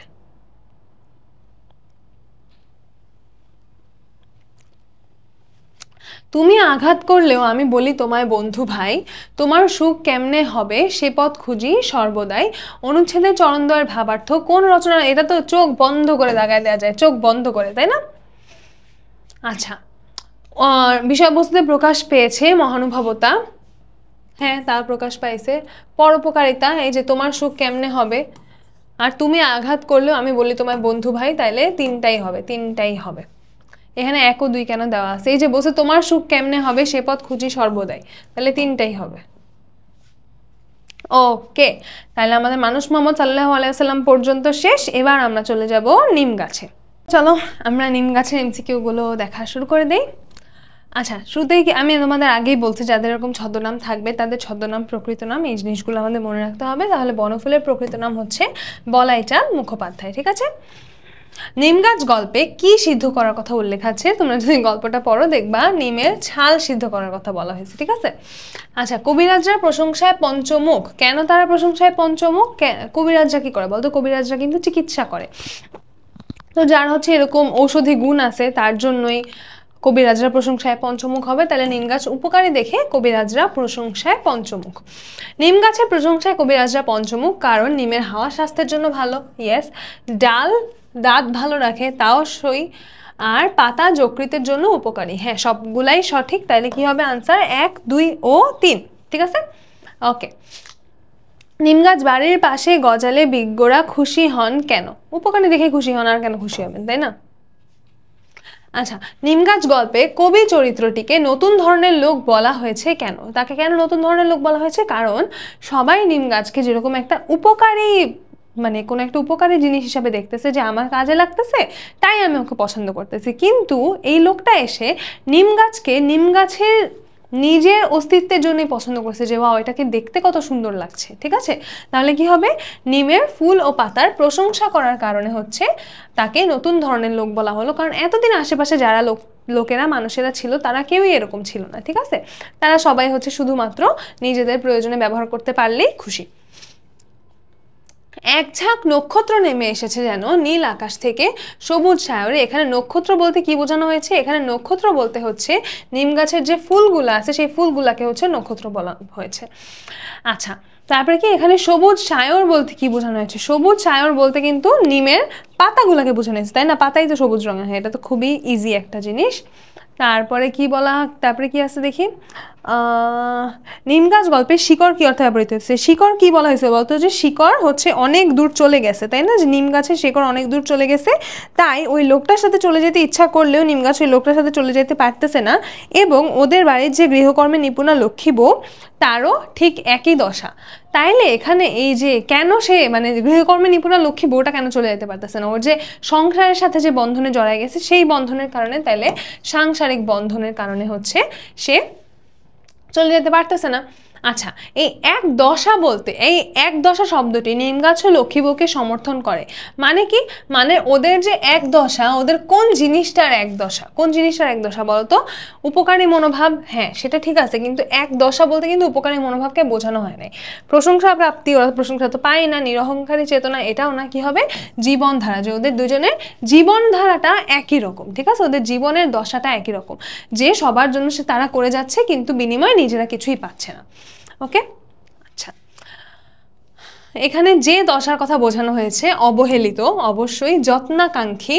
তুমি আঘাত করলেও আমি বলি তোমায় বন্ধু ভাই, তোমার সুখ কেমনে হবে সে পথ খুঁজি সর্বদাই, অনুচ্ছেদের চরণদ্বয়ের ভাবার্থ কোন রচনা? এটা তো চোখ বন্ধ করে দাগায় দেওয়া যায়, চোখ বন্ধ করে, তাই না? আচ্ছা, বিষয়বস্তুতে প্রকাশ পেয়েছে মহানুভবতা, হ্যাঁ তা প্রকাশ পাইছে। পরোপকারিতা, এই যে তোমার সুখ কেমনে হবে, আর তুমি আঘাত করলেও আমি বলি তোমায় বন্ধু ভাই, তাইলে তিনটাই হবে, তিনটাই হবে। এখানে 1 ও 2 কেন দেওয়া আছে? এই যে বলছে তোমার সুখ কেমনে হবে সে পথ খুঁজি সর্বদাই, তাহলে তিনটাই হবে। ওকে, তাহলে আমাদের মানুষ মোহাম্মদ সাল্লাল্লাহু আলাইহি ওয়াসাল্লাম পর্যন্ত শেষ। এবার আমরা চলে যাব নিম গাছে। চলো আমরা নিম গাছের এমসিকিউ গুলো দেখা শুরু করে দেই। আচ্ছা, শুরুতেই আমি তোমাদের আগেই বলছি যাদের এরকম ছদ্মনাম থাকবে তাদের ছদ্মনাম প্রকৃত নাম এই জিনিসগুলো আমাদের মনে রাখতে হবে। তাহলে বনফুলের প্রকৃত নাম হচ্ছে বলাইচাঁদ মুখোপাধ্যায়, ঠিক আছে? নিম গাছ গল্পে কি সিদ্ধ করার কথা উল্লেখ আছে? তোমরা যদি গল্পটা পড়ো দেখবা নিমের ছাল সিদ্ধ করার কথা বলা হয়েছে, ঠিক আছে? আচ্ছা, কবিরাজরা প্রশংসায় পঞ্চমুখ, কেন তারা প্রশংসায় পঞ্চমুখ? কবিরাজরা কি করে বলতো? কবিরাজরা কিন্তু চিকিৎসা করে, তো যার হচ্ছে এরকম ঔষধি গুণ আছে তার জন্যই কবিরাজরা প্রশংসায় পঞ্চমুখ হবে। তাহলে নিম গাছ উপকারী দেখে কবিরাজরা প্রশংসায় পঞ্চমুখ। নিম গাছের প্রশংসায় কবিরাজরা পঞ্চমুখ কারণ নিমের হাওয়া স্বাস্থ্যের জন্য ভালো, ইয়েস। ডাল দাঁত ভালো রাখে, তাও সই। আর পাতা যকৃতের জন্য উপকারী, হ্যাঁ সবগুলাই সঠিক। তাহলে কি হবে আনসার? 1, 2 ও 3, ঠিক আছে? ওকে। নিম গাছ বাড়ির পাশে গজালে বিজ্ঞরা খুশি হন কেন? উপকারী দেখে খুশি হন, আর কেন খুশি হবেন, তাই না? আচ্ছা, নিম গাছ গল্পে কবি চরিত্রটিকে নতুন ধরনের লোক বলা হয়েছে কেন? তাকে কেন নতুন ধরনের লোক বলা হয়েছে? কারণ সবাই নিম গাছকে যেরকম একটা উপকারী, মানে কোনো একটা উপকারী জিনিস হিসাবে দেখতেছে যে আমার কাজে লাগতেছে তাই আমি ওকে পছন্দ করতেছি, কিন্তু এই লোকটা এসে নিম গাছকে নিম গাছের নিজের অস্তিত্বের জন্যই পছন্দ করছে, যে বা এটাকে দেখতে কত সুন্দর লাগছে, ঠিক আছে? তাহলে কি হবে? নিমের ফুল ও পাতার প্রশংসা করার কারণে হচ্ছে তাকে নতুন ধরনের লোক বলা হলো, কারণ এতদিন আশেপাশে যারা লোকেরা মানুষেরা ছিল তারা কেউই এরকম ছিল না, ঠিক আছে? তারা সবাই হচ্ছে শুধুমাত্র নিজেদের প্রয়োজনে ব্যবহার করতে পারলেই খুশি। এক ঝাঁক নক্ষত্র নেমে এসেছে যেন নীল আকাশ থেকে সবুজ সায়রে। এখানে নক্ষত্র বলতে কি বোঝানো হয়েছে? এখানে নক্ষত্র বলতে হচ্ছে নিম গাছের যে ফুলগুলো আছে সেই ফুলগুলাকে হচ্ছে নক্ষত্র বলা হয়েছে। আচ্ছা, তারপরে কি এখানে সবুজ সায়র বলতে কি বোঝানো হয়েছে? সবুজ সায়র বলতে কিন্তু নিমের পাতাগুলাকে বোঝানো হয়েছে, তাই না? পাতাই তো সবুজ রঙের হয়, এটা তো খুবই ইজি একটা জিনিস। তারপরে কি বলা, তারপরে কি আছে দেখি, নিম গাছ গল্পের শিকড় কি অর্থে ব্যবহৃত হচ্ছে? শিকড় কি বলা হয়েছে বলতো? যে শিকড় হচ্ছে অনেক দূর চলে গেছে, তাই না? যে নিম গাছের শিকড় অনেক দূর চলে গেছে, তাই ওই লোকটার সাথে চলে যেতে ইচ্ছা করলেও নিম গাছ ওই লোকটার সাথে চলে যেতে পারতেছে না। এবং ওদের বাড়ির যে গৃহকর্মে নিপুণা লক্ষ্মী বউ তারও ঠিক একই দশা। তাইলে এখানে এই যে কেন সে, মানে গৃহকর্মে নিপুণা লক্ষ্মী বউটা কেন চলে যেতে পারতেছে না? ওর যে সংসারের সাথে যে বন্ধনে জড়ায় গেছে সেই বন্ধনের কারণে, তাইলে সাংসারিক বন্ধনের কারণে হচ্ছে সে চলে যেতে পারতেছে না। আচ্ছা, এই এক দশা বলতে, এই এক দশা শব্দটি নিম গাছ ও লক্ষ্মী বউকে সমর্থন করে, মানে কি? মানে ওদের যে এক দশা, ওদের কোন জিনিসটার এক দশা? কোন জিনিসটার এক দশা বলতো? উপকারী মনোভাব, হ্যাঁ সেটা ঠিক আছে, কিন্তু এক দশা বলতে কিন্তু উপকারী মনোভাবকে বোঝানো হয় নাই। প্রশংসা প্রাপ্তি, ওরা প্রশংসা তো পায় না। নিরহংকারী চেতনা, এটাও না। কি হবে? জীবনধারা, যে ওদের দুজনের জীবনধারাটা একই রকম, ঠিক আছে? ওদের জীবনের দশাটা একই রকম, যে সবার জন্য সে তারা করে যাচ্ছে কিন্তু বিনিময়ে নিজেরা কিছুই পাচ্ছে না। ওকে, আচ্ছা, এখানে যে দশার কথা বোঝানো হয়েছে অবহেলিত, অবশ্যই যত্নাকাঙ্ক্ষী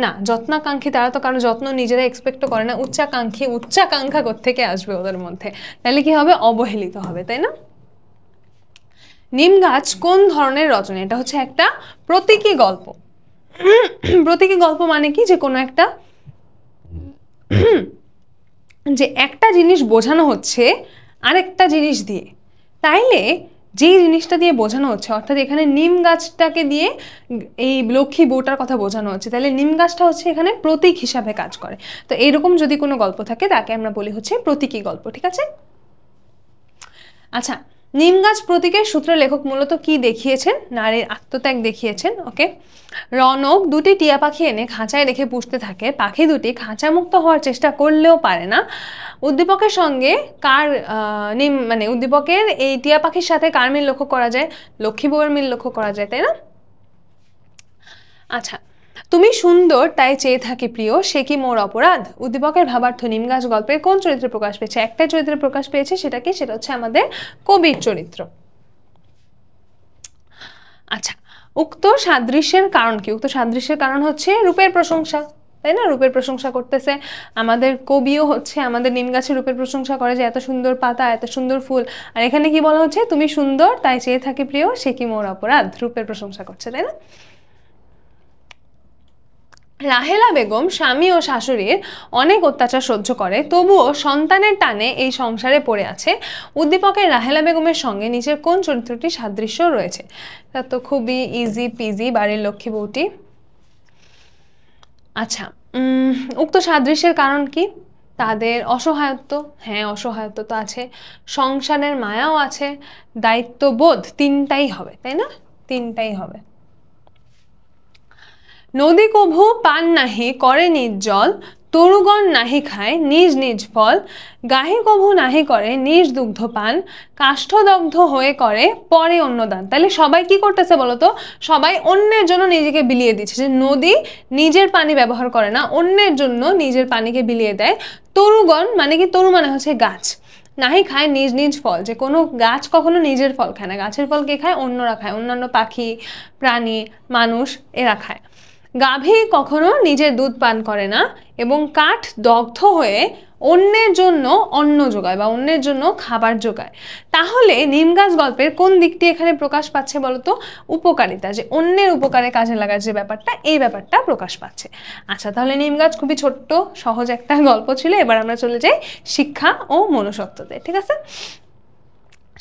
না। যত্নাকাঙ্ক্ষী তারা তো কারো যত্ন নিজেরা এক্সপেক্ট করে না। উচ্চাকাঙ্ক্ষী, উচ্চাকাঙ্ক্ষা কোত্থেকে আসবে ওদের মধ্যে? তাহলে কি হবে? অবহেলিত হবে, তাই না? নিম গাছ কোন ধরনের রচনা? এটা হচ্ছে একটা প্রতীকী গল্প। প্রতীকী গল্প মানে কি? যে কোনো একটা, যে একটা জিনিস বোঝানো হচ্ছে আরেকটা জিনিস দিয়ে, তাইলে যেই জিনিসটা দিয়ে বোঝানো হচ্ছে, অর্থাৎ এখানে নিম গাছটাকে দিয়ে এই লক্ষ্মী বউটার কথা বোঝানো হচ্ছে, তাহলে নিম গাছটা হচ্ছে এখানে প্রতীক হিসাবে কাজ করে। তো এরকম যদি কোনো গল্প থাকে তাকে আমরা বলি হচ্ছে প্রতীকী গল্প, ঠিক আছে? আচ্ছা, নিম গাছ প্রতীকের সূত্রে লেখক মূলত কি দেখিয়েছেন? নারীর আত্মত্যাগ দেখিয়েছেন। ওকে, রনক দুটি টিয়া পাখি এনে খাঁচায় রেখে পুষতে থাকে। পাখি দুটি খাঁচা মুক্ত হওয়ার চেষ্টা করলেও পারে না। উদ্দীপকের সঙ্গে কার মানে উদ্দীপকের এই টিয়া পাখির সাথে কার মিল লক্ষ্য করা যায়? লক্ষ্মী বউয়ের মিল লক্ষ্য করা যায়, তাই না? আচ্ছা, তুমি সুন্দর তাই চেয়ে থাকি প্রিয়, সে কি মোর অপরাধ। উদ্দীপকের ভাবার্থ নিম গাছ গল্পের কোন চরিত্রে প্রকাশ পেয়েছে? একটা চরিত্রে প্রকাশ পেয়েছে, সেটা কি? সেটা হচ্ছে আমাদের কবির চরিত্র। আচ্ছা, উক্ত সাদৃশ্যের কারণ কি? উক্ত সাদৃশ্যের কারণ হচ্ছে রূপের প্রশংসা, তাই না? রূপের প্রশংসা করতেছে আমাদের কবিও, হচ্ছে আমাদের নিম গাছের রূপের প্রশংসা করে যে এত সুন্দর পাতা, এত সুন্দর ফুল। আর এখানে কি বলা হচ্ছে? তুমি সুন্দর তাই চেয়ে থাকি প্রিয়, সে কি মোর অপরাধ। রূপের প্রশংসা করছে, তাই না? রাহেলা বেগম স্বামী ও শাশুড়ির অনেক অত্যাচার সহ্য করে, তবুও সন্তানের টানে এই সংসারে পড়ে আছে। উদ্দীপকের রাহেলা বেগমের সঙ্গে নিচের কোন চরিত্রটি সাদৃশ্য রয়েছে? তা তো খুবই ইজি পিজি, বাড়ির লক্ষ্মী বউটি। আচ্ছা, উক্ত সাদৃশ্যের কারণ কি? তাদের অসহায়ত্ব, হ্যাঁ অসহায়ত্ব তো আছে, সংসারের মায়াও আছে, দায়িত্ববোধ, তিনটাই হবে, তাই না? তিনটাই হবে। নদী কভু পান নাহি করে নিজ জল, তরুগণ নাহি খায় নিজ নিজ ফল, গাহি কভু নাহি করে নিজ দুগ্ধ পান, কাষ্ঠদগ্ধ হয়ে করে পরে অন্নদান। তাহলে সবাই কি করতেছে বলতো? সবাই অন্যের জন্য নিজেকে বিলিয়ে দিচ্ছে। যে নদী নিজের পানি ব্যবহার করে না, অন্যের জন্য নিজের পানিকে বিলিয়ে দেয়। তরুগণ মানে কি? তরু মানে হচ্ছে গাছ। নাহি খায় নিজ নিজ ফল, যে কোনো গাছ কখনো নিজের ফল খায় না, গাছের ফল কে খায়? অন্যরা খায়, অন্যান্য পাখি, প্রাণী, মানুষ এরা খায়। গাভী কখনো নিজের দুধ পান করে না, এবং কাঠ দগ্ধ হয়ে অন্যের জন্য অন্ন যোগায় বা অন্যের জন্য খাবার যোগায়। তাহলে নিম গাছ গল্পের কোন দিকটি এখানে প্রকাশ পাচ্ছে বলতো? উপকারিতা, যে অন্যের উপকারে কাজে লাগার যে ব্যাপারটা, এই ব্যাপারটা প্রকাশ পাচ্ছে। আচ্ছা, তাহলে নিম গাছ খুবই ছোট্ট সহজ একটা গল্প ছিল। এবার আমরা চলে যাই শিক্ষা ও মনুষ্যত্বতে, ঠিক আছে?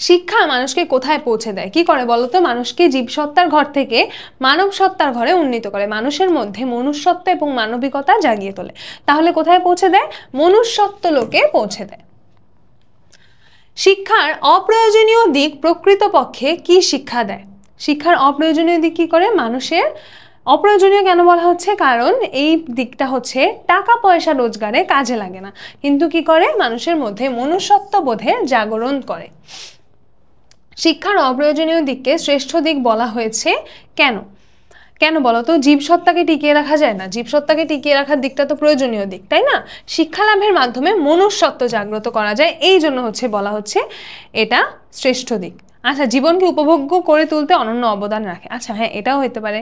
শিক্ষা মানুষকে কোথায় পৌঁছে দেয়? কি করে বলতো? মানুষকে জীবসত্তার ঘর থেকে মানব সত্তার ঘরে উন্নীত করে, মানুষের মধ্যে মনুষ্যত্ব এবং মানবিকতা জাগিয়ে তোলে। তাহলে কোথায় পৌঁছে দেয়? মনুষ্যত্ব লোকে পৌঁছে দেয়। শিক্ষার অপ্রয়োজনীয় দিক প্রকৃতপক্ষে কি শিক্ষা দেয়? শিক্ষার অপ্রয়োজনীয় দিক কি করে? মানুষের অপ্রয়োজনীয় কেন বলা হচ্ছে? কারণ এই দিকটা হচ্ছে টাকা পয়সা রোজগারে কাজে লাগে না, কিন্তু কি করে? মানুষের মধ্যে মনুষ্যত্ব বোধের জাগরণ করে। শিক্ষার অপ্রয়োজনীয় দিককে শ্রেষ্ঠ দিক বলা হয়েছে কেন? কেন বলতো? জীবসত্তাকে টিকিয়ে রাখা যায় না? জীবসত্তাকে টিকিয়ে রাখার দিকটা তো প্রয়োজনীয় দিক, তাই না? শিক্ষা লাভের মাধ্যমে মনুষ্যত্ব জাগ্রত করা যায়, এই জন্য হচ্ছে বলা হচ্ছে এটা শ্রেষ্ঠ দিক। আচ্ছা, জীবনকে উপভোগ্য করে তুলতে অনন্য অবদান রাখে। আচ্ছা হ্যাঁ, এটাও হতে পারে।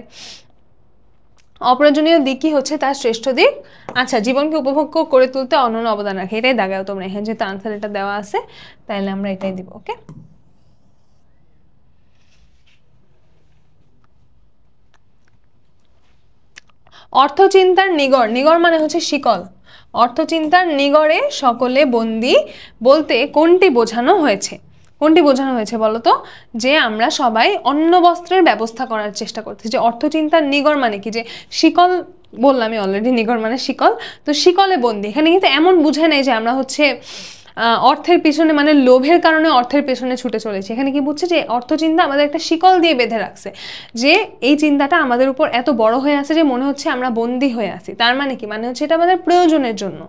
অপ্রয়োজনীয় দিক কি হচ্ছে তার শ্রেষ্ঠ দিক? আচ্ছা, জীবনকে উপভোগ্য করে তুলতে অনন্য অবদান রাখে, এটাই দাগাও তোমরা এখানে, যেহেতু আনসার এটা দেওয়া আছে তাহলে আমরা এটাই দিব। ওকে, অর্থচিন্তার নিগড়, নিগড় মানে হচ্ছে শিকল। অর্থচিন্তার নিগড়ে সকলে বন্দী বলতে কোনটি বোঝানো হয়েছে? কোনটি বোঝানো হয়েছে বলতো? যে আমরা সবাই অন্ন বস্ত্রের ব্যবস্থা করার চেষ্টা করছি। যে অর্থচিন্তার নিগড় মানে কি? যে শিকল, বললামই অলরেডি, নিগড় মানে শিকল। তো শিকলে বন্দী, এখানে কিন্তু এমন বুঝে নেই যে আমরা হচ্ছে অর্থের পিছনে, মানে লোভের কারণে অর্থের পেছনে ছুটে চলেছে। এখানে কি বুঝছে? যে অর্থচিন্তা আমাদের একটা শিকল দিয়ে বেঁধে রাখছে, যে এই চিন্তাটা আমাদের উপর এত বড় হয়ে আছে যে মনে হচ্ছে আমরা বন্দী হয়ে আছি। তার মানে কি? মানে হচ্ছে এটা আমাদের প্রয়োজনের জন্য,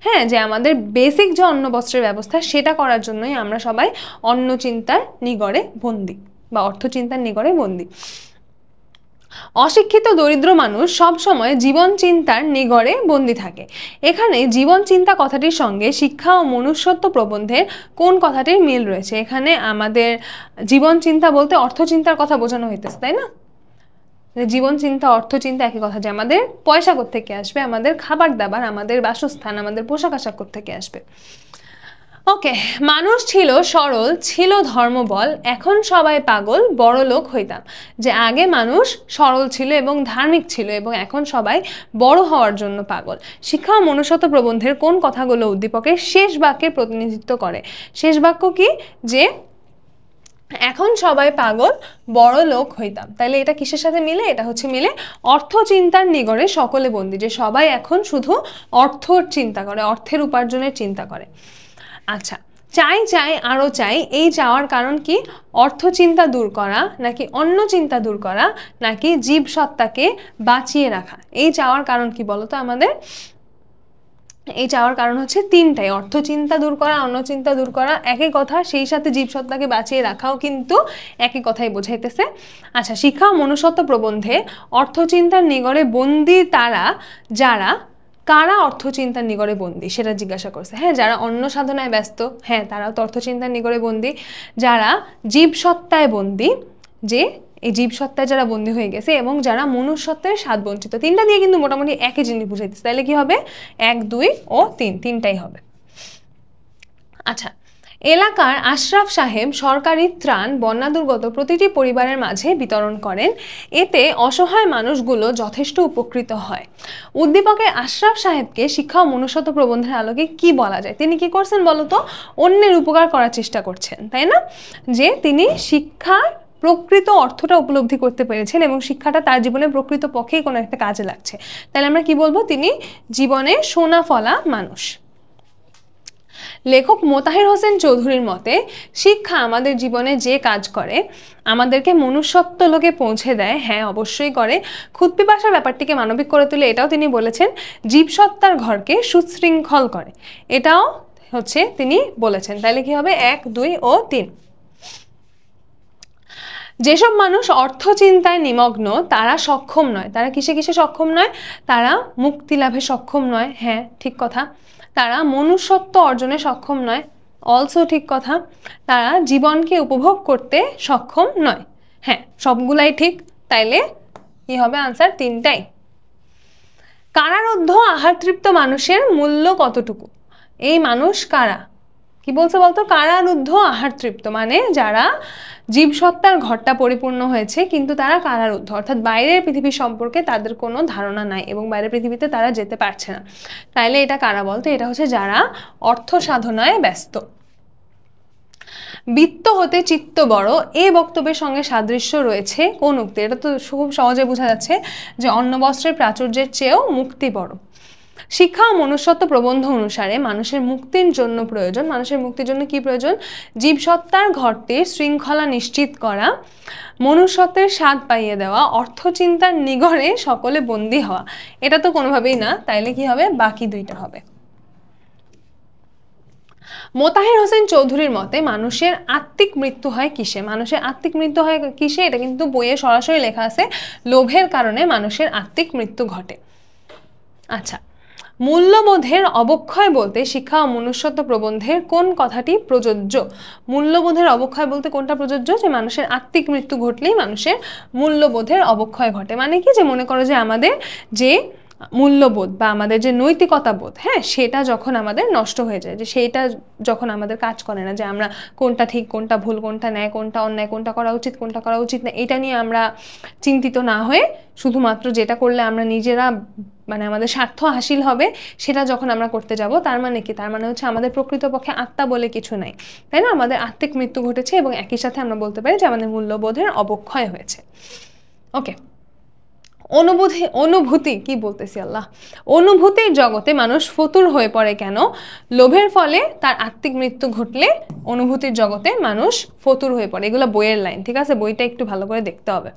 হ্যাঁ, যে আমাদের বেসিক যে অন্ন বস্ত্রের ব্যবস্থা সেটা করার জন্যই আমরা সবাই অন্ন চিন্তার নিগড়ে বন্দী বা অর্থচিন্তার নিগড়ে বন্দী। অশিক্ষিত দরিদ্র মানুষ সব সময় জীবন চিন্তার নিগড়ে বন্দী থাকে। এখানে জীবন চিন্তা কথাটির সঙ্গে শিক্ষা ও মনুষ্যত্ব প্রবন্ধের কোন কথাটির মিল রয়েছে? এখানে আমাদের জীবন চিন্তা বলতে অর্থচিন্তার কথা বোঝানো হইতেছে, তাই না? জীবন চিন্তা অর্থ চিন্তা একই কথা, যে আমাদের পয়সা কোত্থেকে আসবে, আমাদের খাবার দাবার, আমাদের বাসস্থান, আমাদের পোশাক আশাক কোত্থেকে আসবে। ওকে, মানুষ ছিল সরল, ছিল ধর্মবল, এখন সবাই পাগল, বড় লোক হইতাম। যে আগে মানুষ সরল ছিল এবং ধার্মিক ছিল, এবং এখন সবাই বড় হওয়ার জন্য পাগল। শিক্ষা ও মনুষ্যত্ব প্রবন্ধের কোন কথাগুলো উদ্দীপকের শেষ বাক্যে প্রতিনিধিত্ব করে? শেষ বাক্য কি? যে এখন সবাই পাগল, বড় লোক হইতাম। তাহলে এটা কিসের সাথে মিলে? এটা হচ্ছে মিলে অর্থচিন্তার নিগড়ে সকলে বন্দী, যে সবাই এখন শুধু অর্থর চিন্তা করে, অর্থের উপার্জনের চিন্তা করে। আচ্ছা, চাই চাই আরো চাই, এই চাওয়ার কারণ কি? অর্থ চিন্তা দূর করা, নাকি অন্য চিন্তা দূর করা, নাকি জীবসত্তাকে বাঁচিয়ে রাখা? এই চাওয়ার কারণ কি বলতো আমাদের? এই চাওয়ার কারণ হচ্ছে তিনটাই, অর্থ চিন্তা দূর করা, অন্য চিন্তা দূর করা, একই কথা, সেই সাথে জীবসত্তাকে বাঁচিয়ে রাখাও কিন্তু একই কথাই বোঝাইতেছে। আচ্ছা, শিক্ষা ও মনুষ্যত্ব প্রবন্ধে অর্থচিন্তার নিগড়ে বন্দী তারা যারা, কারা অর্থচিন্তার নিগড়ে বন্দী সেটা জিজ্ঞাসা করছে। হ্যাঁ, যারা অন্য সাধনায় ব্যস্ত, হ্যাঁ তারাও তো অর্থচিন্তার নিগড়ে বন্দী। যারা জীবসত্তায় বন্দী, যে এই জীবসত্তায় যারা বন্দী হয়ে গেছে, এবং যারা মনুষ্যত্বের স্বাদ বঞ্চিত, তিনটা দিয়ে কিন্তু মোটামুটি একই জিনিস বুঝাইতেছে। তাহলে কি হবে? 1, 2 ও 3, তিনটাই হবে। আচ্ছা, এলাকার আশরাফ সাহেব সরকারি ত্রাণ বন্যা দুর্গত প্রতিটি পরিবারের মাঝে বিতরণ করেন, এতে অসহায় মানুষগুলো যথেষ্ট উপকৃত হয়। উদ্দীপকের আশরাফ সাহেবকে শিক্ষা ও মনুষ্যত্ব প্রবন্ধের আলোকে কি বলা যায়? তিনি কি করছেন বলতো? অন্যের উপকার করার চেষ্টা করছেন, তাই না? যে তিনি শিক্ষার প্রকৃত অর্থটা উপলব্ধি করতে পেরেছেন এবং শিক্ষাটা তার জীবনে প্রকৃত পক্ষেই কোনো একটা কাজে লাগছে। তাহলে আমরা কি বলবো? তিনি জীবনে সোনা ফলা মানুষ। লেখক মোতাহের হোসেন চৌধুরীর মতে শিক্ষা আমাদের জীবনে যে কাজ করে, আমাদেরকে মনুষ্যত্ব লোকে পৌঁছে দেয়, হ্যাঁ অবশ্যই করে। ক্ষুৎপিপাসার ব্যাপারটিকে মানবিক করে তুলে, এটাও তিনি বলেছেন। জীবসত্তার ঘরকে সুশৃঙ্খল করে, এটাও হচ্ছে তিনি বলেছেন। তাহলে কি হবে? 1, 2 ও 3। যেসব মানুষ অর্থ চিন্তায় নিমগ্ন তারা সক্ষম নয়। তারা কিসে কিসে সক্ষম নয়? তারা মুক্তি লাভে সক্ষম নয়, হ্যাঁ ঠিক কথা। তারা মনুষ্যত্ব অর্জনে সক্ষম নয়, অলসো ঠিক কথা। তারা জীবনকে উপভোগ করতে সক্ষম নয়, হ্যাঁ সবগুলাই ঠিক। তাইলে কি হবে? আনসার তিনটাই। কারারুদ্ধ আহারতৃপ্ত মানুষের মূল্য কতটুকু? এই মানুষ কারা? কি বলছে বলতো? কারারুদ্ধ আহারতৃপ্ত, মানে যারা জীবসত্তার ঘরটা পরিপূর্ণ হয়েছে কিন্তু তারা কারারুদ্ধ, অর্থাৎ বাইরের পৃথিবী সম্পর্কে তাদের কোনো ধারণা নাই এবং বাইরের পৃথিবীতে তারা যেতে পারছে না। তাইলে এটা কারা বলতো? এটা হচ্ছে যারা অর্থ সাধনায় ব্যস্ত। বৃত্ত হতে চিত্ত বড়, এই বক্তব্যের সঙ্গে সাদৃশ্য রয়েছে কোন উক্তি? এটা তো খুব সহজে বোঝা যাচ্ছে যে অন্ন বস্ত্রের প্রাচুর্যের চেয়েও মুক্তি বড়। শিক্ষা ও মনুষ্যত্ব প্রবন্ধ অনুসারে মানুষের মুক্তির জন্য প্রয়োজন, মানুষের মুক্তির জন্য কি প্রয়োজন? জীবসত্তার ঘরটির শৃঙ্খলা নিশ্চিত করা, মনুষ্যত্বের স্বাদ পাইয়ে দেওয়া, অর্থচিন্তার নিগড়ে সকলে বন্দী হওয়া। এটা তো কোনোভাবেই না, তাইলে কি হবে? বাকি দুইটা হবে। মোতাহের হোসেন চৌধুরীর মতে মানুষের আত্মিক মৃত্যু হয় কিসে? মানুষের আত্মিক মৃত্যু হয় কিসে? এটা কিন্তু বইয়ে সরাসরি লেখা আছে, লোভের কারণে মানুষের আত্মিক মৃত্যু ঘটে। আচ্ছা, মূল্যবোধের অবক্ষয় বলতে শিক্ষা ও মনুষ্যত্ব প্রবন্ধের কোন কথাটি প্রযোজ্য? মূল্যবোধের অবক্ষয় বলতে কোনটা প্রযোজ্য? যে মানুষের আত্মিক মৃত্যু ঘটলেই মানুষের মূল্যবোধের অবক্ষয় ঘটে। মানে কি? যে মনে করো যে আমাদের যে মূল্যবোধ বা আমাদের যে নৈতিকতা বোধ, হ্যাঁ সেটা যখন আমাদের নষ্ট হয়ে যায়, যে সেইটা যখন আমাদের কাজ করে না, যে আমরা কোনটা ঠিক কোনটা ভুল, কোনটা ন্যায় কোনটা অন্যায়, কোনটা করা উচিত কোনটা করা উচিত না, এটা নিয়ে আমরা চিন্তিত না হয়ে শুধুমাত্র যেটা করলে আমরা নিজেরা মানে আমাদের স্বার্থ হাসিল হবে সেটা যখন আমরা করতে যাব, তার মানে কি? তার মানে হচ্ছে আমাদের প্রকৃতপক্ষে আত্মা বলে কিছু নাই, তাই না? আমাদের আত্মিক মৃত্যু ঘটেছে এবং একই সাথে আমরা বলতে পারি যে আমাদের মূল্যবোধের অবক্ষয় হয়েছে। ওকে, অনুভূতি কি বলতেছি আল্লাহ, অনুভূতির জগতে মানুষ ফতুর হয়ে পড়ে কেন? লোভের ফলে তার আত্মিক মৃত্যু ঘটলে অনুভূতির জগতে মানুষ ফতুর হয়ে পড়ে। এগুলো বইয়ের লাইন, ঠিক আছে? বইটা একটু ভালো করে দেখতে হবে।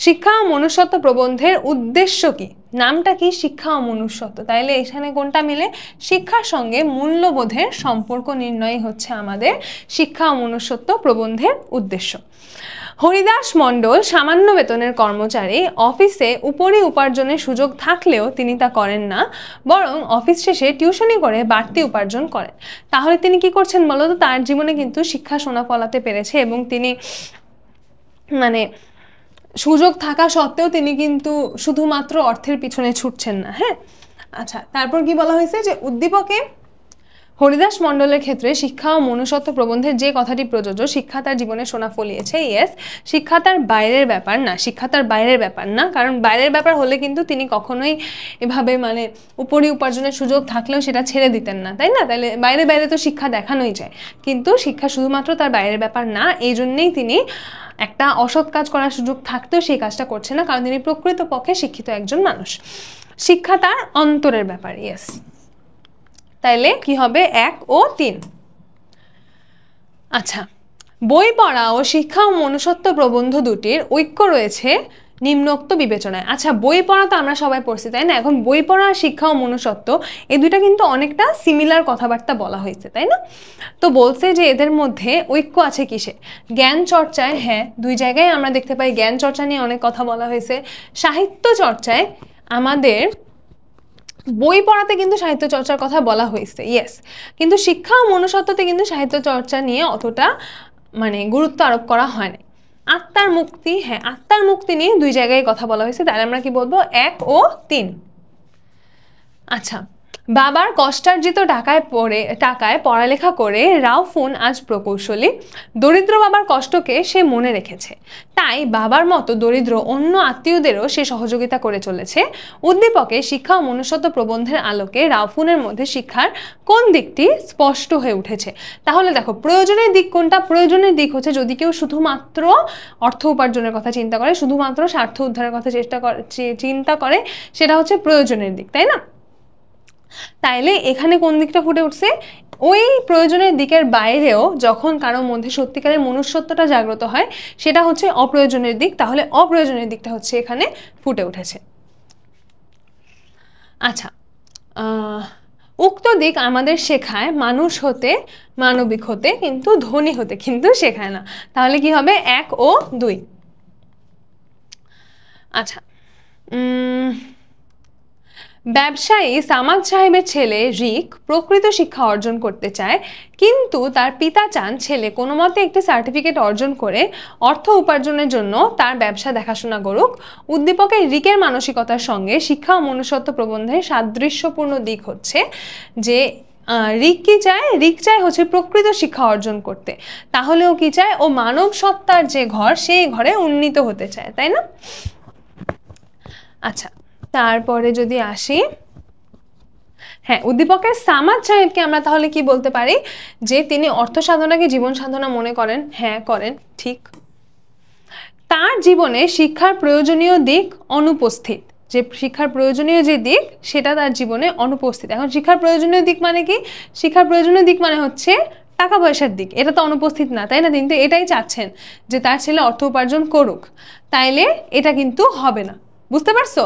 শিক্ষা ও মনুষ্যত্ব প্রবন্ধের উদ্দেশ্য কি? নামটা কি? শিক্ষা ও মনুষ্যত্ব। তাইলে এখানে কোনটা মিলে? শিক্ষার সঙ্গে মূল্যবোধের সম্পর্ক নির্ণয় হচ্ছে আমাদের শিক্ষা ও মনুষ্যত্ব প্রবন্ধের উদ্দেশ্য। হরিদাস মণ্ডল সামান্য বেতনের কর্মচারী, অফিসে উপরি উপার্জনের সুযোগ থাকলেও তিনি তা করেন না, বরং অফিস শেষে টিউশনি করে বাড়তি উপার্জন করেন। তাহলে তিনি কি করছেন বলতো? তার জীবনে কিন্তু শিক্ষা সোনা ফলাতে পেরেছে এবং তিনি মানে সুযোগ থাকা সত্ত্বেও তিনি কিন্তু শুধুমাত্র অর্থের পিছনে ছুটছেন না। হ্যাঁ, আচ্ছা, তারপর কি বলা হয়েছে? যে উদ্দীপকে হরিদাস মণ্ডলের ক্ষেত্রে শিক্ষা ও মনুষ্যত্ব প্রবন্ধের যে কথাটি প্রযোজ্য, শিক্ষা তার জীবনে সোনা ফলিয়েছে, ইয়েস, শিক্ষা তার বাইরের ব্যাপার না, শিক্ষা তার বাইরের ব্যাপার না, কারণ বাইরের ব্যাপার হলে কিন্তু তিনি কখনোই এভাবে মানে উপরি উপার্জনের সুযোগ থাকলেও সেটা ছেড়ে দিতেন না, তাই না? তাহলে বাইরে বাইরে তো শিক্ষা দেখানোই যায়, কিন্তু শিক্ষা শুধুমাত্র তার বাইরের ব্যাপার না, এই জন্যেই তিনি একটা অসৎ কাজ করার সুযোগ থাকতেও সেই কাজটা করছে না, কারণ তিনি প্রকৃতপক্ষে শিক্ষিত একজন মানুষ। শিক্ষা তার অন্তরের ব্যাপার, ইয়েস। তাইলে কি হবে? 1 ও 3। আচ্ছা, বই পড়া ও শিক্ষা ও মনুষ্যত্ব প্রবন্ধ দুটির ঐক্য রয়েছে নিম্নোক্ত বিবেচনায়। আচ্ছা, বই পড়া তো আমরা সবাই পড়ছি, তাই না? এখন বই পড়া, শিক্ষা ও মনুষ্যত্ব, এই দুইটা কিন্তু অনেকটা সিমিলার কথাবার্তা বলা হয়েছে, তাই না? তো বলছে যে এদের মধ্যে ঐক্য আছে কিসে? জ্ঞান চর্চায়। হ্যাঁ, দুই জায়গায় আমরা দেখতে পাই জ্ঞান চর্চা নিয়ে অনেক কথা বলা হয়েছে। সাহিত্য চর্চায়, আমাদের বই পড়াতে কিন্তু সাহিত্য চর্চার কথা বলা হয়েছে, ইয়েস। কিন্তু শিক্ষা ও মনুষ্যত্বতে কিন্তু সাহিত্য চর্চা নিয়ে অতটা মানে গুরুত্ব আরোপ করা হয় না। আত্মার মুক্তি, হ্যাঁ, আত্মার মুক্তি নিয়ে দুই জায়গায় কথা বলা হয়েছে, তাহলে আমরা কি বলবো? 1 ও 3। আচ্ছা, বাবার কষ্টার্জিত টাকায় পড়ালেখা করে রাউফুন আজ প্রকৌশলী। দরিদ্র বাবার কষ্টকে সে মনে রেখেছে, তাই বাবার মতো দরিদ্র অন্য আত্মীয়দেরও সে সহযোগিতা করে চলেছে। উদ্দীপকে শিক্ষা ও মনুষ্যত্ব প্রবন্ধের আলোকে রাউফুনের মধ্যে শিক্ষার কোন দিকটি স্পষ্ট হয়ে উঠেছে? তাহলে দেখো, প্রয়োজনের দিক কোনটা? প্রয়োজনের দিক হচ্ছে যদি কেউ শুধুমাত্র অর্থ উপার্জনের কথা চিন্তা করে, শুধুমাত্র স্বার্থ উদ্ধারের কথা চিন্তা করে, সেটা হচ্ছে প্রয়োজনের দিক, তাই না? তাইলে এখানে কোন দিকটা ফুটে উঠছে? ওই প্রয়োজনের দিকের বাইরেও যখন কারোর মধ্যে সত্যিকারের মনুষ্যত্বটা জাগ্রত হয়, সেটা হচ্ছে অপ্রয়োজনের দিক। তাহলে অপ্রয়োজনের দিকটা হচ্ছে এখানে ফুটে উঠেছে। আচ্ছা, উক্ত দিক আমাদের শেখায় মানুষ হতে, মানবিক হতে, কিন্তু ধনী হতে কিন্তু শেখায় না। তাহলে কি হবে? 1 ও 2। আচ্ছা, ব্যবসায়ী সামাদ সাহেবের ছেলে রিক প্রকৃত শিক্ষা অর্জন করতে চায়, কিন্তু তার পিতা চান ছেলে কোনো মতে একটি সার্টিফিকেট অর্জন করে অর্থ উপার্জনের জন্য তার ব্যবসা দেখাশোনা করুক। উদ্দীপকের রিকের মানসিকতার সঙ্গে শিক্ষা ও মনুষ্যত্ব প্রবন্ধের সাদৃশ্যপূর্ণ দিক হচ্ছে যে রিক কি চায়? রিক চায় হচ্ছে প্রকৃত শিক্ষা অর্জন করতে। তাহলেও কি চায়? ও মানব সত্তার যে ঘর, সেই ঘরে উন্নীত হতে চায়, তাই না? আচ্ছা, তারপরে যদি আসি, হ্যাঁ, উদ্দীপকের সামাদ সাহেবকে আমরা তাহলে কি বলতে পারি? যে তিনি অর্থ সাধনাকে জীবন সাধনা মনে করেন। হ্যাঁ, করেন, ঠিক। তার জীবনে শিক্ষার প্রয়োজনীয় দিক অনুপস্থিত, যে শিক্ষার প্রয়োজনীয় যে দিক সেটা তার জীবনে অনুপস্থিত। এখন শিক্ষার প্রয়োজনীয় দিক মানে কি? শিক্ষার প্রয়োজনীয় দিক মানে হচ্ছে টাকা পয়সার দিক, এটা তো অনুপস্থিত না, তাই না? কিন্তু এটাই চাচ্ছেন যে তার ছেলে অর্থ উপার্জন করুক, তাইলে এটা কিন্তু হবে না। বুঝতে পারছো?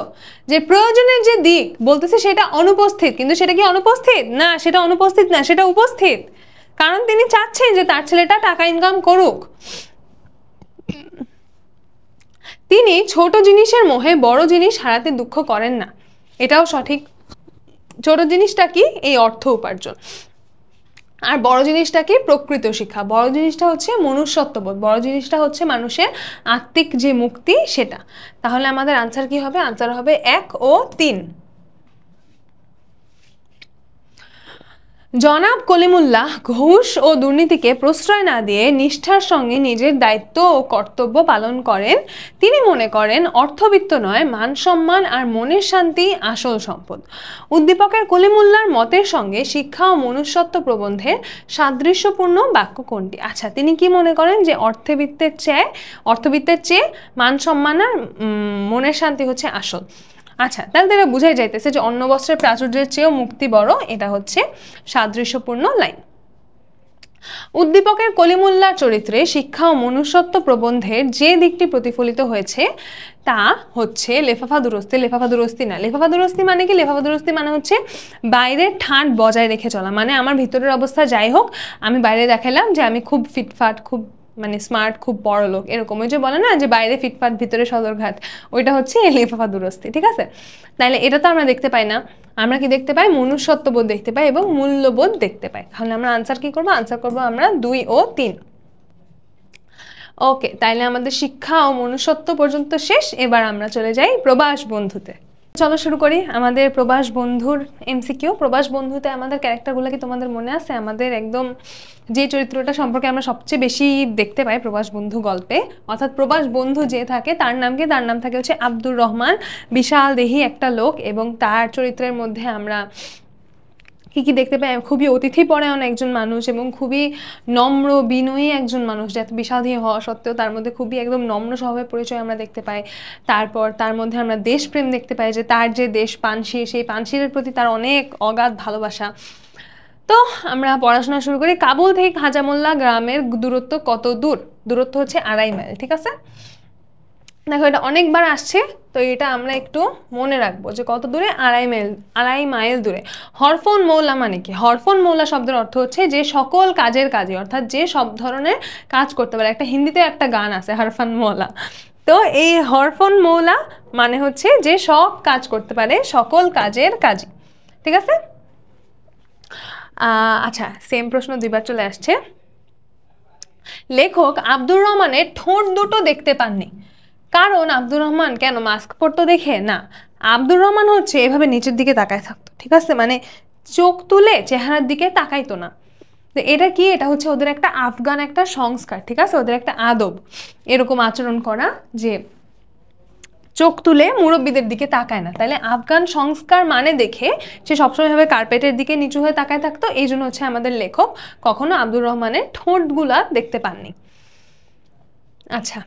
যে প্রয়োজনের যে দিক বলতেছে সেটা অনুপস্থিত, কিন্তু সেটা কি অনুপস্থিত? না, সেটা অনুপস্থিত না, সেটা উপস্থিত। কারণ তিনি চাচ্ছেন যে তার ছেলেটা টাকা ইনকাম করুক। তিনি ছোট জিনিসের মোহে বড় জিনিস হারাতে দুঃখ করেন না, এটাও সঠিক। ছোট জিনিসটা কি? এই অর্থ উপার্জন। আর বড় জিনিসটা কি? প্রকৃত শিক্ষা। বড় জিনিসটা হচ্ছে মনুষ্যত্ববোধ, বড় জিনিসটা হচ্ছে মানুষের আত্মিক যে মুক্তি, সেটা। তাহলে আমাদের আনসার কি হবে? আনসার হবে 1 ও 3। জনাব কলিমুল্লাহ ঘুষ ও দুর্নীতিকে প্রশ্রয় না দিয়ে নিষ্ঠার সঙ্গে নিজের দায়িত্ব ও কর্তব্য পালন করেন। তিনি মনে করেন অর্থবিত্ত নয়, মান সম্মান আর মনের শান্তি আসল সম্পদ। উদ্দীপকের কলিমুল্লাহর মতের সঙ্গে শিক্ষা ও মনুষ্যত্ব প্রবন্ধের সাদৃশ্যপূর্ণ বাক্য কোনটি? আচ্ছা, তিনি কি মনে করেন? যে অর্থবিত্তের চেয়ে মান সম্মান আর মনের শান্তি হচ্ছে আসল। আচ্ছা, তাহলে এটা বুঝাই যাইতেছে যে অন্ন বস্ত্রের প্রাচুর্যের চেয়েও মুক্তি বড়, এটা হচ্ছে সাদৃশ্যপূর্ণ লাইন। উদ্দীপকের কলিমুল্লাহর চরিত্রে শিক্ষা ও মনুষ্যত্ব প্রবন্ধের যে দিকটি প্রতিফলিত হয়েছে তা হচ্ছে লেফাফা দুরস্তি। লেফাফা দুরস্তি না, লেফাফা দুরস্তি মানে কি? লেফাফা দুরস্তি মানে হচ্ছে বাইরের ঠাঁট বজায় রেখে চলা। মানে আমার ভিতরের অবস্থা যাই হোক, আমি বাইরে দেখালাম যে আমি খুব ফিটফাট, খুব মানে স্মার্ট, খুব বড় লোক, এরকম। ওই যে বলে না যে বাইরে ফিটফাট ভিতরে সদরঘাট, ওইটা হচ্ছে লেফাফা দুরস্তি, ঠিক আছে? তাহলে এটা তো আমরা দেখতে পাই না। আমরা কি দেখতে পাই? মনুষ্যত্ববোধ দেখতে পাই এবং মূল্যবোধ দেখতে পাই। তাহলে আমরা আনসার কি করবো? আনসার করবো আমরা 2 ও 3। ওকে, তাইলে আমাদের শিক্ষা ও মনুষ্যত্ব পর্যন্ত শেষ। এবার আমরা চলে যাই প্রবাস বন্ধুতে। চলো শুরু করি আমাদের প্রবাস বন্ধুর এমসিকিউ। প্রবাস বন্ধুতে আমাদের ক্যারেক্টারগুলো কি তোমাদের মনে আছে? আমাদের একদম যে চরিত্রটা সম্পর্কে আমরা সবচেয়ে বেশি দেখতে পাই প্রবাস বন্ধু গল্পে, অর্থাৎ প্রবাস বন্ধু যে থাকে তার নাম কি? তার নাম থাকে হচ্ছে আব্দুর রহমান। বিশাল দেহি একটা লোক, এবং তার চরিত্রের মধ্যে আমরা কি কি দেখতে পাই? খুবই অতিথিপরায়ণ একজন মানুষ এবং খুবই নম্র বিনয়ী একজন মানুষ, যে এত বিশালদেহী হওয়া সত্ত্বেও তার মধ্যে খুবই একদম নম্র স্বভাবের পরিচয় আমরা দেখতে পাই। তারপর তার মধ্যে আমরা দেশপ্রেম দেখতে পাই, যে তার যে দেশ পানশি, সেই পানশির প্রতি তার অনেক অগাধ ভালোবাসা। তো আমরা পড়াশোনা শুরু করি। কাবুল থেকে খাজামোল্লা গ্রামের দূরত্ব কত দূর? দূরত্ব হচ্ছে 2.5 মাইল, ঠিক আছে? দেখো এটা অনেকবার আসছে, তো এটা আমরা একটু মনে রাখবো যে কত দূরে, 2.5 মাইল দূরে। হরফন মৌলা মানে কি? হরফন মৌলা শব্দের অর্থ হচ্ছে যে সকল কাজের কাজে, অর্থাৎ যে সব ধরনের কাজ করতে পারে। একটা হিন্দিতে একটা গান আছে হরফন মৌলা, তো এই হরফন মৌলা মানে হচ্ছে যে সব কাজ করতে পারে, সকল কাজের কাজই। ঠিক আছে, আচ্ছা সেম প্রশ্ন দুইবার চলে আসছে। লেখক আব্দুর রহমানের ঠোঁট দুটো দেখতে পাননি, কারণ আব্দুর রহমান কেন মাস্ক পরতো দেখে? না, আব্দুর রহমান হচ্ছে এভাবে নিচের দিকে তাকায় থাকতো, ঠিক আছে, মানে চোখ তুলে চেহারার দিকে তাকাইতো না। তো এটা কি? এটা হচ্ছে ওদের একটা আফগান একটা সংস্কার, ঠিক আছে, ওদের একটা আদব এরকম আচরণ করা, যে চোখ তুলে মুরব্বীদের দিকে তাকায় না। তাইলে আফগান সংস্কার মানে দেখে সে সবসময় ভাবে কার্পেটের দিকে নিচু হয়ে তাকায় থাকতো। এই জন্য হচ্ছে আমাদের লেখক কখনো আব্দুর রহমানের ঠোঁটগুলা দেখতে পাননি। আচ্ছা,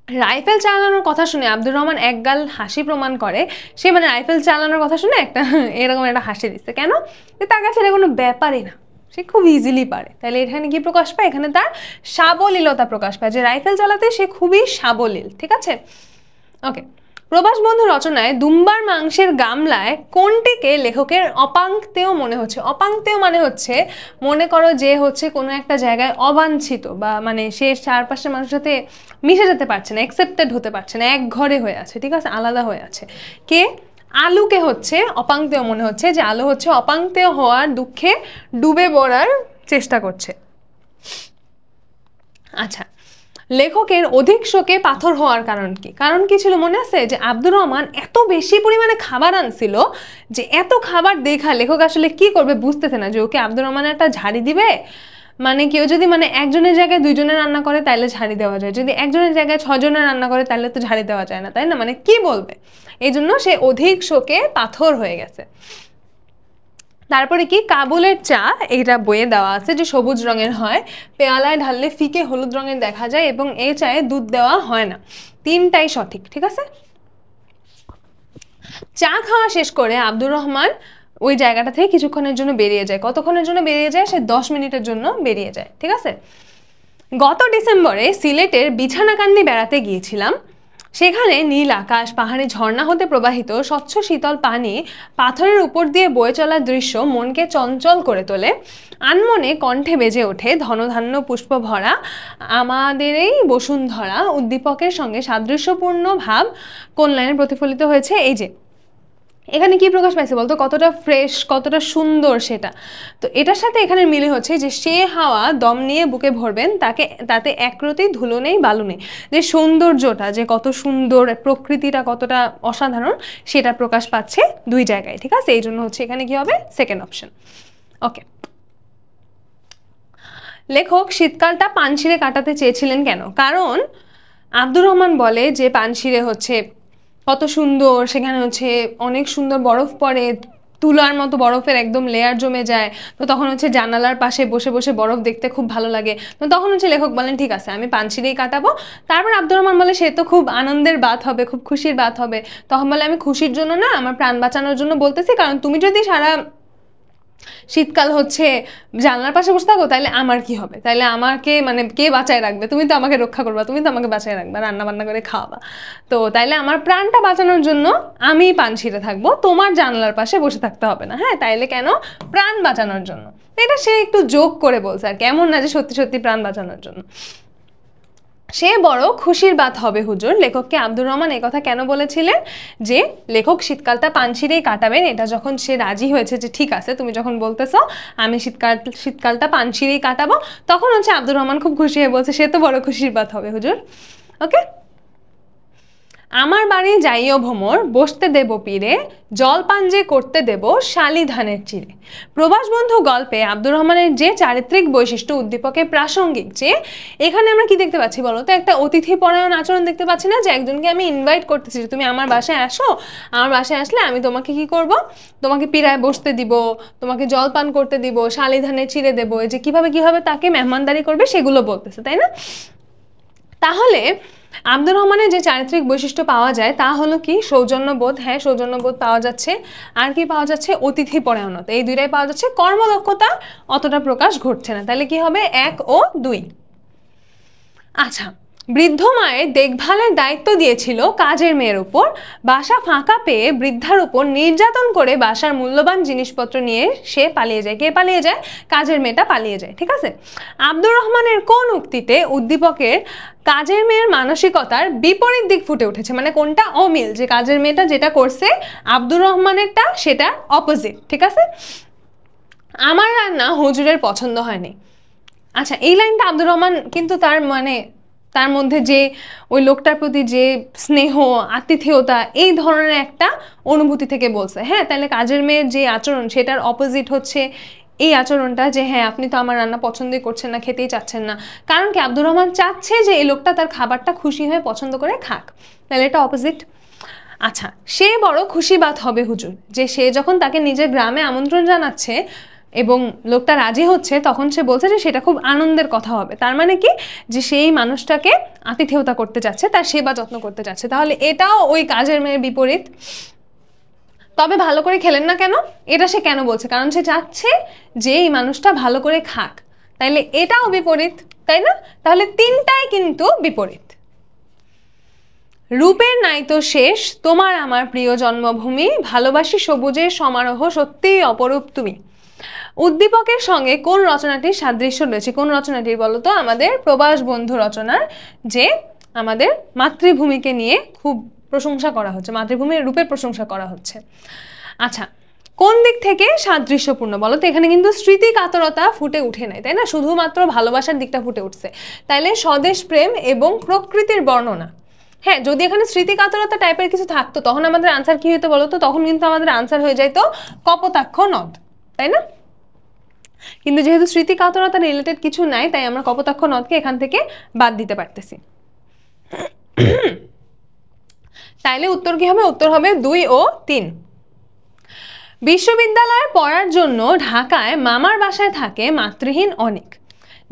রাইফেল চালানোর কথা শুনে আব্দুর রহমান একগাল হাসি প্রমাণ করে। সে মানে রাইফেল চালানোর কথা শুনে একটা এরকম একটা হাসি দিচ্ছে, কেন? তার কাছে এটা কোনো ব্যাপারই না, সে খুব ইজিলি পারে। তাহলে এখানে কি প্রকাশ পায়? এখানে তার সাবলীলতা প্রকাশ পায়, যে রাইফেল চালাতে সে খুবই সাবলীল। ঠিক আছে, ওকে। প্রবাস বন্ধু রচনায় দুম্বার মাংসের গামলায় কোনটিকে লেখকের অপাঙ্ক্তেয় মনে হচ্ছে? অপাঙ্ক্তেয় মানে হচ্ছে, মনে করো যে হচ্ছে কোনো একটা জায়গায় অবাঞ্ছিত, বা মানে সে চারপাশের মানুষের সাথে মিশে যেতে পারছে না, অ্যাকসেপ্টেড হতে পারছে না, এক ঘরে হয়ে আছে, ঠিক আছে, আলাদা হয়ে আছে। কে? আলুকে হচ্ছে অপাঙ্ক্তেয় মনে হচ্ছে, যে আলু হচ্ছে অপাঙ্ক্তেয় হওয়ার দুঃখে ডুবে পড়ার চেষ্টা করছে। আচ্ছা, লেখকের অধিক শোকে পাথর হওয়ার কারণ কি? কারণ কি ছিল মনে আছে? যে আব্দুর রহমান এত বেশি পরিমাণে খাবার আনছিল, যে এত খাবার দেখা লেখক আসলে কি করবে বুঝতেছে না, যে ওকে আব্দুর রহমান একটা ঝাড়ি দিবে, মানে কেউ যদি মানে একজনের জায়গায় 2 জনের রান্না করে তাহলে ঝাড়ি দেওয়া যায়, যদি একজনের জায়গায় 6 জনের রান্না করে তাহলে তো ঝাড়ি দেওয়া যায় না, তাই না? মানে কি বলবে? এই জন্য সে অধিক শোকে পাথর হয়ে গেছে। তারপরে কি? কাবুলের চা, এটা বইয়ে দেওয়া আছে যে সবুজ রঙের হয়, পেয়ালায় ঢাললে ফিকে হলুদ রঙের দেখা যায়, এবং এই চায়ে দুধ দেওয়া হয় না। 3টাই সঠিক, ঠিক আছে। চা খাওয়া শেষ করে আব্দুর রহমান ওই জায়গাটা থেকে কিছুক্ষণের জন্য বেরিয়ে যায়। কতক্ষণের জন্য বেরিয়ে যায়? সে 10 মিনিটের জন্য বেরিয়ে যায়, ঠিক আছে। গত ডিসেম্বরে সিলেটের বিছানাকান্দি বেড়াতে গিয়েছিলাম। সেখানে নীল আকাশ, পাহাড়ি ঝর্ণা হতে প্রবাহিত স্বচ্ছ শীতল পানি, পাথরের উপর দিয়ে বয়ে চলার দৃশ্য মনকে চঞ্চল করে তোলে। আনমনে কণ্ঠে বেজে ওঠে ধনধান্য পুষ্প ভরা আমাদের এই বসুন্ধরা, উদ্দীপকের সঙ্গে সাদৃশ্যপূর্ণ ভাব কোন লাইনে প্রতিফলিত হয়েছে? এই যে এখানে কি প্রকাশ পাইছে বলতো? কতটা ফ্রেশ, কতটা সুন্দর সেটা। তো এটার সাথে এখানে মিলে হচ্ছে যে সে হাওয়া দম নিয়ে বুকে ভরবেন, তাতে একরতি ধুলো নেই বালু নেই। যে সৌন্দর্যটা, যে কত সুন্দর, প্রকৃতিটা কতটা অসাধারণ, সেটা প্রকাশ পাচ্ছে 2 জায়গায়, ঠিক আছে। এই জন্য হচ্ছে এখানে কি হবে? Second option. ওকে। লেখক শীতকালটা পানশিরে কাটাতে চেয়েছিলেন কেন? কারণ আব্দুর রহমান বলে যে পানশিরে হচ্ছে কত সুন্দর, সেখানে হচ্ছে অনেক সুন্দর বরফ পড়ে, তুলার মতো বরফের একদম লেয়ার জমে যায়। তো তখন হচ্ছে জানালার পাশে বসে বসে বরফ দেখতে খুব ভালো লাগে। তো তখন হচ্ছে লেখক বলেন ঠিক আছে আমি পানশিরেই কাটাবো। তারপর আব্দুর রহমান বলে সে তো খুব আনন্দের বাত হবে, খুব খুশির বাত হবে। তখন বলে আমি খুশির জন্য না, আমার প্রাণ বাঁচানোর জন্য বলতেছি, কারণ তুমি যদি সারা শীতকাল হচ্ছে জানলার পাশে বসে থাকো তাহলে আমার কি হবে? তাহলে আমাকে মানে কে বাঁচায় রাখবে? তুমি তো আমাকে রক্ষা করবা, তুমি তো আমাকে বাঁচায় রাখবা, রান্না বান্না করে খাওয়াবা। তো তাইলে আমার প্রাণটা বাঁচানোর জন্য আমি পানশিরে থাকবো, তোমার জানলার পাশে বসে থাকতে হবে না। হ্যাঁ, তাইলে কেন? প্রাণ বাঁচানোর জন্য। এটা সে একটু যোগ করে বলছে, আর কেমন না যে সত্যি সত্যি প্রাণ বাঁচানোর জন্য। সে বড় খুশির বাত হবে হুজুর। লেখককে আব্দুর রহমান এই কথা কেন বলেছিলেন? যে লেখক শীতকালটা পানশিরেই কাটাবেন, এটা যখন সে রাজি হয়েছে যে ঠিক আছে তুমি যখন বলতেছো আমি শীতকালটা পানশিরেই কাটাবো, তখন হচ্ছে আব্দুর রহমান খুব খুশি হয়ে বলছে সে তো বড় খুশির বাত হবে হুজুর। ওকে। আমার বাড়ি যাইও ভ্রমর, বসতে দেব পীরে, জলপান যে করতে দেব শালি ধানের চিরে। প্রবাস বন্ধু গল্পে আব্দুর রহমানের যে চারিত্রিক বৈশিষ্ট্য উদ্দীপকে প্রাসঙ্গিক, যে এখানে আমরা কি দেখতে পাচ্ছি বলো তো? একটা অতিথি পরায়ণ আচরণ দেখতে পাচ্ছি না? যে একজনকে আমি ইনভাইট করতেছি যে তুমি আমার বাসায় আসো, আমার বাসায় আসলে আমি তোমাকে কি করব? তোমাকে পীড়ায় বসতে দিব, তোমাকে জলপান করতে দিব, শালি ধানের চিরে দেবো। এই যে কিভাবে কিভাবে তাকে মেহমানদারি করবে সেগুলো বলতেছে, তাই না? তাহলে আব্দুর রহমানের যে চারিত্রিক বৈশিষ্ট্য পাওয়া যায় তা হলো কি? সৌজন্যবোধ। হ্যাঁ, সৌজন্যবোধ পাওয়া যাচ্ছে। আর কি পাওয়া যাচ্ছে? অতিথি পরায়ণতা। এই 2টাই পাওয়া যাচ্ছে। কর্মদক্ষতা অতটা প্রকাশ ঘটছে না। তাহলে কি হবে? 1 ও 2। আচ্ছা, বৃদ্ধ মায়ের দেখভালের দায়িত্ব দিয়েছিল কাজের মেয়ের উপর। বাসা ফাঁকা পেয়ে বৃদ্ধার উপর নির্যাতন করে বাসার মূল্যবান জিনিসপত্র নিয়ে সে পালিয়ে যায়। কে পালিয়ে যায়? কাজের মেয়েটা পালিয়ে যায়। ঠিক আছে, আব্দুর রহমানের কোন উক্তিতে উদ্দীপকের কাজের মেয়ের মানসিকতার বিপরীত দিক ফুটে উঠেছে? মানে কোনটা অমিল, যে কাজের মেয়েটা যেটা করছে আব্দুর রহমানেরটা সেটা অপোজিট। ঠিক আছে, আমার রান্না হুজুরের পছন্দ হয়নি। আচ্ছা, এই লাইনটা আব্দুর রহমান কিন্তু তার মধ্যে যে ওই লোকটার প্রতি যে স্নেহ, আতিথেয়তা, এই ধরনের একটা অনুভূতি থেকে বলছে। হ্যাঁ, তাহলে কাজের মেয়ের যে আচরণ সেটার অপোজিট হচ্ছে এই আচরণটা, যে হ্যাঁ আপনি তো আমার রান্না পছন্দই করছেন না, খেতেই চাচ্ছেন না। কারণ কি? আব্দুর রহমান চাচ্ছে যে এই লোকটা তার খাবারটা খুশি হয়ে পছন্দ করে খাক, তাহলে এটা অপোজিট। আচ্ছা, সে বড় খুশিবাদ হবে হুজুর, যে সে যখন তাকে নিজের গ্রামে আমন্ত্রণ জানাচ্ছে এবং লোকটা রাজি হচ্ছে, তখন সে বলছে যে সেটা খুব আনন্দের কথা হবে। তার মানে কি? যে সেই মানুষটাকে আতিথেয়তা করতে চাচ্ছে, তার সেবা যত্ন করতে চাচ্ছে। তাহলে এটাও ওই কাজের মেয়ের বিপরীত। তবে ভালো করে খেলেন না কেন, এটা সে কেন বলছে? কারণ সে চাচ্ছে যে এই মানুষটা ভালো করে খাক, তাইলে এটাও বিপরীত, তাই না? তাহলে তিনটাই কিন্তু বিপরীত। রূপের নাইতো শেষ তোমার আমার প্রিয় জন্মভূমি, ভালোবাসি সবুজের সমারোহ, সত্যিই অপরূপ তুমি। উদ্দীপকের সঙ্গে কোন রচনাটির সাদৃশ্য রয়েছে? কোন রচনাটির বলতো? আমাদের প্রবাস বন্ধু রচনার, যে আমাদের মাতৃভূমিকে নিয়ে খুব প্রশংসা করা হচ্ছে, মাতৃভূমির রূপের প্রশংসা করা হচ্ছে। আচ্ছা, কোন দিক থেকে সাদৃশ্যপূর্ণ বলো তো? এখানে কিন্তু স্মৃতি কাতরতা ফুটে উঠে নাই, তাই না? শুধুমাত্র ভালোবাসার দিকটা ফুটে উঠছে। তাইলে স্বদেশ প্রেম এবং প্রকৃতির বর্ণনা। হ্যাঁ, যদি এখানে স্মৃতি কাতরতা টাইপের কিছু থাকতো তখন আমাদের আনসার কি হতো বলতো? তখন কিন্তু আমাদের আনসার হয়ে যাইতো কপোতাক্ষ নদ, তাই না? কিন্তু যেহেতু স্মৃতি কাতরতা রিলেটেড কিছু নাই, তাই আমরা কপোতাক্ষ নদকে এখান থেকে বাদ দিতে পারতেছি। তাইলে উত্তর কি হবে? উত্তর হবে 2 ও 3। বিশ্ববিদ্যালয়ে পড়ার জন্য ঢাকায় মামার বাসায় থাকে মাতৃহীন অনেক।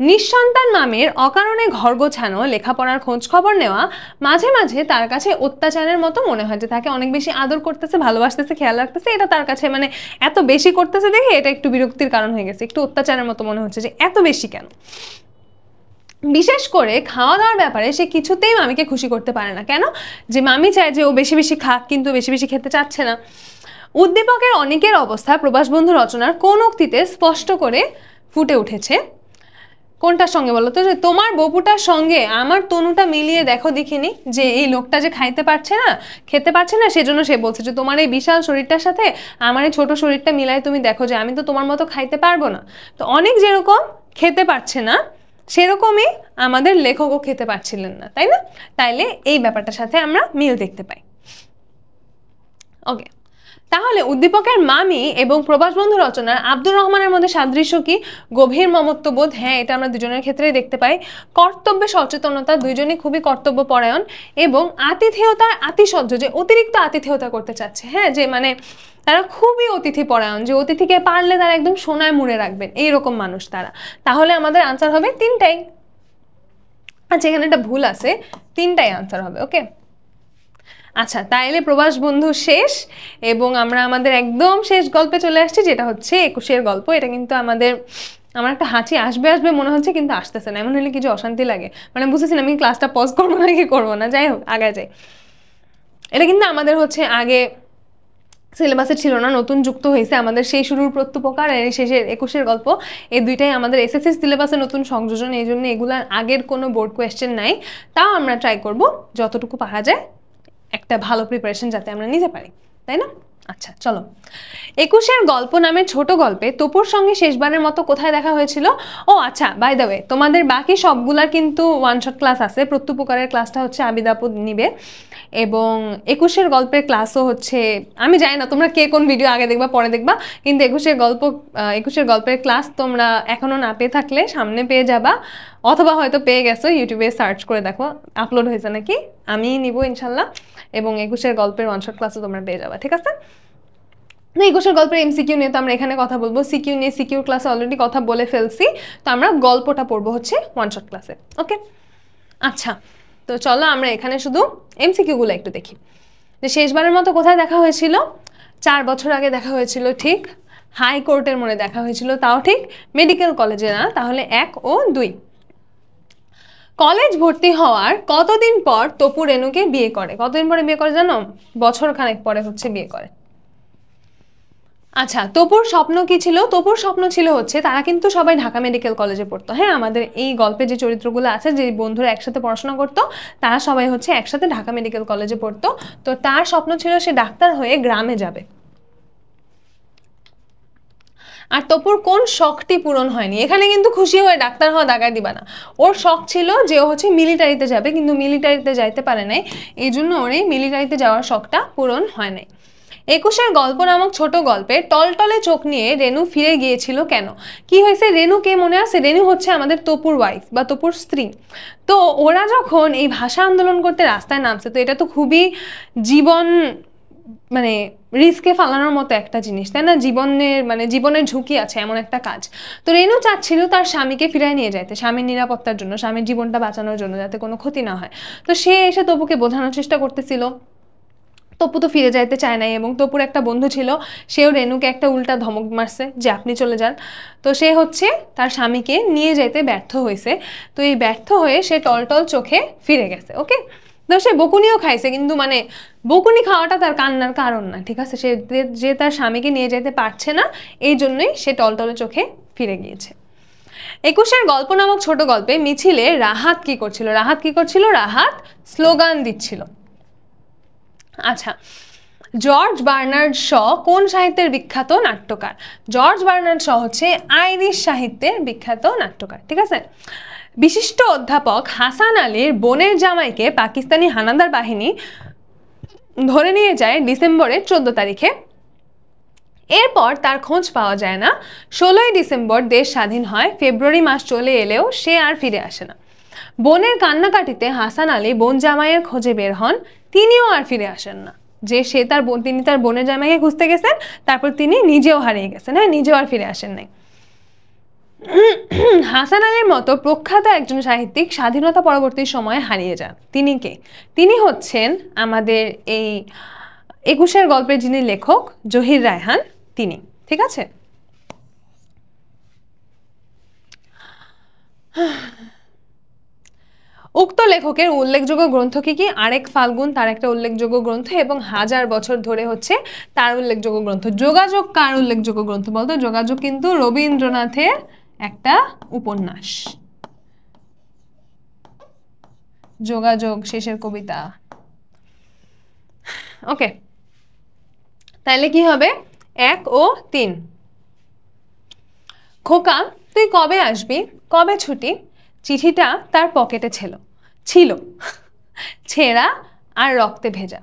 নিঃসন্তান মামের অকারণে ঘর গোছানো, লেখাপড়ার খোঁজ খবর নেওয়া মাঝে মাঝে তার কাছে অত্যাচারের মতো মনে হয়, যে তাকে অনেক বেশি আদর করতেছে, ভালোবাসতেছে, খেয়াল রাখতেছে, এটা তার কাছে মানে এত বেশি করতেছে দেখে এটা একটু বিরক্তির কারণ হয়ে গেছে, একটু অত্যাচারের মতো মনে হচ্ছে যে এত বেশি কেন। বিশেষ করে খাওয়া দাওয়ার ব্যাপারে সে কিছুতেই মামিকে খুশি করতে পারে না। কেন? যে মামি চায় যে ও বেশি বেশি খাক, কিন্তু বেশি বেশি খেতে চাচ্ছে না। উদ্দীপকের অনেকের অবস্থা প্রবাস বন্ধু রচনার কোন উক্তিতে স্পষ্ট করে ফুটে উঠেছে? কোনটার সঙ্গে বলো তো? যে তোমার বপুটার সঙ্গে আমার তনুটা মিলিয়ে দেখো দেখিনি, যে এই লোকটা যে খেতে পারছে না, সেজন্য সে বলছে যে তোমার এই বিশাল শরীরটার সাথে আমার এই ছোট শরীরটা মিলাই তুমি দেখো, যে আমি তো তোমার মতো খাইতে পারবো না। তো অনেক যেরকম খেতে পারছে না, সেরকমই আমাদের লেখকও খেতে পারছিলেন না, তাই না? তাইলে এই ব্যাপারটার সাথে আমরা মিল দেখতে পাই। ওকে, তাহলে উদ্দীপকের মামি এবং প্রবাস বন্ধু রচনার আব্দুর রহমানের মধ্যে সাদৃশ্য কি? গভীর মমত্ববোধ। হ্যাঁ, এটা আমরা দুজনের ক্ষেত্রেই দেখতে পাই। কর্তব্যে সচেতনতা, দুইজনই খুবই কর্তব্যপরায়ণ। এবং আতিথেয়তার আতিশয্য, যে অতিরিক্ত আতিথেয়তা করতে চাচ্ছে। হ্যাঁ, যে মানে তারা খুবই অতিথি পরায়ণ, যে অতিথিকে পারলে তারা একদম সোনায় মুড়ে রাখবেন, এইরকম মানুষ তারা। তাহলে আমাদের আনসার হবে 3টাই। আচ্ছা, এখানে একটা ভুল আছে, 3টাই আনসার হবে। ওকে, আচ্ছা, তাইলে প্রবাস বন্ধু শেষ এবং আমরা আমাদের একদম শেষ গল্পে চলে আসছি, যেটা হচ্ছে 21 গল্প। এটা কিন্তু আমার একটা হাঁচি আসবে মনে হচ্ছে, কিন্তু আসতেছে না। এমন হলে কি যে অশান্তি লাগে, মানে বুঝেছি না আমি ক্লাসটা পজ করবো না কি করবো না। যাই হোক, আগে যাই। এটা কিন্তু আমাদের হচ্ছে আগে সিলেবাসে ছিল না, নতুন যুক্ত হয়েছে আমাদের সেই শুরুর প্রত্যুপকার আর শেষের 21 গল্প। এই দুইটাই আমাদের এসএসসি সিলেবাসে নতুন সংযোজন, এই জন্য এগুলার আগের কোনো বোর্ড কোয়েশ্চেন নাই। তাও আমরা ট্রাই করব যতটুকু পারা যায় একটা ভালো প্রিপারেশন যাতে আমরা নিতে পারি, তাই না? আচ্ছা, চলো। 21 গল্প নামের ছোট গল্পে তপুর সঙ্গে শেষবারের মতো কোথায় দেখা হয়েছিল? ও আচ্ছা, বাই দ্য ওয়ে, তোমাদের বাকি সবগুলার কিন্তু ওয়ান শট ক্লাস আছে। প্রত্যুপকারের ক্লাসটা হচ্ছে আবিদাপু নিবে, এবং 21 গল্পের ক্লাসও হচ্ছে, আমি জানি না তোমরা কে কোন ভিডিও আগে দেখবা পরে দেখবা, কিন্তু 21 গল্পের ক্লাস তোমরা এখনো না পেয়ে থাকলে সামনে পেয়ে যাবা, অথবা হয়তো পেয়ে গেছো, ইউটিউবে সার্চ করে দেখো আপলোড হয়েছে নাকি, আমি নিব ইনশাল্লাহ। এবং 21 গল্পের ওয়ান শট ক্লাসও তোমরা পেয়ে যাবা, ঠিক আছে? 21 গল্পের এমসিকিউ নিয়ে তো আমরা এখানে কথা বলবো, সিকিউ নিয়ে সিকিউর ক্লাসে অলরেডি কথা বলে ফেলছি, তো আমরা গল্পটা পড়বো হচ্ছে ওয়ান শট ক্লাসে। ওকে, আচ্ছা, তো চলো আমরা এখানে শুধু এমসিকিউগুলো একটু দেখি। যে শেষবারের মতো কোথায় দেখা হয়েছিল? 4 বছর আগে দেখা হয়েছিল, ঠিক। হাইকোর্টের মনে দেখা হয়েছিল, তাও ঠিক। মেডিকেল কলেজে না, তাহলে 1 ও 2। কলেজ ভর্তি হওয়ার কতদিন পর তপু রেনুকে বিয়ে করে? কতদিন পরে বিয়ে করে জানো? বছর খানেক পরে হচ্ছে বিয়ে করে। আচ্ছা, তপুর স্বপ্ন কি ছিল? তপুর স্বপ্ন ছিল হচ্ছে তারা কিন্তু সবাই ঢাকা মেডিকেল কলেজে পড়তো। হ্যাঁ, আমাদের এই গল্পে যে চরিত্রগুলো আছে, যে বন্ধুরা একসাথে পড়াশোনা করতো, তারা সবাই হচ্ছে একসাথে ঢাকা মেডিকেল কলেজে পড়তো। তো তার স্বপ্ন ছিল সে ডাক্তার হয়ে গ্রামে যাবে। আর তপুর কোন শখটি পূরণ হয়নি? এখানে কিন্তু খুশি হয়ে ডাক্তার হওয়া দাগায় দিবা না। ওর শখ ছিল যে ও হচ্ছে মিলিটারিতে যাবে, কিন্তু মিলিটারিতে যাইতে পারে নাই, এই জন্য ওর এই মিলিটারিতে যাওয়ার শখটা পূরণ হয় নাই। 21 গল্প নামক ছোট গল্পে টলটলে চোখ নিয়ে রেনু ফিরে গিয়েছিল কেন? কি হয়েছে? রেনু কে মনে আছে? রেনু হচ্ছে আমাদের তপুর ওয়াইফ বা তপুর স্ত্রী। তো ওরা যখন এই ভাষা আন্দোলন করতে রাস্তায় নামছে, তো এটা তো খুবই জীবন মানে রিস্কে ফালানোর মতো একটা জিনিস, তাই না? জীবনের ঝুঁকি আছে এমন একটা কাজ। তো রেনু চাচ্ছিল তার স্বামীকে ফিরায় নিয়ে যাইতে, স্বামীর নিরাপত্তার জন্য, স্বামীর জীবনটা বাঁচানোর জন্য, যাতে কোনো ক্ষতি না হয়। তো সে এসে তপুকে বোঝানোর চেষ্টা করতেছিল। তপু তো ফিরে যাইতে চায় নাই, এবং তপুর একটা বন্ধু ছিল, সেও রেনুকে একটা উল্টা ধমক মারছে যে আপনি চলে যান। তো সে হচ্ছে তার স্বামীকে নিয়ে যাইতে ব্যর্থ হয়েছে। তো এই ব্যর্থ হয়ে সে টলটল চোখে ফিরে গেছে। ওকে, তো সে বকুনিও খাইছে, কিন্তু বকুনি খাওয়াটা তার কান্নার কারণ না, ঠিক আছে? সে যে তার স্বামীকে নিয়ে যেতে পারছে না, এই জন্যই সে টলটলে চোখে ফিরে গিয়েছে। 21 গল্প নামক ছোট গল্পে মিছিলে রাহাত কি করছিল? রাহাত স্লোগান দিচ্ছিল। আচ্ছা, জর্জ বার্নার্ড শ কোন সাহিত্যের বিখ্যাত নাট্যকার? জর্জ বার্নার্ড শ হচ্ছে আইরিশ সাহিত্যের বিখ্যাত নাট্যকার, ঠিক আছে? বিশিষ্ট অধ্যাপক হাসান আলীর বোনের জামাইকে পাকিস্তানি হানাদার বাহিনী ধরে নিয়ে যায় ডিসেম্বরের 14 তারিখে। এরপর তার খোঁজ পাওয়া যায় না। 16 ডিসেম্বর দেশ স্বাধীন হয়। ফেব্রুয়ারি মাস চলে এলেও সে আর ফিরে আসে না। বোনের কান্নাকাটিতে হাসান আলী বোন জামাইয়ের খোঁজে বের হন, তিনিও আর ফিরে আসেন না। তিনি তার বোনের জামাইকে খুঁজতে গেছেন, তারপর তিনি নিজেও হারিয়ে গেছেন। হ্যাঁ, নিজেও আর ফিরে আসেন নাই। হাসান আলীর মতো প্রখ্যাত একজন সাহিত্যিক স্বাধীনতা পরবর্তী সময়ে হারিয়ে যান। তিনি কে? তিনি হচ্ছেন আমাদের এই 21 গল্পের যিনি লেখক, জহির রায়হান, তিনি, ঠিক আছে? উক্ত লেখকের উল্লেখযোগ্য গ্রন্থ কি কি? আরেক ফাল্গুন তার একটা উল্লেখযোগ্য গ্রন্থ, এবং হাজার বছর ধরে হচ্ছে তার উল্লেখযোগ্য গ্রন্থ। যোগাযোগ কার উল্লেখযোগ্য গ্রন্থ বলতো? যোগাযোগ কিন্তু রবীন্দ্রনাথের একটা উপন্যাস। যোগাযোগ শেষের কবিতা। ওকে, তাহলে কি হবে? 1 ও 3। খোকা, তুই কবে আসবি? কবে ছুটি? চিঠিটা তার পকেটে ছিল ছেঁড়া আর রক্তে ভেজা।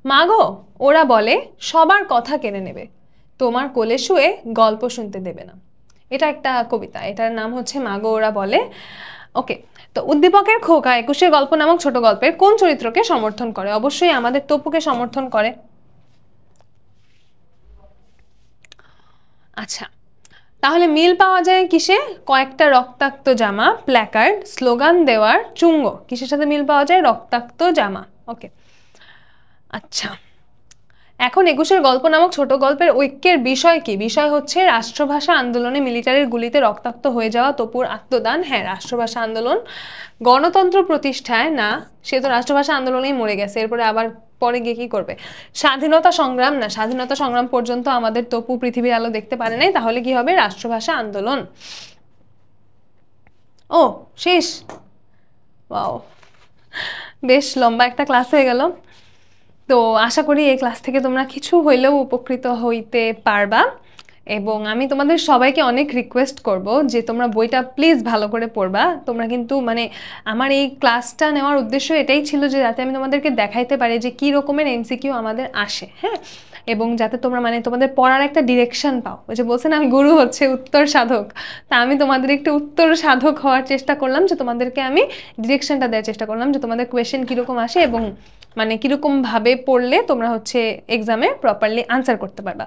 মাগো, ওরা বলে সবার কথা কেড়ে নেবে, তোমার কোলে শুয়ে গল্প শুনতে দেবে না। এটা একটা কবিতা, এটার নাম হচ্ছে মাগো ওরা বলে। ওকে, তো উদ্দীপকের খোকা 21 গল্প নামক ছোট গল্পের কোন চরিত্রকে সমর্থন করে? অবশ্যই আমাদের তপুকে সমর্থন করে। আচ্ছা, তাহলে মিল পাওয়া যায় কিসে? কয়েকটা রক্তাক্ত জামা, প্ল্যাকার্ড, স্লোগান দেওয়ার চুঙ্গ, কিসের সাথে মিল পাওয়া যায়? রক্তাক্ত জামা। ওকে, আচ্ছা, এখন 21 গল্প নামক ছোট গল্পের ঐক্যের বিষয় কি? বিষয় হচ্ছে রাষ্ট্রভাষা আন্দোলনে মিলিটারির গুলিতে রক্তাক্ত হয়ে যাওয়া তপুর আত্মদান। হ্যাঁ, রাষ্ট্রভাষা আন্দোলন। গণতন্ত্র প্রতিষ্ঠায় না, সে তো রাষ্ট্রভাষা আন্দোলনেই মরে গেছে, এরপরে আবার পরে গিয়ে কি করবে? স্বাধীনতা সংগ্রাম না, স্বাধীনতা সংগ্রাম পর্যন্ত আমাদের তপু পৃথিবীর আলো দেখতে পারে নাই, তাহলে কি হবে? রাষ্ট্রভাষা আন্দোলন। ও, শেষ। ওয়াও, বেশ লম্বা একটা ক্লাস হয়ে গেল। তো আশা করি এই ক্লাস থেকে তোমরা কিছু হইলেও উপকৃত হইতে পারবা, এবং আমি তোমাদের সবাইকে অনেক রিকোয়েস্ট করব যে তোমরা বইটা প্লিজ ভালো করে পড়বা। তোমরা কিন্তু আমার এই ক্লাসটা নেওয়ার উদ্দেশ্য এটাই ছিল যে যাতে আমি তোমাদেরকে দেখাইতে পারি যে কী রকমের এমসিকিউ আমাদের আসে, হ্যাঁ, এবং যাতে তোমরা তোমাদের পড়ার একটা ডিরেকশন পাও। ওই যে বলছেন আমি গুরু হচ্ছে উত্তর সাধক, তা আমি তোমাদের একটু উত্তর সাধক হওয়ার চেষ্টা করলাম, যে তোমাদেরকে আমি ডিরেকশনটা দেওয়ার চেষ্টা করলাম যে তোমাদের কোয়েশ্চেন কীরকম আসে, এবং কীরকম ভাবে পড়লে তোমরা হচ্ছে এক্সামে প্রপারলি আনসার করতে পারবা।